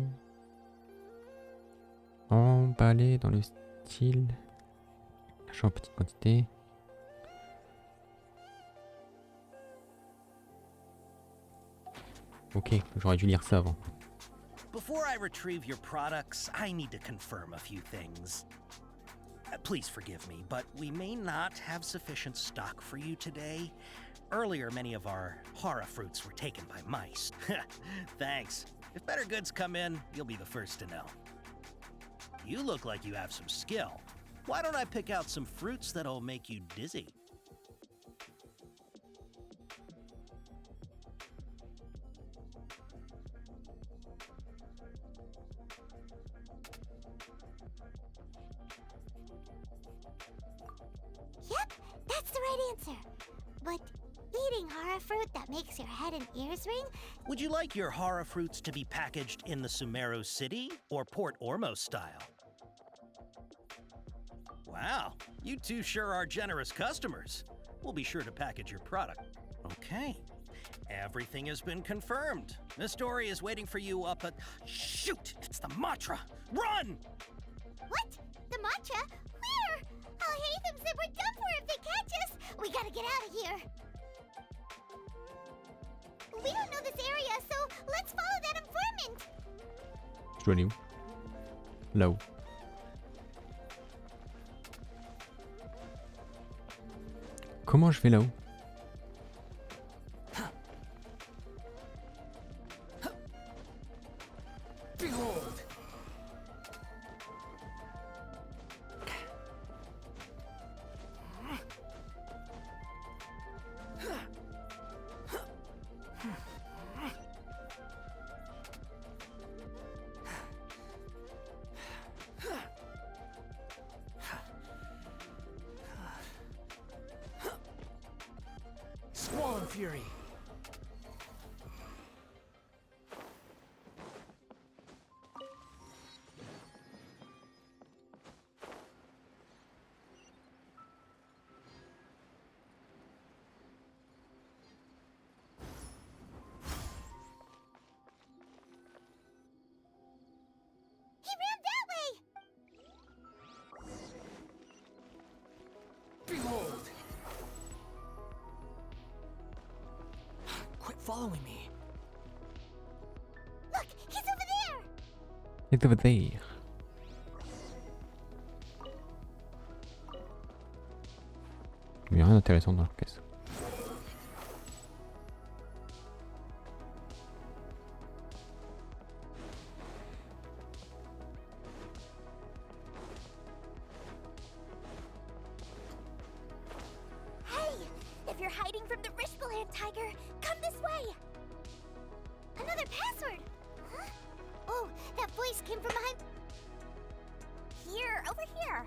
Emballé dans le style. Achat en petite quantité. Ok, j'aurais dû lire ça avant. Before I retrieve your products, I need to confirm a few things. Please forgive me, but we may not have sufficient stock for you today. Earlier, many of our hara fruits were taken by mice. Thanks. If better goods come in, you'll be the first to know. You look like you have some skill. Why don't I pick out some fruits that'll make you dizzy? Yep, that's the right answer. But Eating hara fruit that makes your head and ears ring? Would you like your hara fruits to be packaged in the Semeru city or Port Ormos style? Wow, you two sure are generous customers. We'll be sure to package your product. Okay, everything has been confirmed. Miss Dori is waiting for you up at... Shoot, it's the Matra! Run! What? The mantra? Where? Alhaintham said we're done for if they catch us. We gotta get out of here. We don't know this area, so let's follow that informant. Je dois aller où? Là-haut. Comment je vais là-haut? Behold! Swan Fury! He ran that way! Behold! Quit following me. Look, he's over there! C'est over there. Il n'y a rien d'intéressant dans leur caisse. Hey! If you're hiding from the Rishbaland tiger, come this way! Another password! Huh? Oh, that voice came from behind... Here, over here.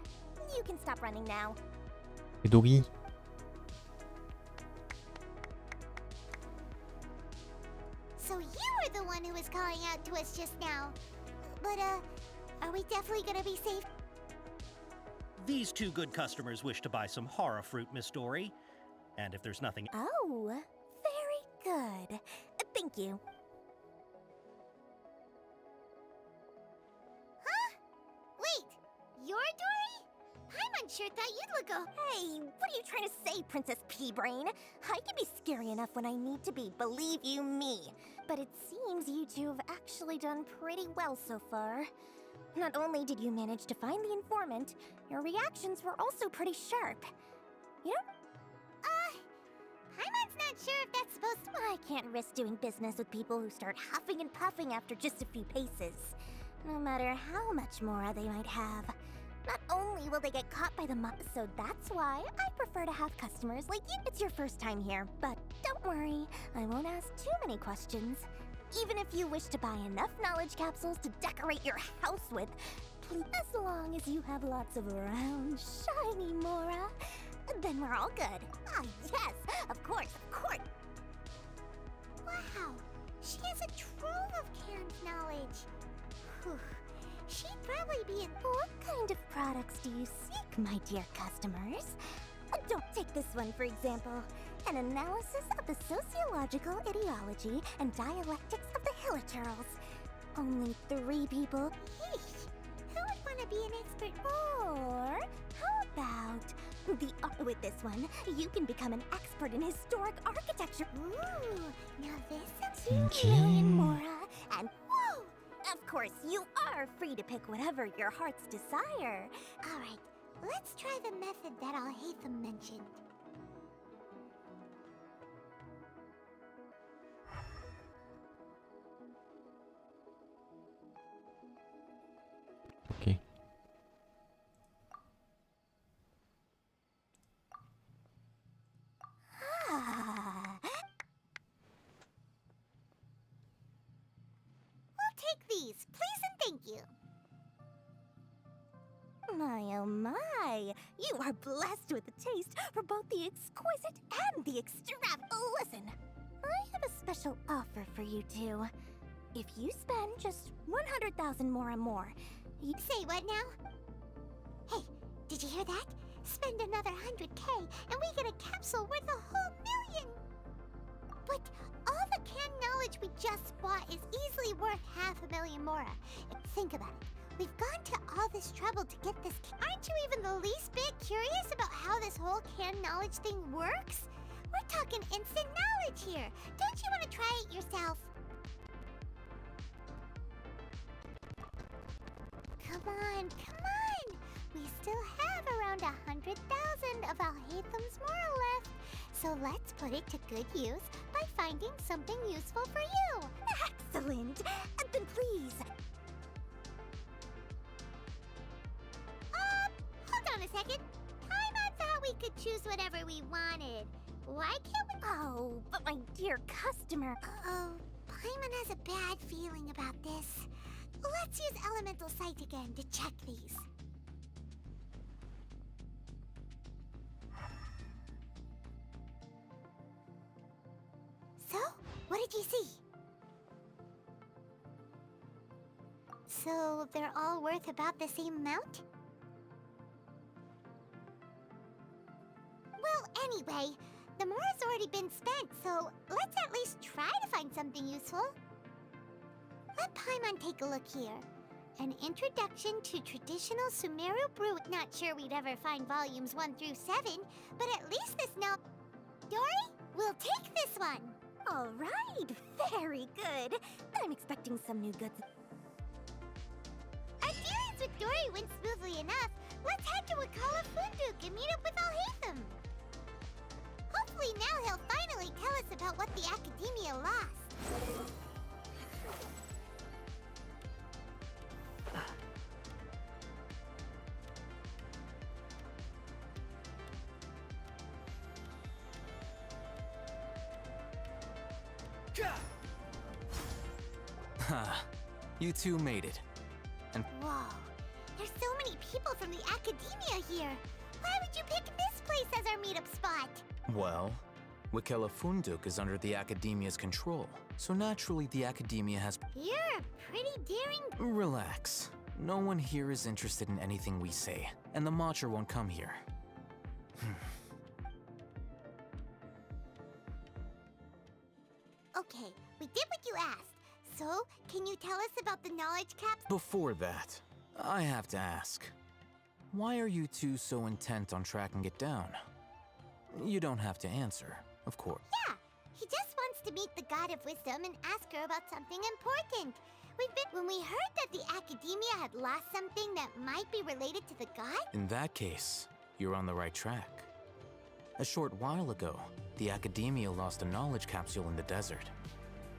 You can stop running now. Et Dori. So you were the one who was calling out to us just now. But, are we definitely gonna be safe? These two good customers wish to buy some hara fruit, Miss Dori. And if there's nothing... Oh, very good. Thank you. Huh? Wait, you're Dori? Paimon sure thought you'd look Hey, what are you trying to say, Princess Pea-Brain? I can be scary enough when I need to be, believe you me. But it seems you two have actually done pretty well so far. Not only did you manage to find the informant, your reactions were also pretty sharp. You know? Paimon's not sure if that's supposed to... I can't risk doing business with people who start huffing and puffing after just a few paces. No matter how much more they might have. Not only will they get caught by the mob, so that's why I prefer to have customers like you. It's your first time here, but don't worry, I won't ask too many questions. Even if you wish to buy enough knowledge capsules to decorate your house with, please, as long as you have lots of round, shiny Mora, then we're all good. Ah, yes, of course, of course. Wow, she has a trove of canned knowledge. Whew. She'd probably be in... What kind of products do you seek, my dear customers? Don't take this one, for example. An analysis of the sociological ideology and dialectics of the Hilichurls. Only 3 people. Yeesh. Who would want to be an expert? Or how about with this one, you can become an expert in historic architecture. Ooh, now this sounds... 2 million Mora, and whoa! Of course, you are free to pick whatever your heart's desire. All right, let's try the method that Alhaintham mentioned. Ok. We'll take these, please and thank you. My oh my, you are blessed with a taste for both the exquisite and the extravagant. Listen, I have a special offer for you two. If you spend just 100,000 more and more, you say what now? Hey, did you hear that? Spend another 100K and we get a capsule worth a whole million! But all the canned knowledge we just bought is easily worth 500,000 more. Think about it. We've gone to all this trouble to get this. Aren't you even the least bit curious about how this whole canned knowledge thing works? We're talking instant knowledge here. Don't you want to try it yourself? Come on, come on! We still have around 100,000 of Alhaintham's moral left. So let's put it to good use by finding something useful for you. excellent. Then please. Hold on a second. I thought we could choose whatever we wanted. Why can't we? Oh, but my dear customer. Uh-oh. Paimon has a bad feeling about this. Let's use Elemental Sight again to check these. So, what did you see? So, they're all worth about the same amount? Well, anyway, the more has already been spent, so let's at least try to find something useful. Let Paimon take a look here. An introduction to traditional Semeru brew. Not sure we'd ever find volumes 1 through 7, but at least this now. Dori, we'll take this one. All right, very good. I'm expecting some new goods. Our dealings with Dori went smoothly enough. Let's head to Wakala Funduk and meet up with Alhaintham. Hopefully now he'll finally tell us about what the Academia lost. Ha! You two made it. And whoa, there's so many people from the Academia here. Why would you pick this place as our meetup spot? well, Wakela Funduk is under the Academia's control, so naturally the Academia has. You're a pretty daring. Relax. No one here is interested in anything we say, and the Matcher won't come here. Okay, we did what you asked. So, can you tell us about the knowledge caps? Before that, I have to ask. Why are you two so intent on tracking it down? You don't have to answer, of course. Yeah, he just wants to meet the God of Wisdom and ask her about something important. When we heard that the Academia had lost something that might be related to the god? In that case, you're on the right track. A short while ago, the Academia lost a knowledge capsule in the desert.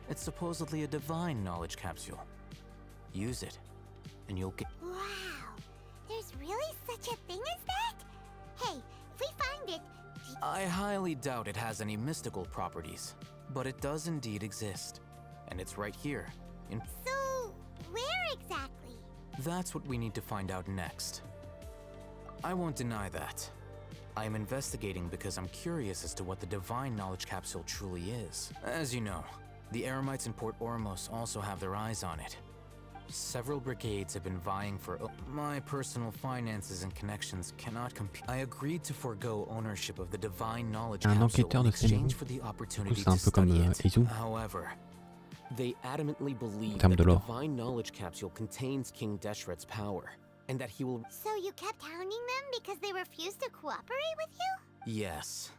It's supposedly a divine knowledge capsule. Use it, and you'll get. Wow, there's really such a thing as that? Hey, if we find it. I highly doubt it has any mystical properties, but it does indeed exist. And it's right here. So, where exactly? That's what we need to find out next. I won't deny that. I am investigating because I'm curious as to what the divine knowledge capsule truly is. As you know, the Eremites in Port Ormos also have their eyes on it. Several brigades have been vying for. My personal finances and connections cannot compete. I agreed to forego ownership of the divine knowledge capsule in exchange for the opportunity to study it. However, they adamantly believe that the divine knowledge capsule contains King Deshret's power, and that he will. So you kept hounding them because they refused to cooperate with you? Yes.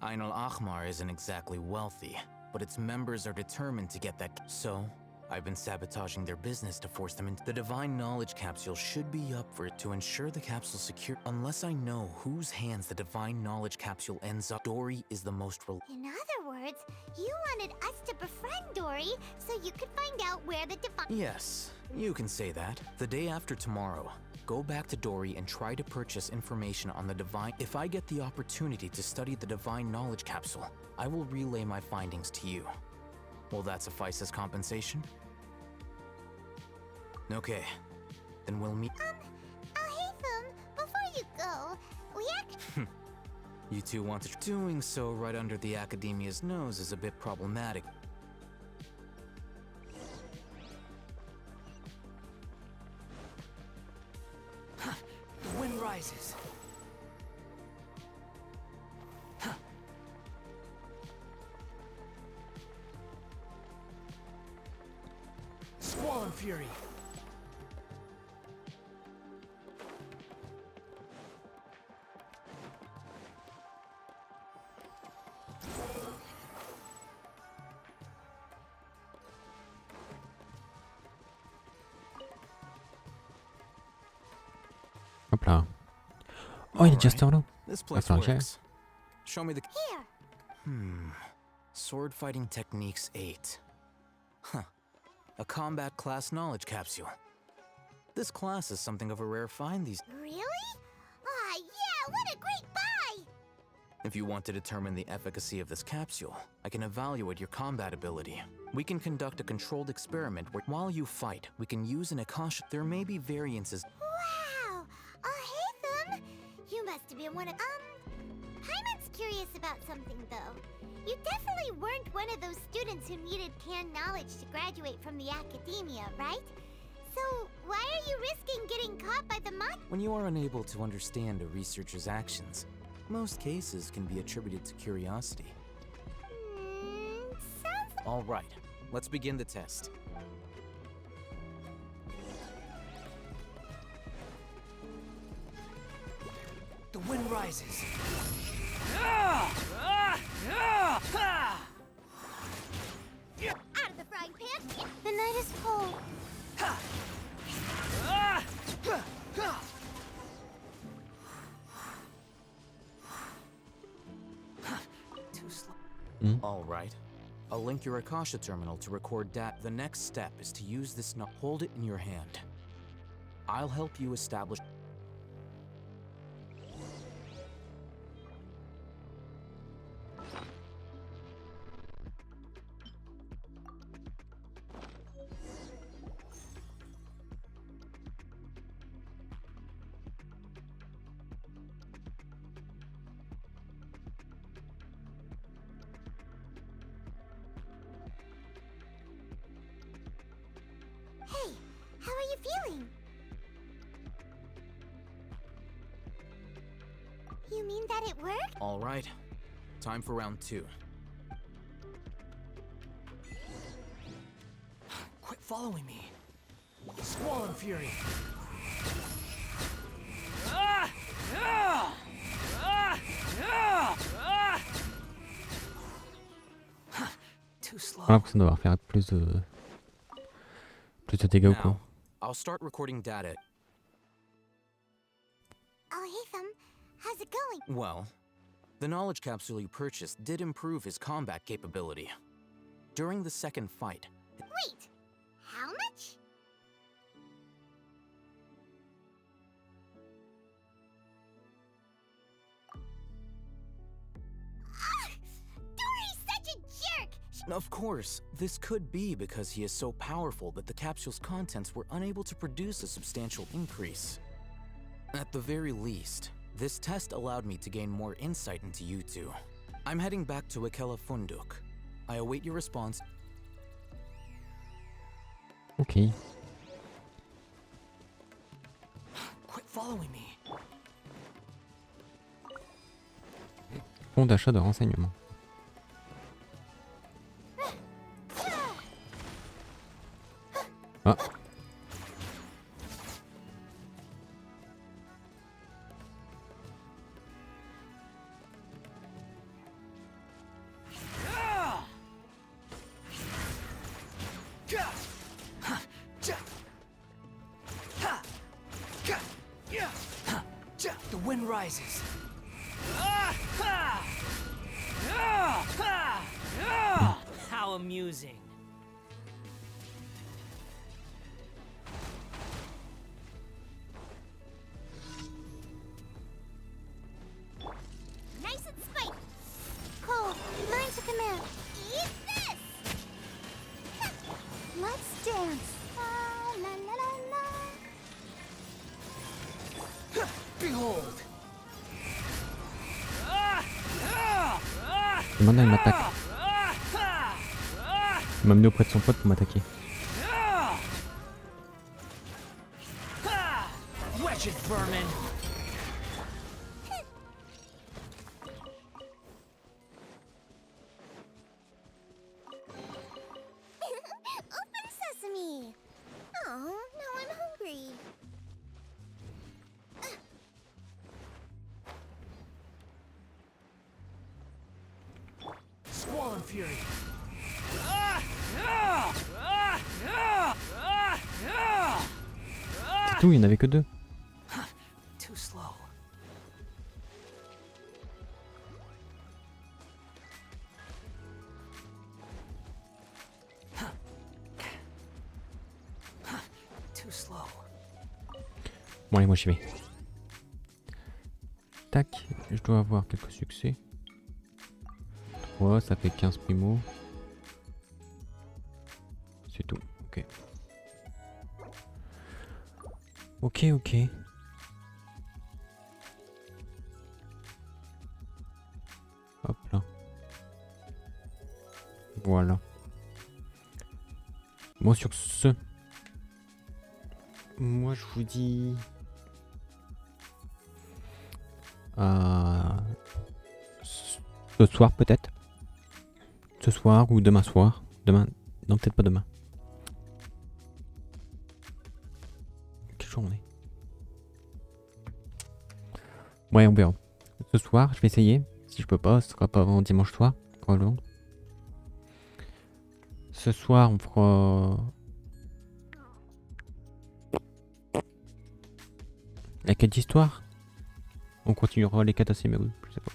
Ain al-Ahmar isn't exactly wealthy, but its members are determined to get that. So, I've been sabotaging their business to force them into. The divine knowledge capsule should be up for it to ensure the capsule secure. Unless I know whose hands the divine knowledge capsule ends up, Dori is the most. In other words, you wanted us to befriend Dori so you could find out where the divine. Yes, you can say that. The day after tomorrow, go back to Dori and try to purchase information on the divine. If I get the opportunity to study the divine knowledge capsule, I will relay my findings to you. Will that suffice as compensation? Okay, then we'll meet. Alhaintham, zodiac? You two want to... Doing so right under the Academia's nose is a bit problematic. The wind rises. Squall and fury. Hop là. Oh, il est déjà cette heure-là. This Va place falloir que j'aille. works. Show me the... Here. Sword Fighting Techniques 8. Huh. A combat class knowledge capsule. This class is something of a rare find these... Really? Aw, yeah, what a great buy! If you want to determine the efficacy of this capsule, I can evaluate your combat ability. We can conduct a controlled experiment where, while you fight, we can use an Akasha. There may be variances. Wow! Alhaintham! You must have been one of... Paimon's curious about something, though. You definitely weren't one of those students who needed canned knowledge to graduate from the academia, right? So, why are you risking getting caught by the mod? When you are unable to understand a researcher's actions, most cases can be attributed to curiosity. Sounds... All right, let's begin the test. The wind rises. Out of the frying pan! The night is cold. Too slow. All right. I'll link your Akasha terminal to record data. The next step is to use this knot. Hold it in your hand. I'll help you establish... Hey, how are you feeling? You mean that it worked? All right. Time for round 2. Quit following me. Squall and fury. Too slow. J'ai l'impression d'avoir fait plus de dégâts ou quoi. Now, I'll start recording data. Alhaintham, how's it going? Well, the knowledge capsule you purchased did improve his combat capability. During the second fight... Wait, how much? Dori's such a jerk! Of course, this could be because he is so powerful that the capsule's contents were unable to produce a substantial increase. At the very least, this test allowed me to gain more insight into you two. I'm heading back to Ikela Funduk. I await your response. Ok. Quit following me. Fonds d'achat de renseignements. Ah. The wind rises. How amusing. Nice and spicy. Cole, learn to command. Eat this! Let's dance. La la la la. Behold! Maintenant il m'attaque. Il m'a amené auprès de son pote pour m'attaquer. Wretched vermin! Open sesame! Oh, now I'm hungry. Squall and fury. C'est tout, il n'y en avait que 2. Too slow. Too slow. Bon allez, moi j'y vais. Tac, je dois avoir quelques succès. 3, ça fait 15 primo. C'est tout, ok. Ok, ok. Hop là. Voilà. Bon, sur ce, moi je vous dis ce soir peut-être. Ce soir ou demain soir. Demain, non peut-être pas demain. Quelle journée? Ouais, on verra. Ce soir, je vais essayer. Si je peux pas, ce sera pas avant dimanche soir, probablement. Ce soir, on fera la quête d'histoire. On continuera les quêtes à Semeru, je sais pas.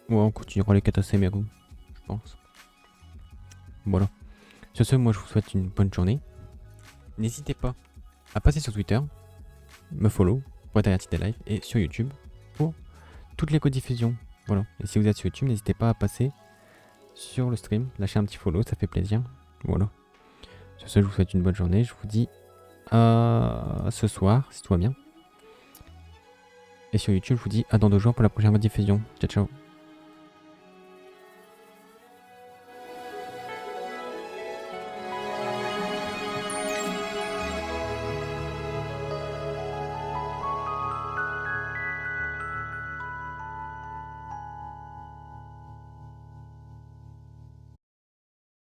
Ouais, on continuera les quêtes à Semeru, je pense. Voilà. Sur ce, moi je vous souhaite une bonne journée. N'hésitez pas à passer sur Twitter, me follow pour être averti des lives, et sur YouTube pour toutes les codiffusions. Voilà. Et si vous êtes sur YouTube, n'hésitez pas à passer sur le stream, lâcher un petit follow, ça fait plaisir. Voilà. Sur ce, je vous souhaite une bonne journée. Je vous dis à ce soir, si tout va bien. Et sur YouTube, je vous dis à dans 2 jours pour la prochaine rediffusion. Ciao, ciao.